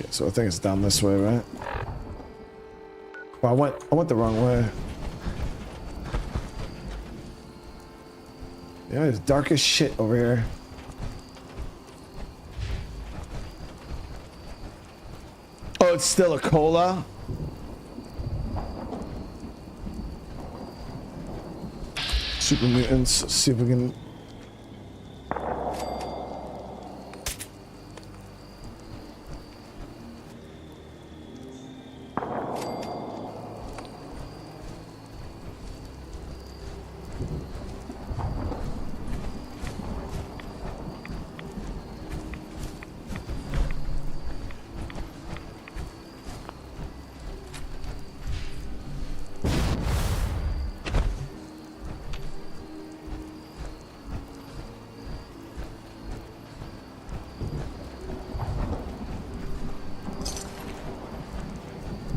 So I think it's down this way, right? Well, I went the wrong way. Yeah, it's dark as shit over here. Oh, it's still a cola? Super mutants. Let's see if we can.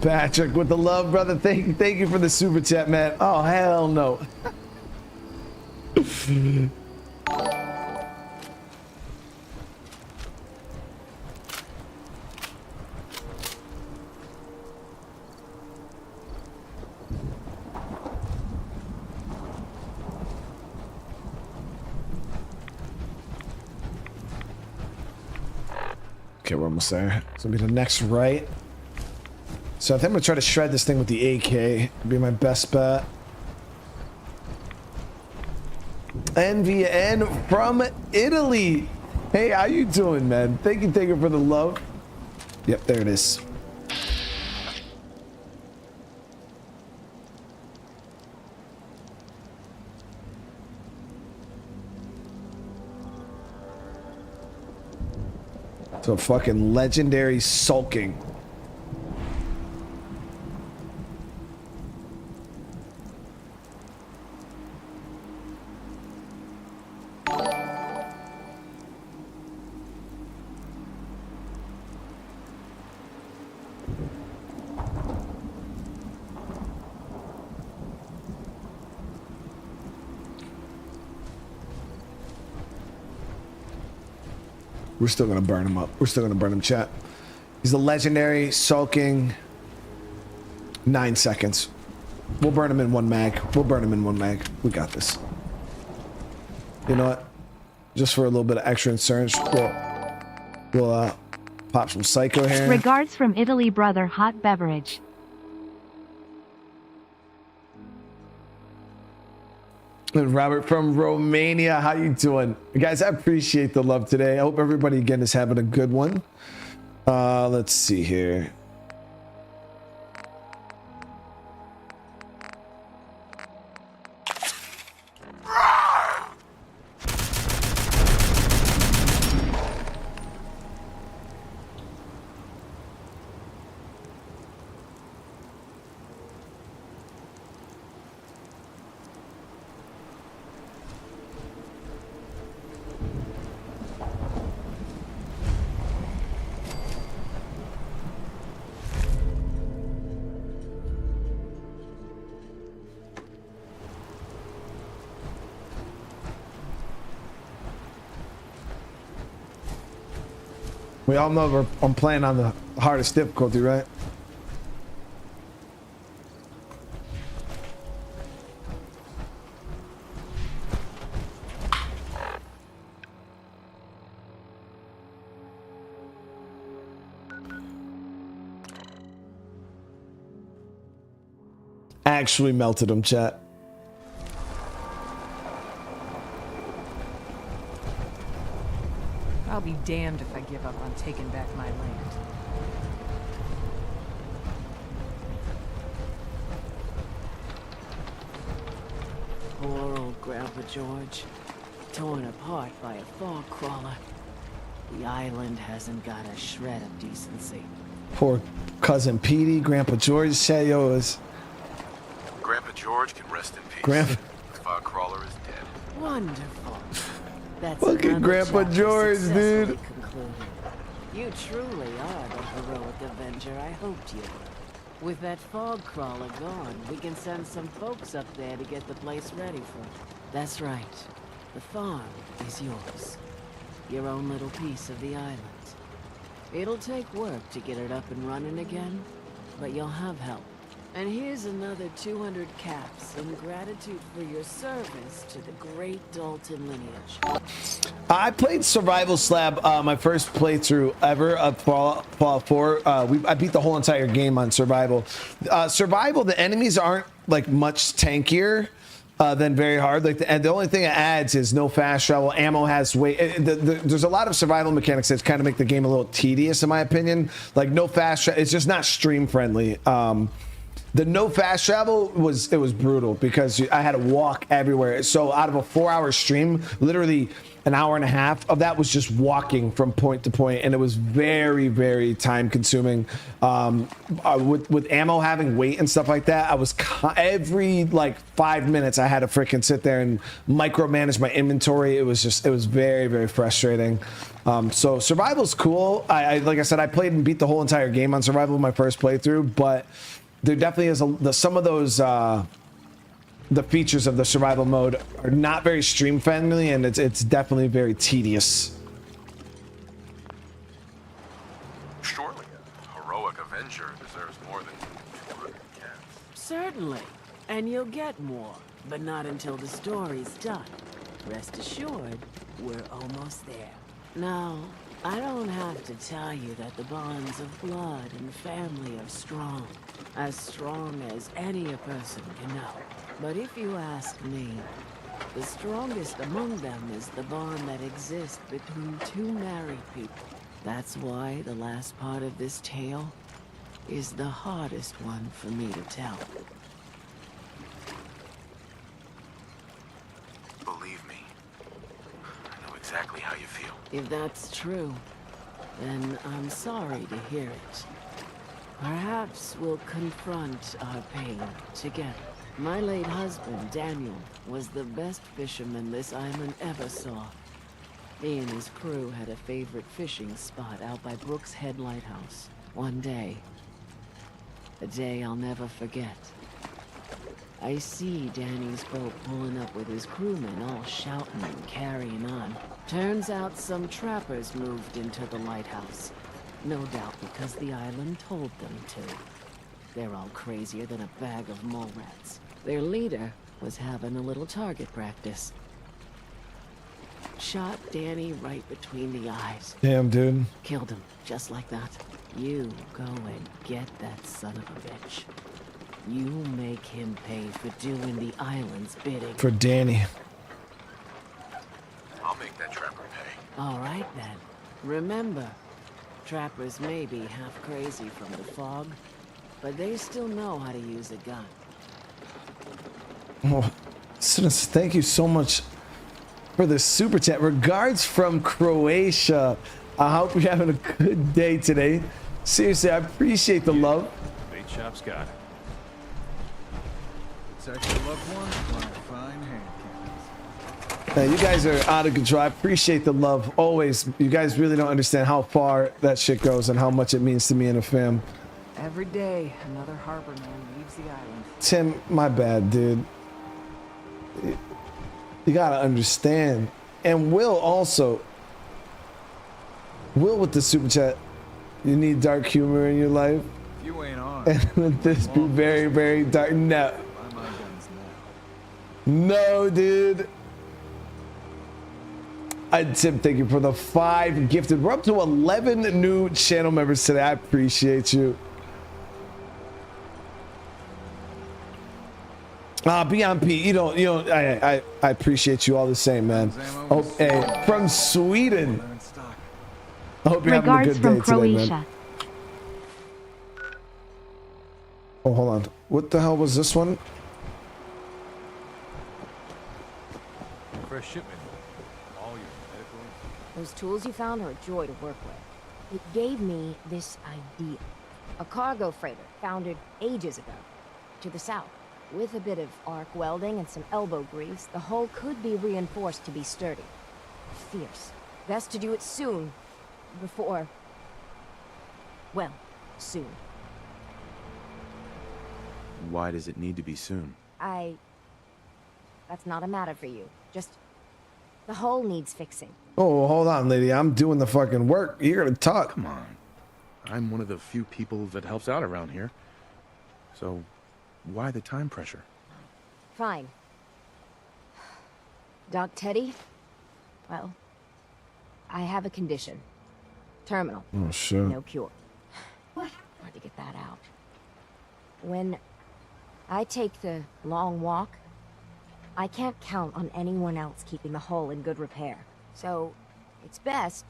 Patrick with the love, brother. Thank you for the super chat, man. Oh, hell no. Okay, we're almost there. It's gonna be the next right. So I think I'm gonna try to shred this thing with the AK. Be my best bet. NVN from Italy. Hey, how you doing, man? Thank you for the love. Yep, there it is. So fucking legendary sulking. We're still gonna burn him up. We're still gonna burn him, chat. He's a legendary, sulking. 9 seconds. We'll burn him in 1 mag. We'll burn him in 1 mag. We got this. You know what? Just for a little bit of extra insurance, we'll pop some psycho here. Regards from Italy, brother. Hot beverage. And Robert from Romania, how you doing? Guys, I appreciate the love today. I hope everybody again is having a good one. Let's see here. We all know I'm playing on the hardest difficulty, right? Actually melted him, chat. I'll be damned if I give up on taking back my land. Poor old Grandpa George. Torn apart by a fog crawler. The island hasn't got a shred of decency. Poor cousin Petey, Grandpa George, Shayo is. Grandpa George can rest in peace. Grandpa. The fog crawler is dead. Wonderful. That's Look at Grandpa George, dude. Concluded. You truly are the heroic Avenger I hoped you were. With that fog crawler gone, we can send some folks up there to get the place ready for it. That's right. The farm is yours. Your own little piece of the island. It'll take work to get it up and running again, but you'll have help. And here's another 200 caps in gratitude for your service to the great Dalton lineage. I played Survival Slab, my first playthrough ever of Fallout 4. I beat the whole entire game on Survival. Survival, the enemies aren't like much tankier than very hard. Like the only thing it adds is no fast travel. Ammo has there's a lot of survival mechanics that kind of make the game a little tedious, in my opinion. Like no fast travel, it's just not stream friendly. The no fast travel was brutal because I had to walk everywhere. So out of a 4-hour stream, literally an hour and a half of that was just walking from point to point, and it was very, very time consuming. With ammo having weight and stuff like that, I was every like 5 minutes I had to freaking sit there and micromanage my inventory. It was very, very frustrating. So survival's cool. Like I said, I played and beat the whole entire game on survival in my first playthrough, but there definitely is some of those the features of the survival mode are not very stream friendly, and it's definitely very tedious. Surely a heroic Avenger deserves more than 200 cats. Certainly, and you'll get more, but not until the story's done. Rest assured, we're almost there. Now, I don't have to tell you that the bonds of blood and family are strong. As strong as any a person can know. But if you ask me, the strongest among them is the bond that exists between two married people. That's why the last part of this tale is the hardest one for me to tell. Believe me, I know exactly how you feel. If that's true, then I'm sorry to hear it. Perhaps we'll confront our pain together. My late husband, Daniel, was the best fisherman this island ever saw. He and his crew had a favorite fishing spot out by Brooks Head Lighthouse. One day, a day I'll never forget, I see Danny's boat pulling up with his crewmen all shouting and carrying on. Turns out some trappers moved into the lighthouse. No doubt because the island told them to. They're all crazier than a bag of mole rats. Their leader was having a little target practice. Shot Danny right between the eyes. Damn, dude. Killed him, just like that. You go and get that son of a bitch. You make him pay for doing the island's bidding. For Danny. I'll make that trapper pay. All right, then. Remember, trappers may be half crazy from the fog, but they still know how to use a gun. Oh, Sinus, thank you so much for the super chat. Regards from Croatia. I hope you're having a good day today. Seriously, I appreciate the love. Bait shop's got it. It's actually loved one, my fine hand. You guys are out of control. I appreciate the love. Always. You guys really don't understand how far that shit goes and how much it means to me and the fam. Every day, another harbor man leaves the island. Tim, my bad, dude. You gotta understand. And Will also. Will with the super chat. You need dark humor in your life. You ain't on. And this be very, very dark. No. My guns now. No, dude. Tim, thank you for the 5 gifted. We're up to 11 new channel members today. I appreciate you. Beyond P, you don't, I appreciate you all the same, man. Oh, hey, from Sweden. I hope you're having a good day today, man. Oh, hold on. What the hell was this one? Fresh shipment. All your medical. Those tools you found are a joy to work with. It gave me this idea. A cargo freighter founded ages ago, to the south. With a bit of arc welding and some elbow grease, the hull could be reinforced to be sturdy. Fierce. Best to do it soon. Before... well, soon. Why does it need to be soon? That's not a matter for you. Just... the hull needs fixing. Oh, hold on, lady. I'm doing the fucking work. You're gonna talk. Come on. I'm one of the few people that helps out around here. So, why the time pressure? Fine. Doc Teddy? Well, I have a condition. Terminal. Oh, shit. No cure. Hard to get that out. When I take the long walk, I can't count on anyone else keeping the hull in good repair. So, it's best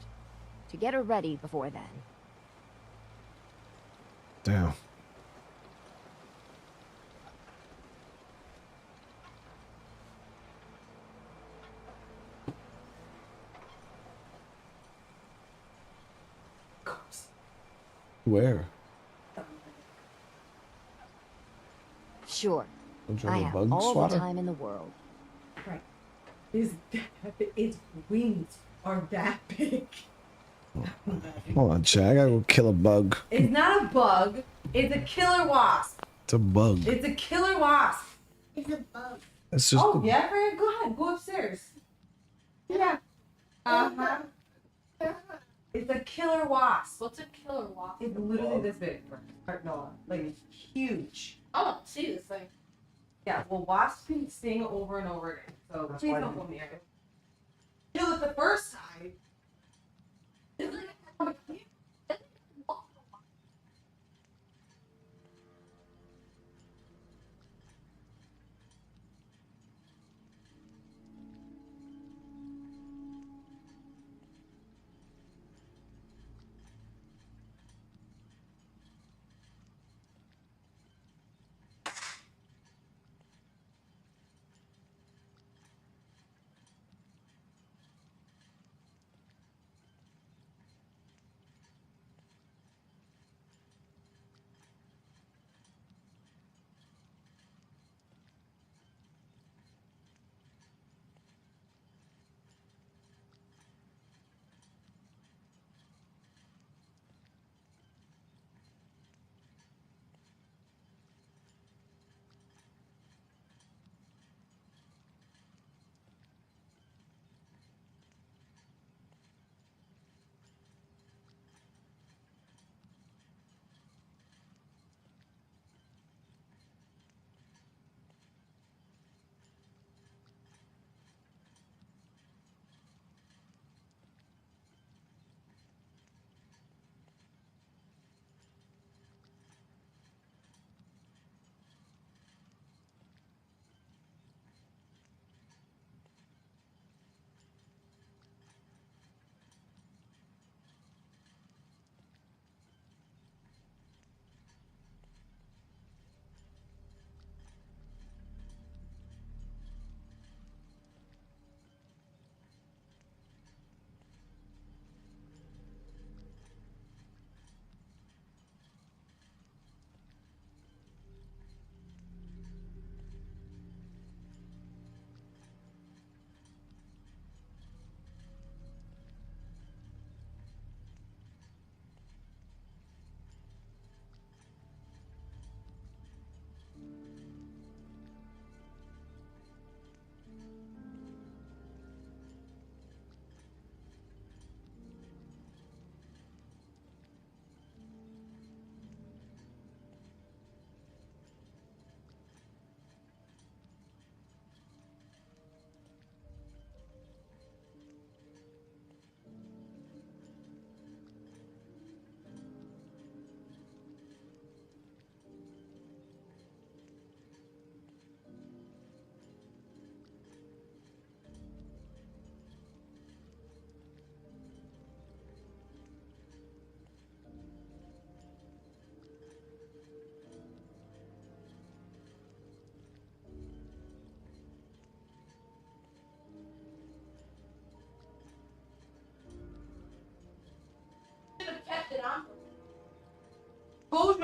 to get her ready before then. Damn. Where? Sure. Don't you I have a have bug all swatter? the time in the world. Right. Its wings are that big. Hold on, Chad. I gotta go kill a bug. It's not a bug. It's a killer wasp. It's a bug. It's a killer wasp. It's a bug. It's just Oh, yeah, Fran? Go ahead. Go upstairs. Yeah. Uh-huh. It's a killer wasp. What's a killer wasp? It's literally this big. No, like it's huge. I don't see this thing. Yeah, well, wasps can sting over and over again. So please don't go near it. Kill it the first time.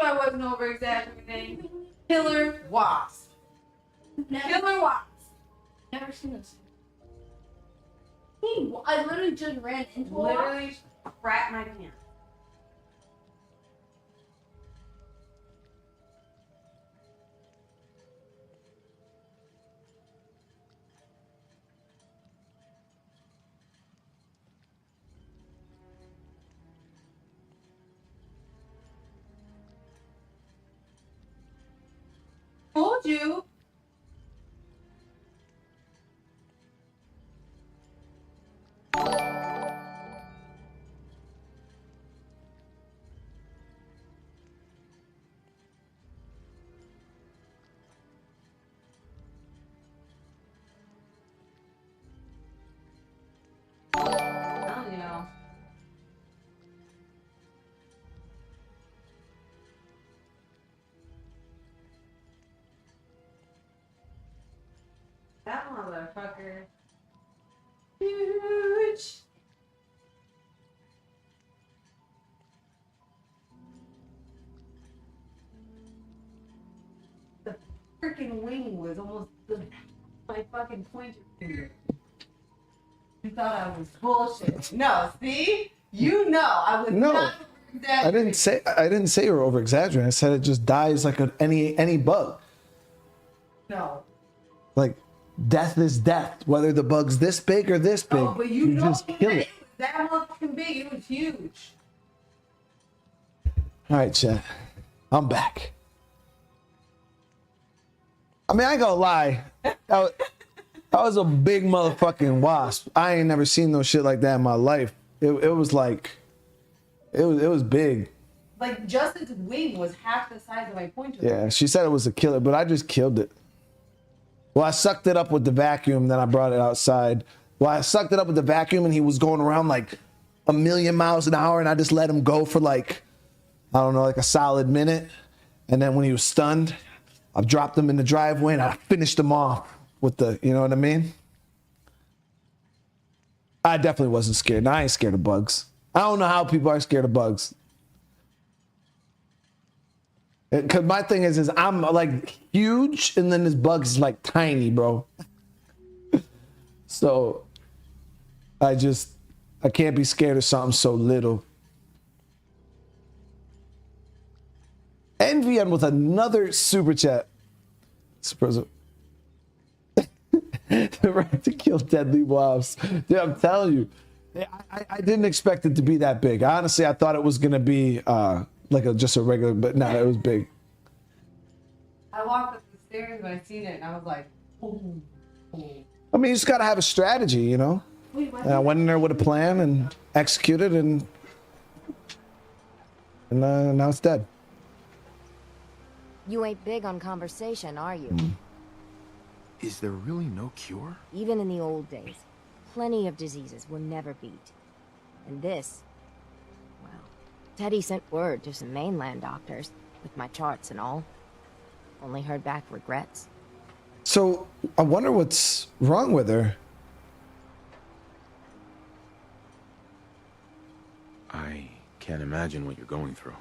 I wasn't over exaggerating. Killer wasp. Killer wasp. Never seen this. I literally just ran into a wasp. Literally crap my pants. Told you. That motherfucker. Huge. The freaking wing was almost my fucking pointer finger. You thought I was bullshit. No, see? You know I was not I didn't say you were over exaggerating. I said it just dies like any bug. No. Like death is death, whether the bug's this big or this big. Oh, but you know just kill it. That motherfucking big, it was huge. All right, chat. I'm back. I mean, I ain't gonna lie. That was a big motherfucking wasp. I ain't never seen no shit like that in my life. It was like, it was big. Like just its wing was half the size of my pointer. Yeah, she said it was a killer, but I just killed it. Well, I sucked it up with the vacuum, then I brought it outside. Well, I sucked it up with the vacuum and he was going around like 1,000,000 miles an hour and I just let him go for like, I don't know, like a solid minute. And then when he was stunned, I dropped him in the driveway and I finished him off with the, you know what I mean? I definitely wasn't scared. I ain't scared of bugs. I don't know how people are scared of bugs. Because my thing is I'm like huge and then this bug's like tiny, bro. So I can't be scared of something so little. NVM with another super chat. The right to kill deadly wasps. Dude, I'm telling you, I didn't expect it to be that big. Honestly, I thought it was gonna be like just a regular, but no, it was big. I walked up the stairs when I seen it and I was like, oh. I mean, you just gotta have a strategy, you know. And I went in there with a plan and executed, and now it's dead. You ain't big on conversation, are you? Is there really no cure? Even in the old days, plenty of diseases were never beat. And this, well, Teddy sent word to some mainland doctors, with my charts and all. Only heard back regrets. So, I wonder what's wrong with her. I can't imagine what you're going through.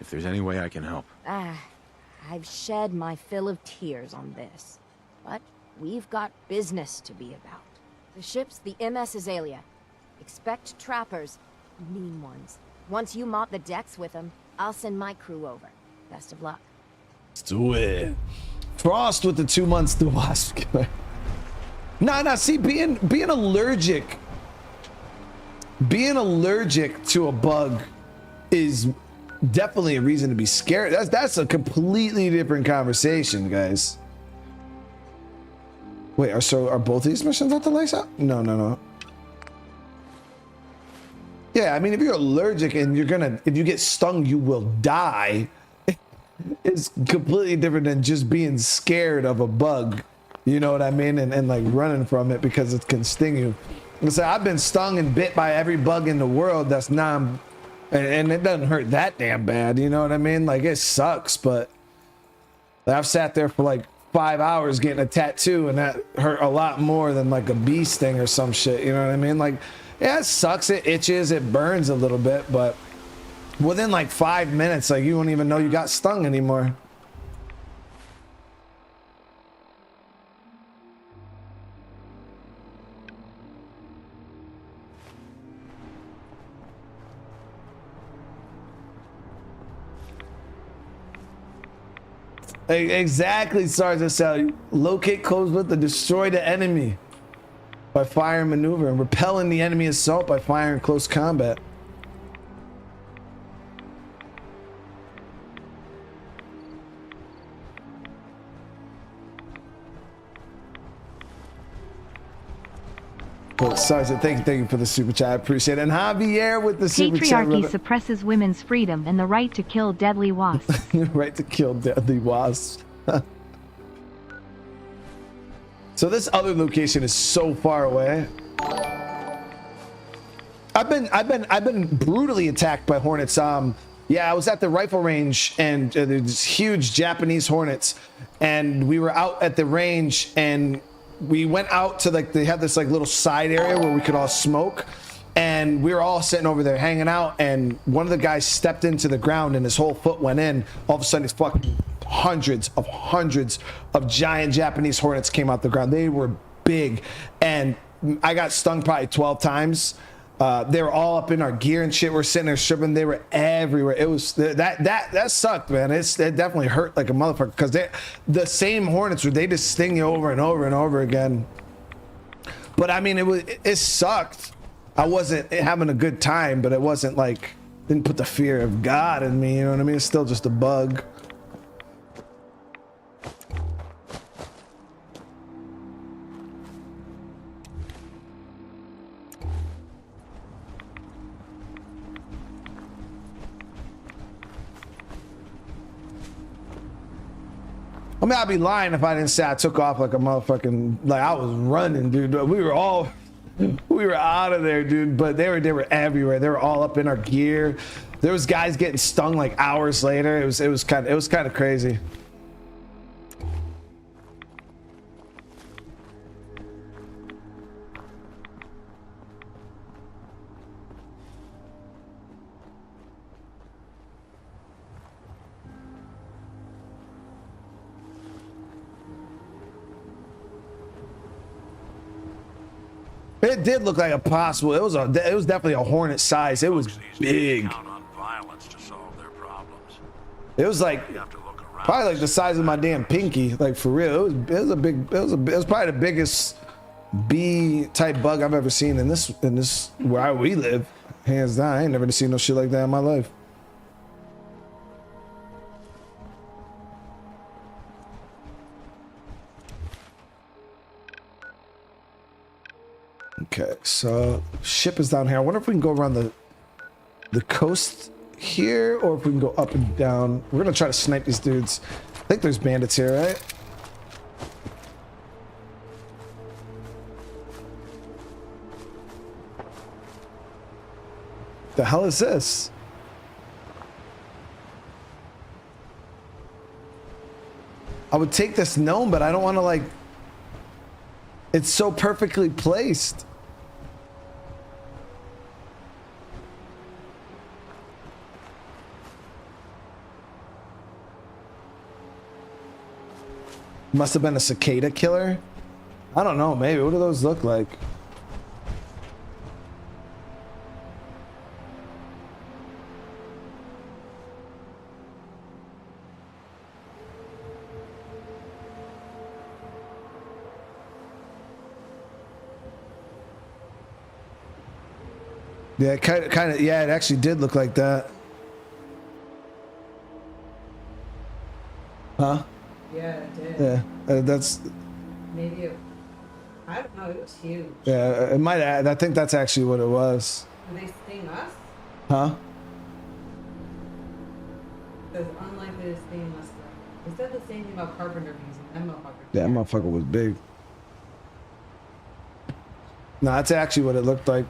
If there's any way I can help. I've shed my fill of tears on this. But we've got business to be about. The ship's the MS Azalea. Expect trappers, mean ones. Once you mop the decks with them, I'll send my crew over. Best of luck. Let's do it. Frost with the 2 months to wasp killer. Nah, see, being allergic to a bug is definitely a reason to be scared. That's a completely different conversation, guys. Wait, are both these missions at the lights out? No. Yeah, I mean, if you're allergic and if you get stung, you will die. It's completely different than just being scared of a bug. You know what I mean? And like running from it because it can sting you. So I've been stung and bit by every bug in the world that's and it doesn't hurt that damn bad. You know what I mean? Like it sucks, but I've sat there for like 5 hours getting a tattoo and that hurt a lot more than like a bee sting or some shit. You know what I mean? Like, yeah, it sucks. It itches. It burns a little bit, but Within like 5 minutes, like you won't even know you got stung anymore. Exactly, Sergeant Sally. Locate close with the destroy the enemy by fire and maneuver, and repelling the enemy assault by fire in close combat. Well, Sergeant, thank you for the super chat. I appreciate it. And Javier with the super chat. Patriarchy suppresses women's freedom and the right to kill deadly wasps. Right to kill deadly wasps. So this other location is so far away. I've been brutally attacked by hornets. Yeah, I was at the rifle range and there's huge Japanese hornets, and we were out at the range and we went out to like, they had this like little side area where we could all smoke, and we were all sitting over there hanging out, and one of the guys stepped into the ground and his whole foot went in. All of a sudden, it's fucking hundreds of giant Japanese hornets came out the ground. They were big, and I got stung probably 12 times. They were all up in our gear and shit. We're sitting there stripping. They were everywhere. It was that sucked, man. It definitely hurt like a motherfucker, because the same hornets, they just sting you over and over and over again. But I mean, it sucked. I wasn't having a good time, but it wasn't like, didn't put the fear of God in me. You know what I mean? It's still just a bug. I mean, I'd be lying if I didn't say I took off like a motherfucking, like I was running, dude. We were out of there, dude. But they were everywhere. They were all up in our gear. There was guys getting stung like hours later. It was kind of crazy. It did look like a possible. It was definitely a hornet size. It was big. It was like probably like the size of my damn pinky, like for real. It was probably the biggest bee type bug I've ever seen in this where we live, hands down. I ain't never seen no shit like that in my life. Okay, so ship is down here. I wonder if we can go around the coast here, or if we can go up and down. We're gonna try to snipe these dudes. I think there's bandits here, right? The hell is this? I would take this gnome, but I don't want to, like, it's so perfectly placed. Must have been a cicada killer. I don't know, maybe. What do those look like? Yeah, kind of. Yeah, it actually did look like that. Huh? Yeah, it did. Yeah, that's. Maybe I don't know. It was huge. Yeah, it might. I think that's actually what it was. Did they sting us? Huh? Because unlikely to sting us. They said the same thing about carpenter bees and that motherfucker. That motherfucker was big. No, that's actually what it looked like.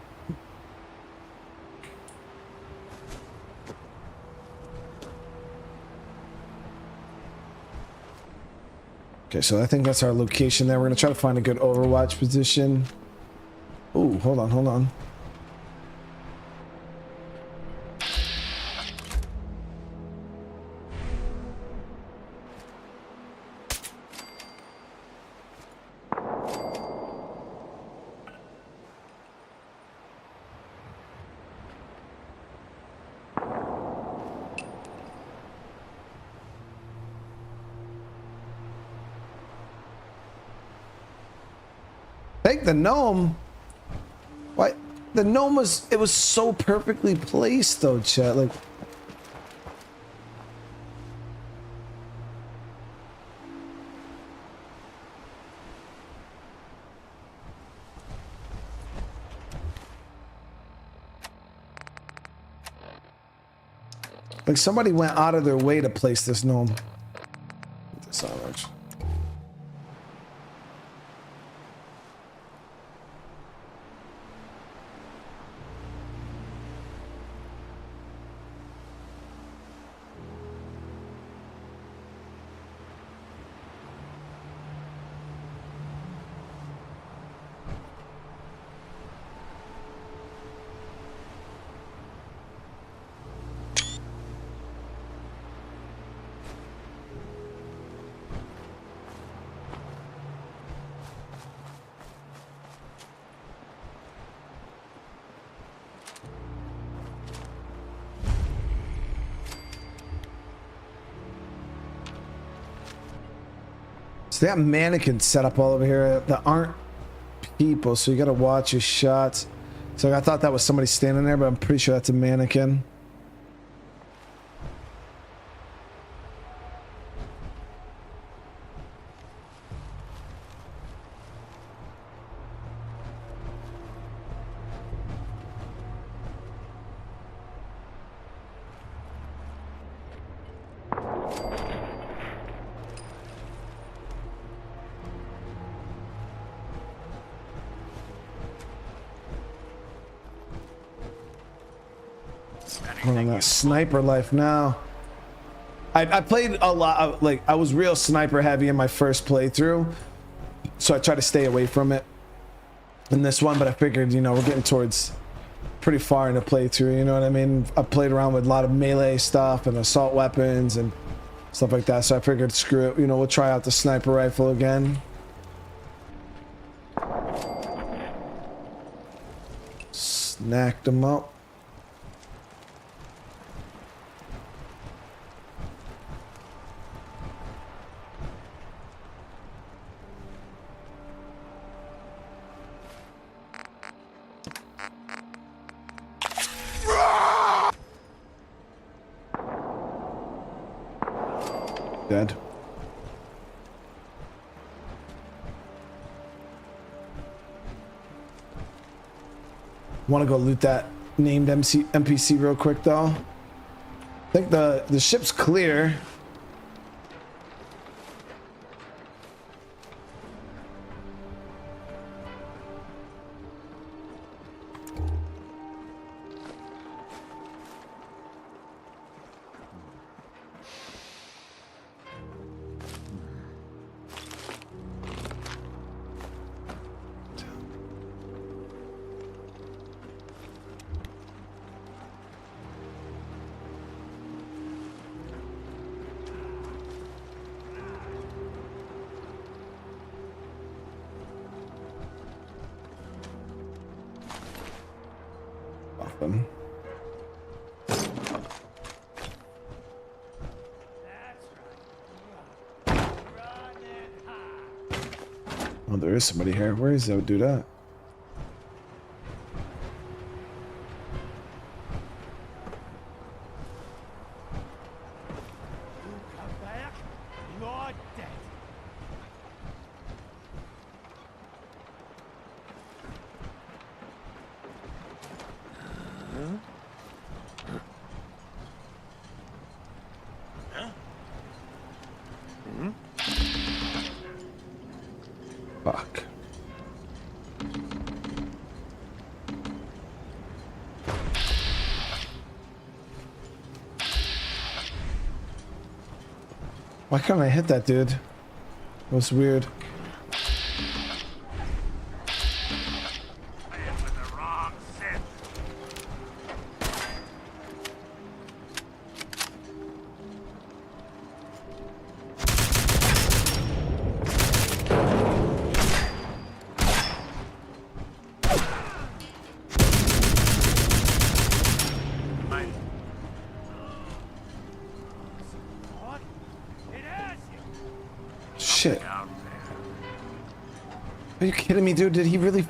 Okay, so I think that's our location there. We're gonna try to find a good overwatch position. Ooh, hold on. Take the gnome. What? The gnome was, it was so perfectly placed though, chat. Like, somebody went out of their way to place this gnome. This works. They got mannequins set up all over here that aren't people, so you gotta watch your shots. So I thought that was somebody standing there, but I'm pretty sure that's a mannequin. On that sniper life now. I played a lot of, like, I was real sniper heavy in my first playthrough, so I tried to stay away from it in this one, but I figured, you know, we're getting towards pretty far in the playthrough, you know what I mean? I played around with a lot of melee stuff and assault weapons and stuff like that, so I figured, screw it, you know, we'll try out the sniper rifle again. Snacked them up. Dead. Want to go loot that named NPC real quick though. I think the ship's clear. Oh, there is somebody here. Where is that dude at? Fuck. Why can't I hit that dude? That was weird. Are you kidding me, dude? Did he really?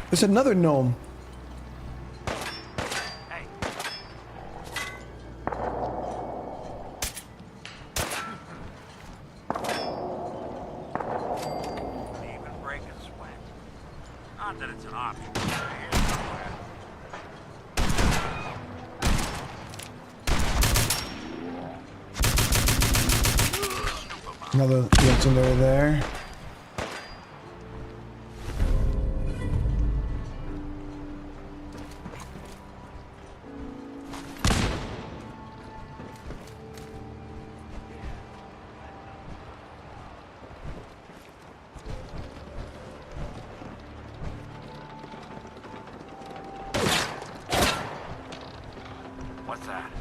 There's another gnome. Another legendary there. What's that?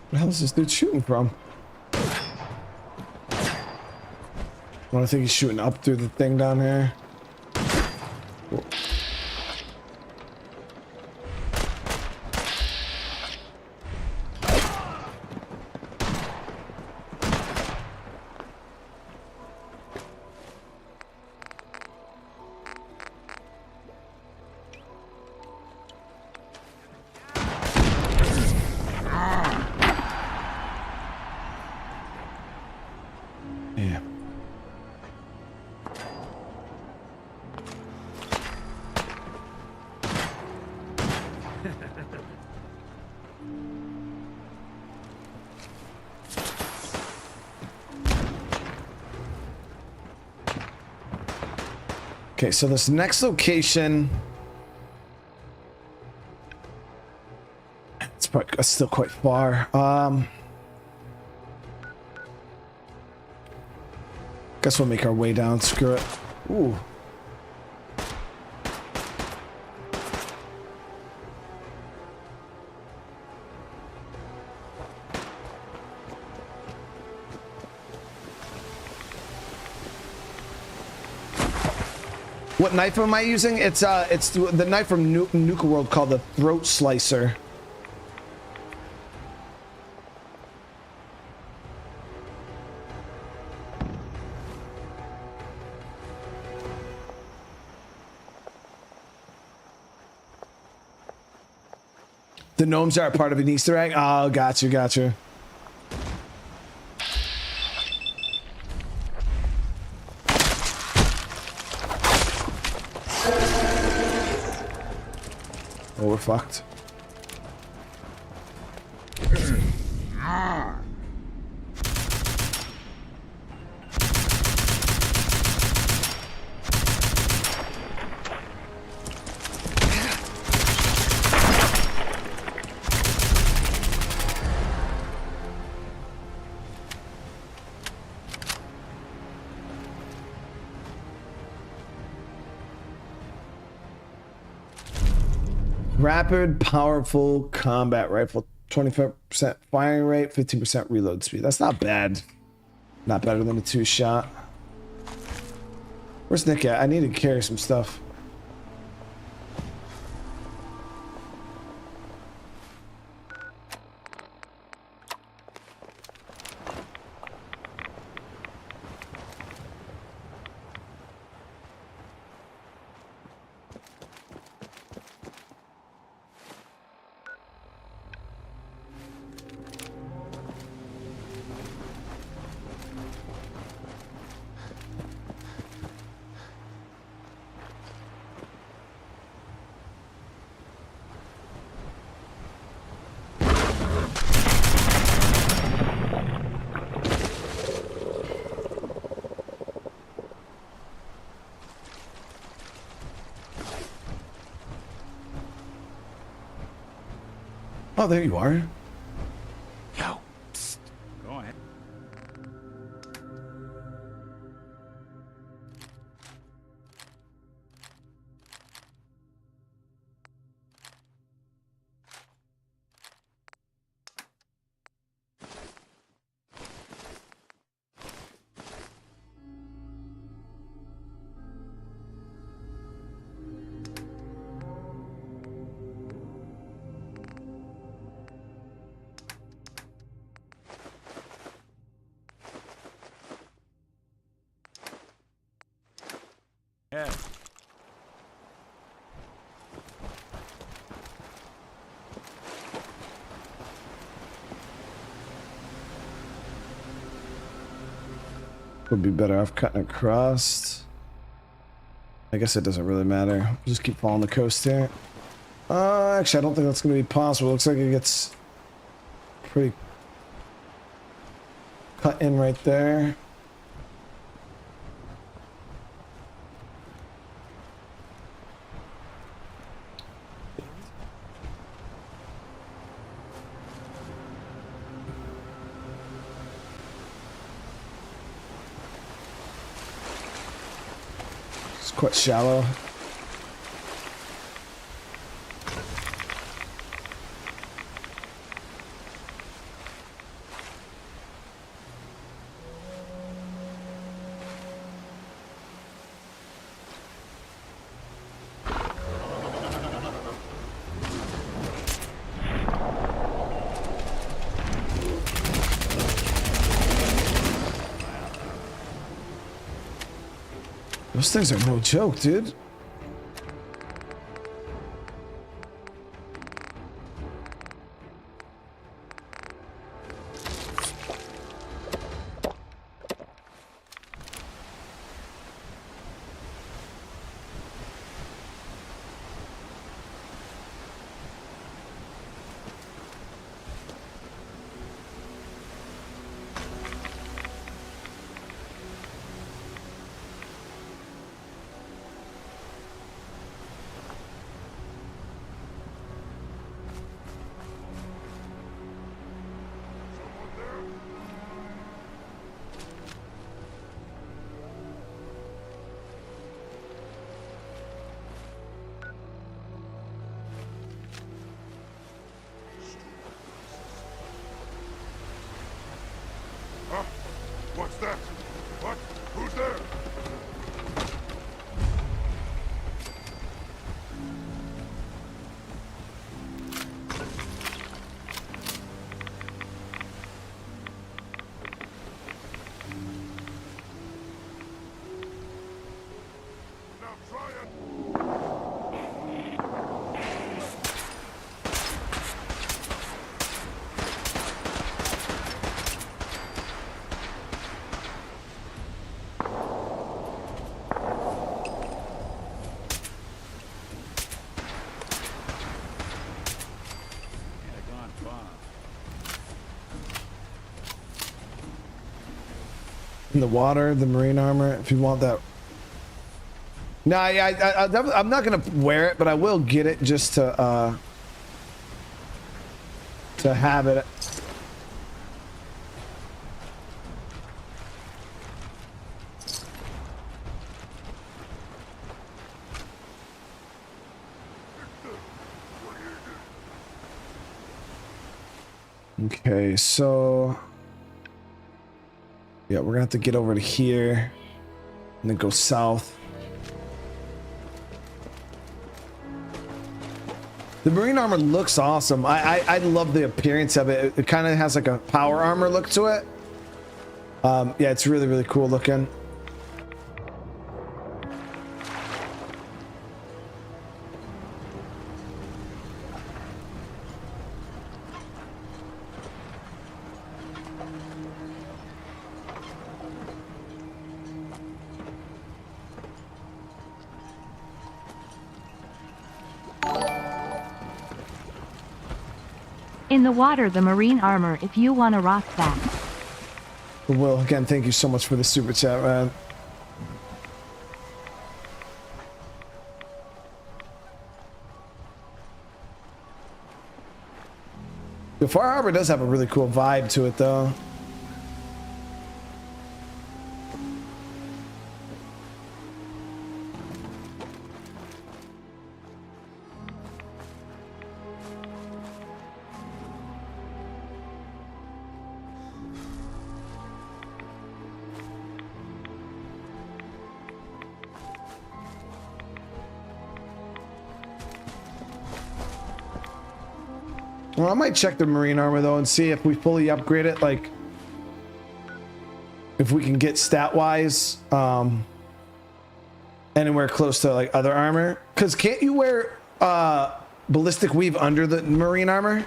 Where the hell is this dude shooting from? I think he's shooting up through the thing down here. Whoa. Yeah. Okay, so this next location, it's probably still quite far. Guess we'll make our way down. Screw it. Ooh. What knife am I using? It's the knife from Nuka World called the Throat Slicer. The gnomes are a part of an Easter egg? Oh, gotcha, gotcha. Oh, we're fucked. Rapid, powerful combat rifle. 25% firing rate, 15% reload speed. That's not bad. Not better than a 2-shot. Where's Nick at? I need to carry some stuff. Oh, there you are. Yo, psst. Go ahead. Would be better off cutting across. I guess it doesn't really matter. We'll just keep following the coast here. Actually, I don't think that's going to be possible. It looks like it gets pretty cut in right there. It's quite shallow. Those things are no joke, dude. What's that? What? Who's there? In the water, the marine armor, if you want that. No, I'm not gonna wear it, but I will get it just to have it. Okay, so yeah, we're gonna have to get over to here and then go south. The marine armor looks awesome. I love the appearance of it. It kind of has like a power armor look to it. Yeah, it's really, really cool looking. In the water, the marine armor, if you want to rock that. Will, again, thank you so much for the super chat, man. The Far Harbor does have a really cool vibe to it, though. Well, I might check the marine armor though and see if we fully upgrade it, like if we can get stat wise anywhere close to like other armor. Because can't you wear ballistic weave under the marine armor?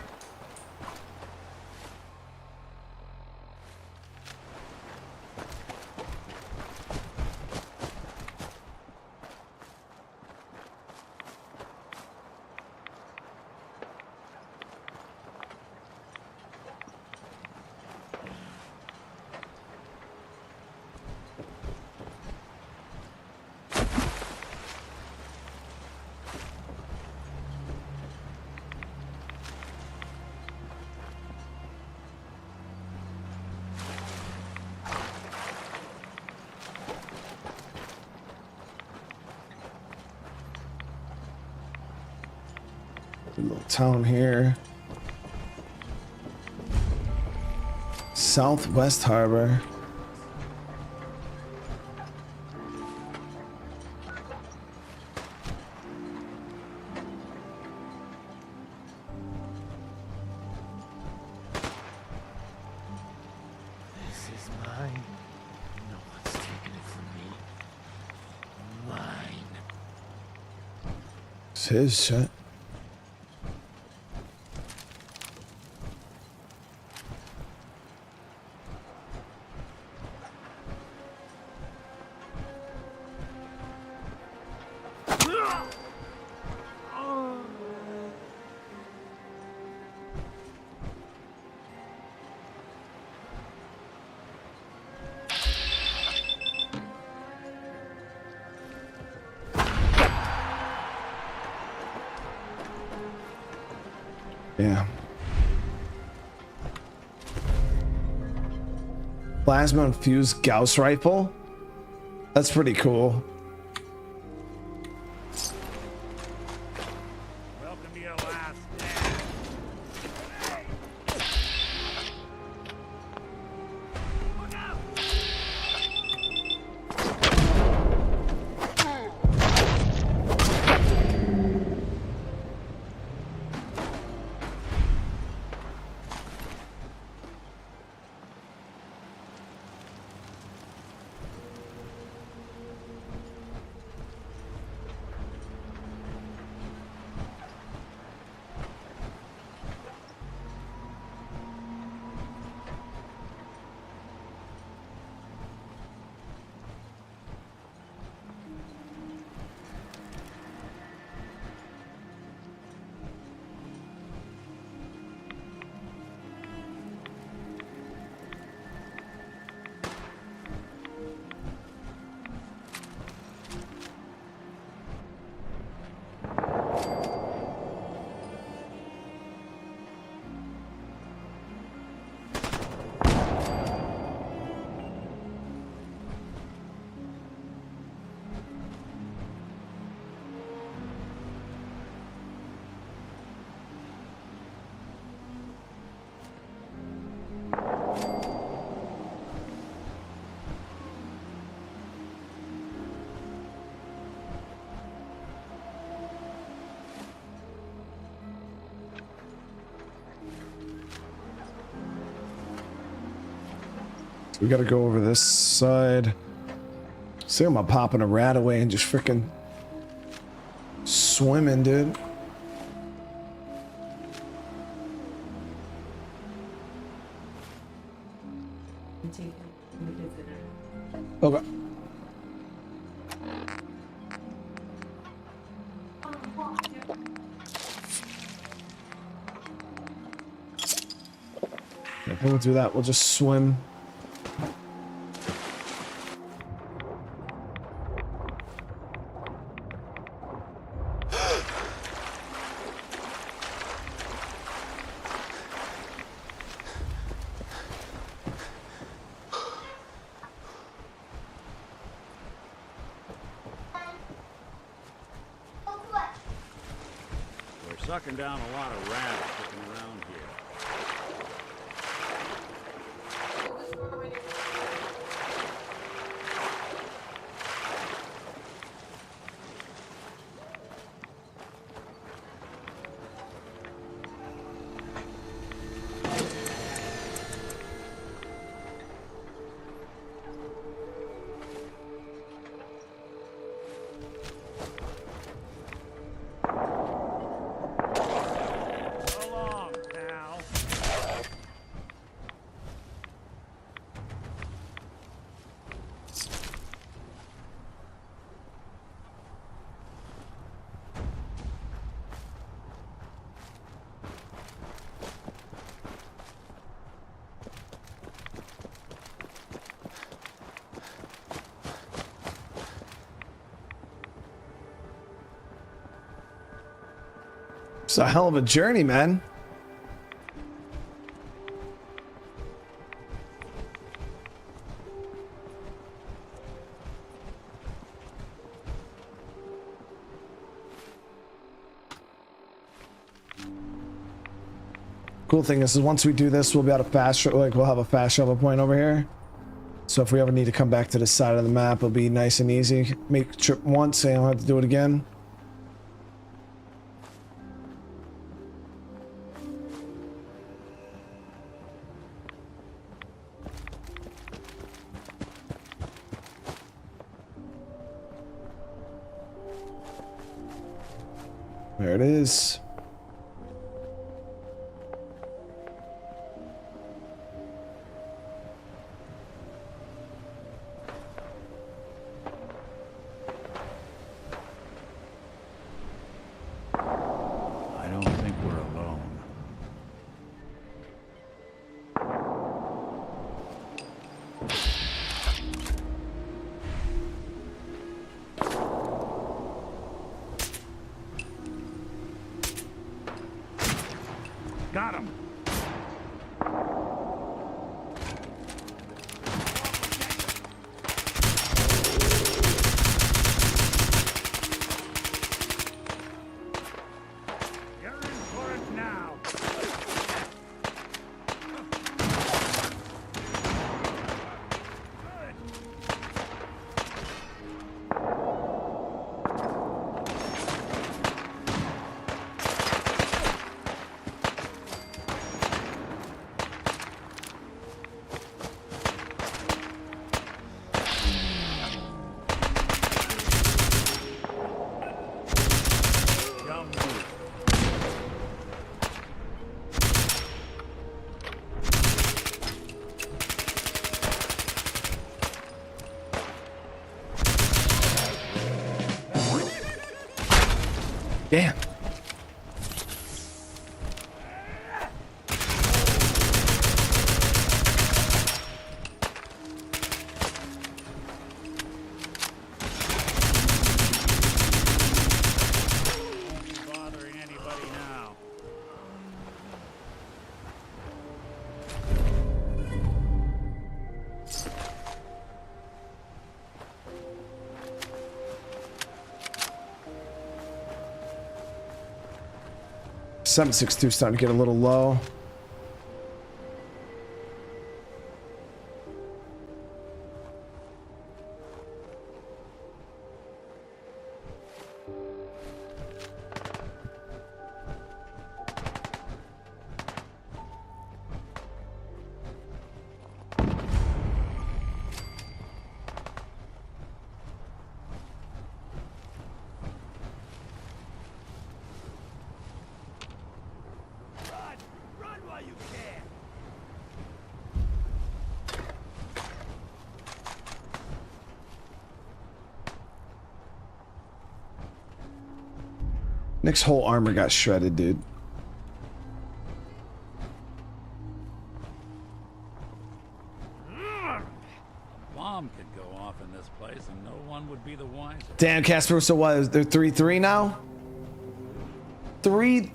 A little town here. Southwest Harbor. This is mine. No one's taking it from me. Mine. It's his shit. Yeah. Plasma infused Gauss rifle. That's pretty cool. Welcome to your last stand. We gotta go over this side. See, I'm popping a rat away and just freaking swimming, dude. Okay. I think we'll do that. We'll just swim. Sucking down a lot of rats looking around here. It's a hell of a journey, man. Cool thing is once we do this, we'll be able to we'll have a fast travel point over here. So if we ever need to come back to this side of the map, it'll be nice and easy. Make the trip once, so you don't have to do it again. There it is. I don't think we're alone. Got him. You're in for it now. Damn. Bothering anybody now. $762 starting to get a little low. Run while you can! Nick's whole armor got shredded, dude. A bomb could go off in this place and no one would be the wiser. Damn, Casper, so what? Is there 3-3 now? 3. You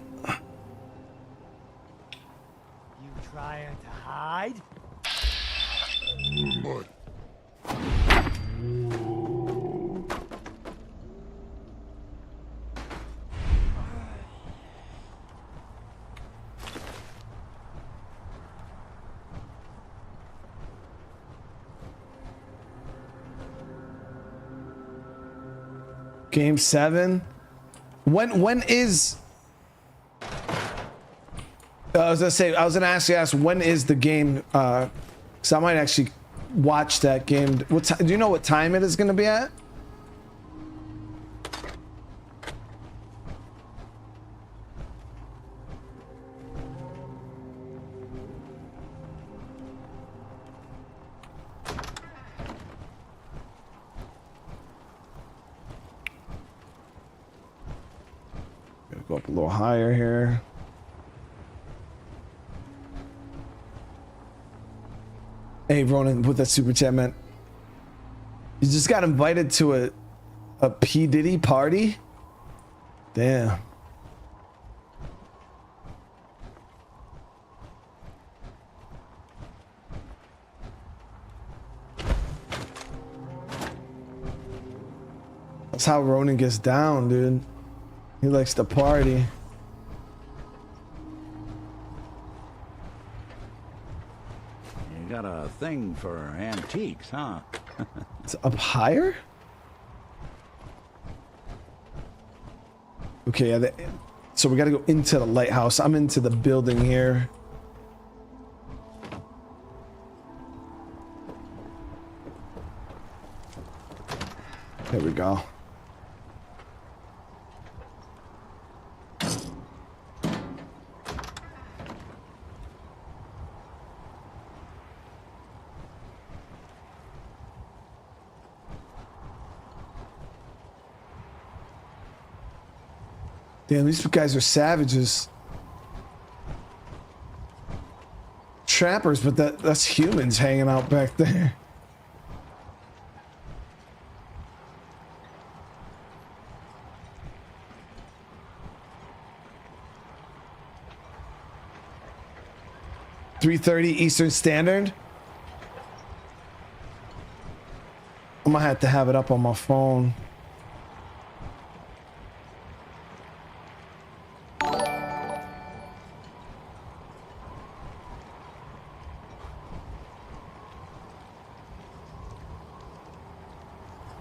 trying to hide? Game 7. When is? I was gonna ask you when is the game? So I might actually watch that game. Do you know what time it is gonna be at? Gotta go up a little higher here. Hey, Ronan, with that super chat, man. You just got invited to a P. Diddy party? Damn. That's how Ronan gets down, dude. He likes to party. got a thing for antiques, huh? It's up higher? Okay, yeah, so we gotta go into the lighthouse. I'm into the building here. There we go. Damn, these guys are savages. Trappers, but that's humans hanging out back there. $3:30 Eastern Standard. I might have to have it up on my phone.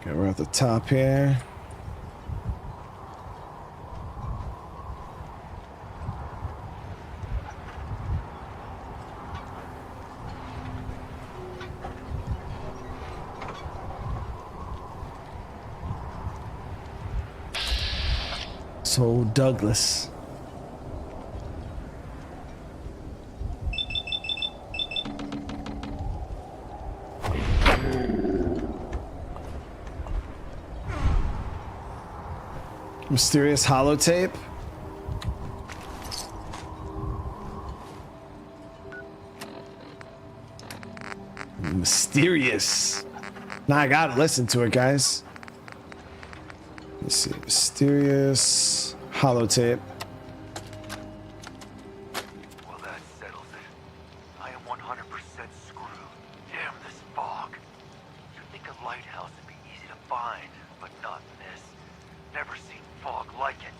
Okay, we're at the top here. So Douglas. Mysterious holotape. Mysterious. Now I gotta listen to it, guys. Let's see. Mysterious holotape. Well, that settles it. I am 100% screwed. Damn this fog. You'd think a lighthouse would be easy to find, but not in this. Never seen fog like it.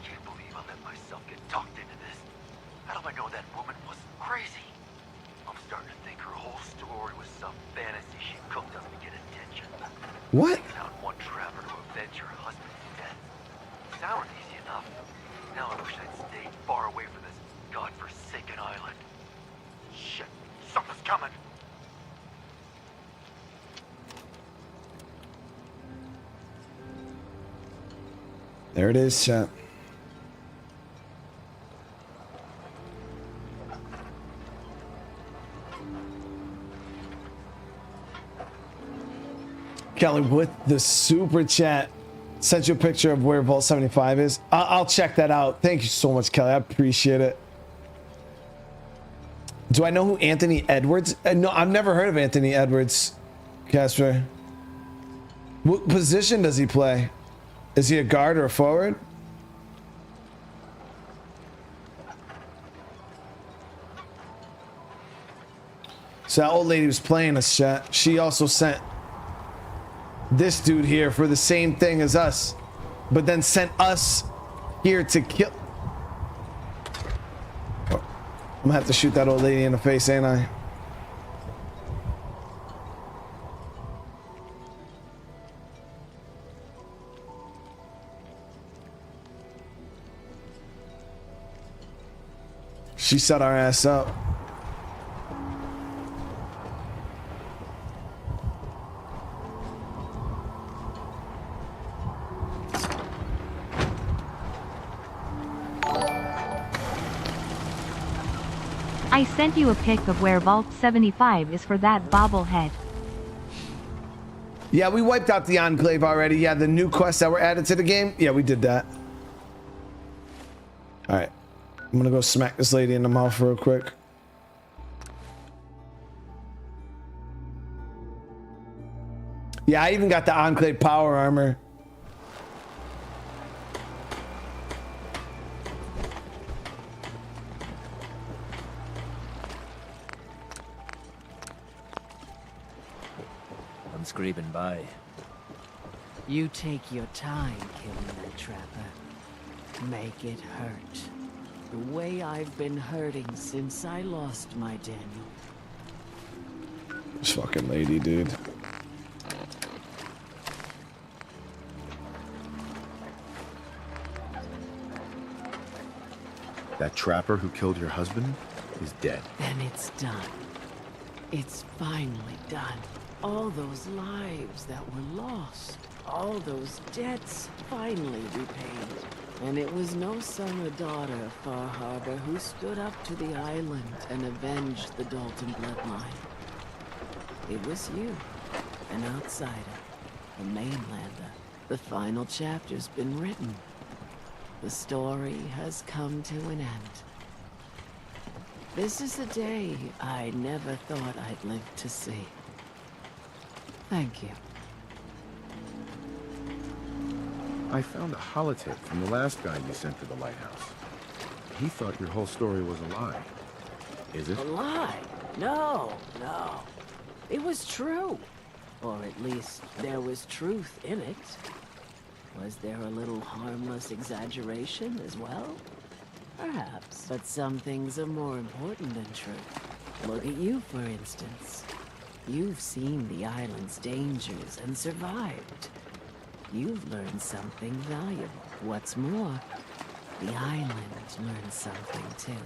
Can't believe I let myself get talked into this. How do I know that woman wasn't crazy? I'm starting to think her whole story was some fantasy she cooked up to get attention. What? Taking out one trapper to avenge her husband's death. Sounded easy enough. Now I wish I'd stayed far away from this godforsaken island. Shit, something's coming. There it is, chat. Kelly with the super chat sent you a picture of where Vault 75 is. I'll check that out. Thank you so much, Kelly. I appreciate it. Do I know who Anthony Edwards? No, I've never heard of Anthony Edwards, Casper. What position does he play? Is he a guard or a forward? So that old lady was playing us, chat. She also sent this dude here for the same thing as us, but then sent us here to kill. Oh, I'm gonna have to shoot that old lady in the face, ain't I? She set our ass up. I sent you a pic of where Vault 75 is for that bobblehead. Yeah, we wiped out the Enclave already. Yeah, the new quests that were added to the game. Yeah, we did that. All right. I'm gonna go smack this lady in the mouth real quick. Yeah, I even got the Enclave power armor. I'm scraping by. You take your time killing that trapper. Make it hurt. The way I've been hurting since I lost my Daniel. This fucking lady, dude. That trapper who killed your husband is dead. Then it's done. It's finally done. All those lives that were lost, all those debts finally repaid. And it was no son or daughter of Far Harbor who stood up to the island and avenged the Dalton bloodline. It was you, an outsider, a mainlander. The final chapter's been written. The story has come to an end. This is a day I never thought I'd live to see. Thank you. I found a holotape from the last guy you sent to the lighthouse. He thought your whole story was a lie. Is it? A lie? No, no. It was true. Or at least there was truth in it. Was there a little harmless exaggeration as well? Perhaps. But some things are more important than truth. Look at you, for instance. You've seen the island's dangers and survived. You've learned something valuable. What's more, the island learned something too.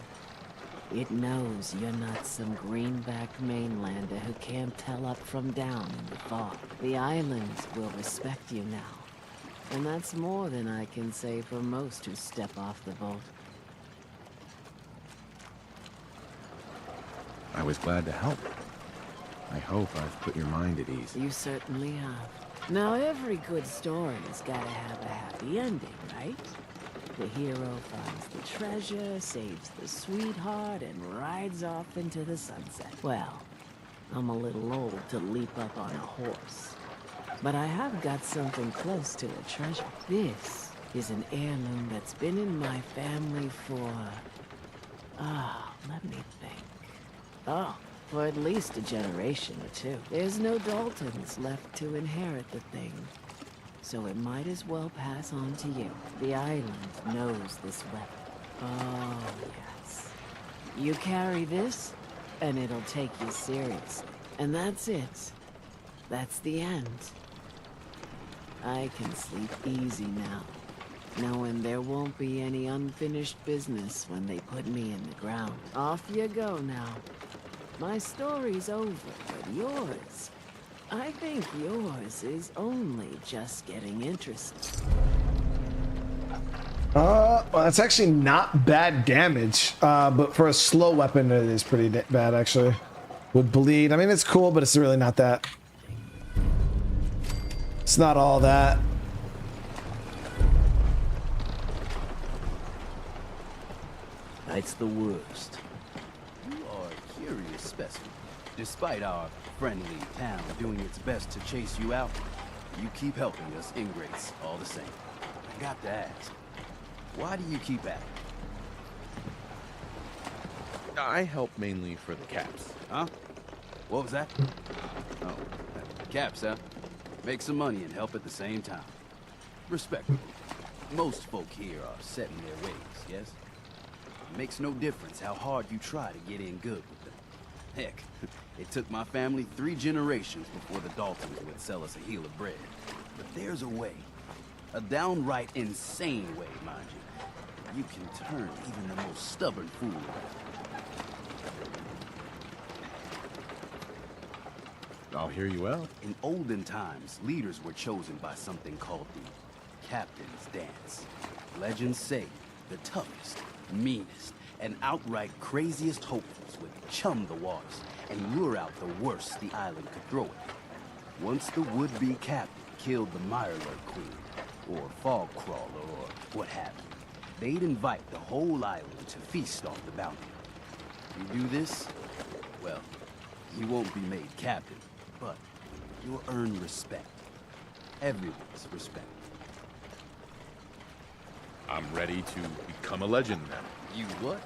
It knows you're not some greenback mainlander who can't tell up from down in the fog. The island will respect you now. And that's more than I can say for most who step off the boat. I was glad to help. I hope I've put your mind at ease. You certainly have. Now, every good story's gotta have a happy ending, right? The hero finds the treasure, saves the sweetheart, and rides off into the sunset. Well, I'm a little old to leap up on a horse. But I have got something close to a treasure. This is an heirloom that's been in my family for... let me think. For at least a generation or two. There's no Daltons left to inherit the thing. So it might as well pass on to you. The island knows this weapon. Oh, yes. You carry this, and it'll take you seriously. And that's it. That's the end. I can sleep easy now, knowing there won't be any unfinished business when they put me in the ground. Off you go now. My story's over, but yours... I think yours is only just getting interested. Well, that's actually not bad damage, but for a slow weapon, it is pretty bad, actually. Would bleed. I mean, it's cool, but it's really not that. It's not all that. It's the worst. You are a curious specimen. Despite our friendly town doing its best to chase you out, you keep helping us ingrates all the same. I got to ask, why do you keep at it? I help mainly for the caps. Huh? What was that? Oh, caps, huh? Make some money and help at the same time. Respectable. Most folk here are set in their ways, yes? It makes no difference how hard you try to get in good with them. Heck, it took my family 3 generations before the Daltons would sell us a heel of bread. But there's a way. A downright insane way, mind you. You can turn even the most stubborn fool around. I'll hear you out. In olden times, leaders were chosen by something called the Captain's Dance. Legends say the toughest, meanest, and outright craziest hopefuls would chum the waters and lure out the worst the island could throw at them. Once the would-be captain killed the Mirelurk Queen, or Fog Crawler, or what have you, they'd invite the whole island to feast off the bounty. You do this, well, you won't be made captain, but you'll earn respect. Everyone's respect. I'm ready to become a legend then. You what?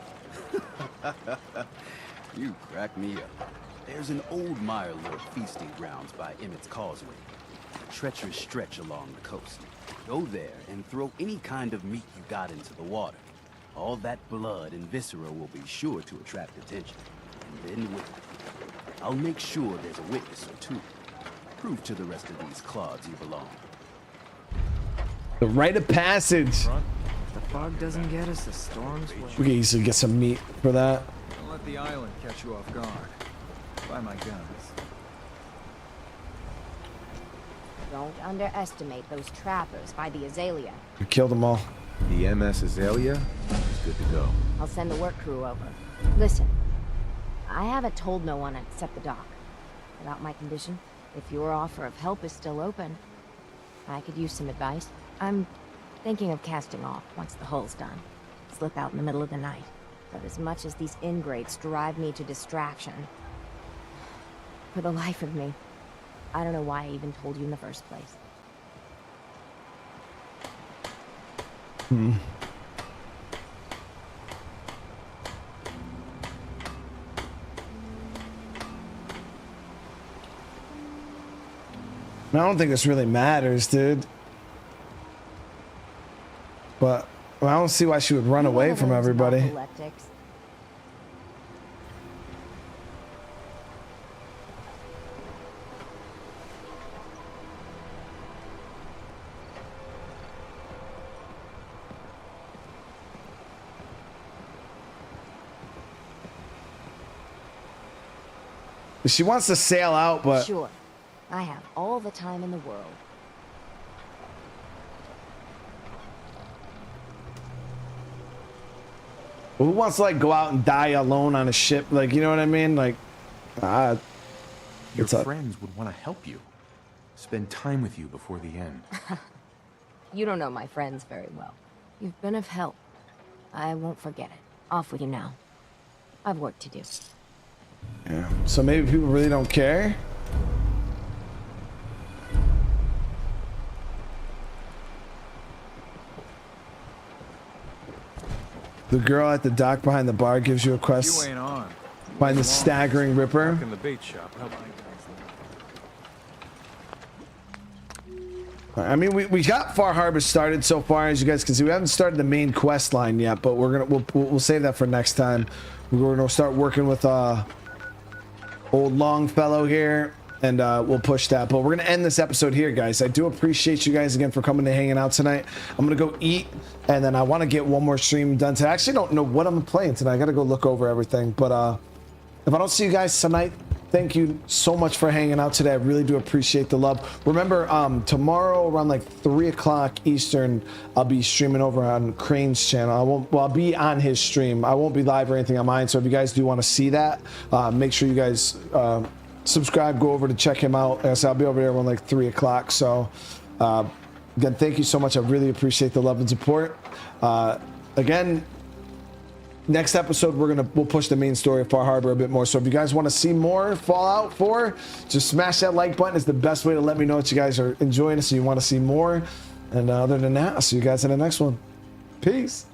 You crack me up. There's an old Mirelurk feasting grounds by Emmett's Causeway. A treacherous stretch along the coast. Go there and throw any kind of meat you got into the water. All that blood and viscera will be sure to attract attention. And then wait. I'll make sure there's a witness or two. Prove to the rest of these clods you belong. The rite of passage. If the fog doesn't get us, the storms will. We can easily get some meat for that. Don't let the island catch you off guard. Buy my guns. Don't underestimate those trappers by the Azalea. We killed them all. The MS Azalea is good to go. I'll send the work crew over. Listen, I haven't told no one except the doc about my condition. If your offer of help is still open, I could use some advice. I'm thinking of casting off once the hull's done. Slip out in the middle of the night. But as much as these ingrates drive me to distraction, for the life of me, I don't know why I even told you in the first place. I don't think this really matters, dude. But I don't see why she would run away from everybody. She wants to sail out, but Sure, I have all the time in the world. who wants to like go out and die alone on a ship? Like, you know what I mean? Like, Your friends would want to help you. Spend time with you before the end. You don't know my friends very well. You've been of help. I won't forget it. Off with you now. I've work to do. Yeah. So maybe people really don't care. The girl at the dock behind the bar gives you a quest. You ain't on. Find the staggering Ripper. In the bait shop. I mean, we got Far Harbor started so far, as you guys can see. We haven't started the main quest line yet, but we'll save that for next time. We're gonna start working with old Longfellow here, and we'll push that. But we're gonna end this episode here, guys. I do appreciate you guys again for coming and hanging out tonight. I'm gonna go eat, and then I want to get one more stream done today. I actually don't know what I'm playing tonight. I gotta go look over everything. But if I don't see you guys tonight, thank you so much for hanging out today. I really do appreciate the love. Remember, tomorrow around like 3 o'clock Eastern, I'll be streaming over on Crane's channel. I'll be on his stream. I won't be live or anything on mine. So if you guys do want to see that, make sure you guys subscribe, go over to check him out. So I'll be over there around like 3 o'clock. So again, thank you so much. I really appreciate the love and support. Again, next episode we'll push the main story of Far Harbor a bit more. So if you guys want to see more Fallout 4, just smash that like button. It's the best way to let me know that you guys are enjoying it, so you want to see more. And other than that, I'll see you guys in the next one. Peace.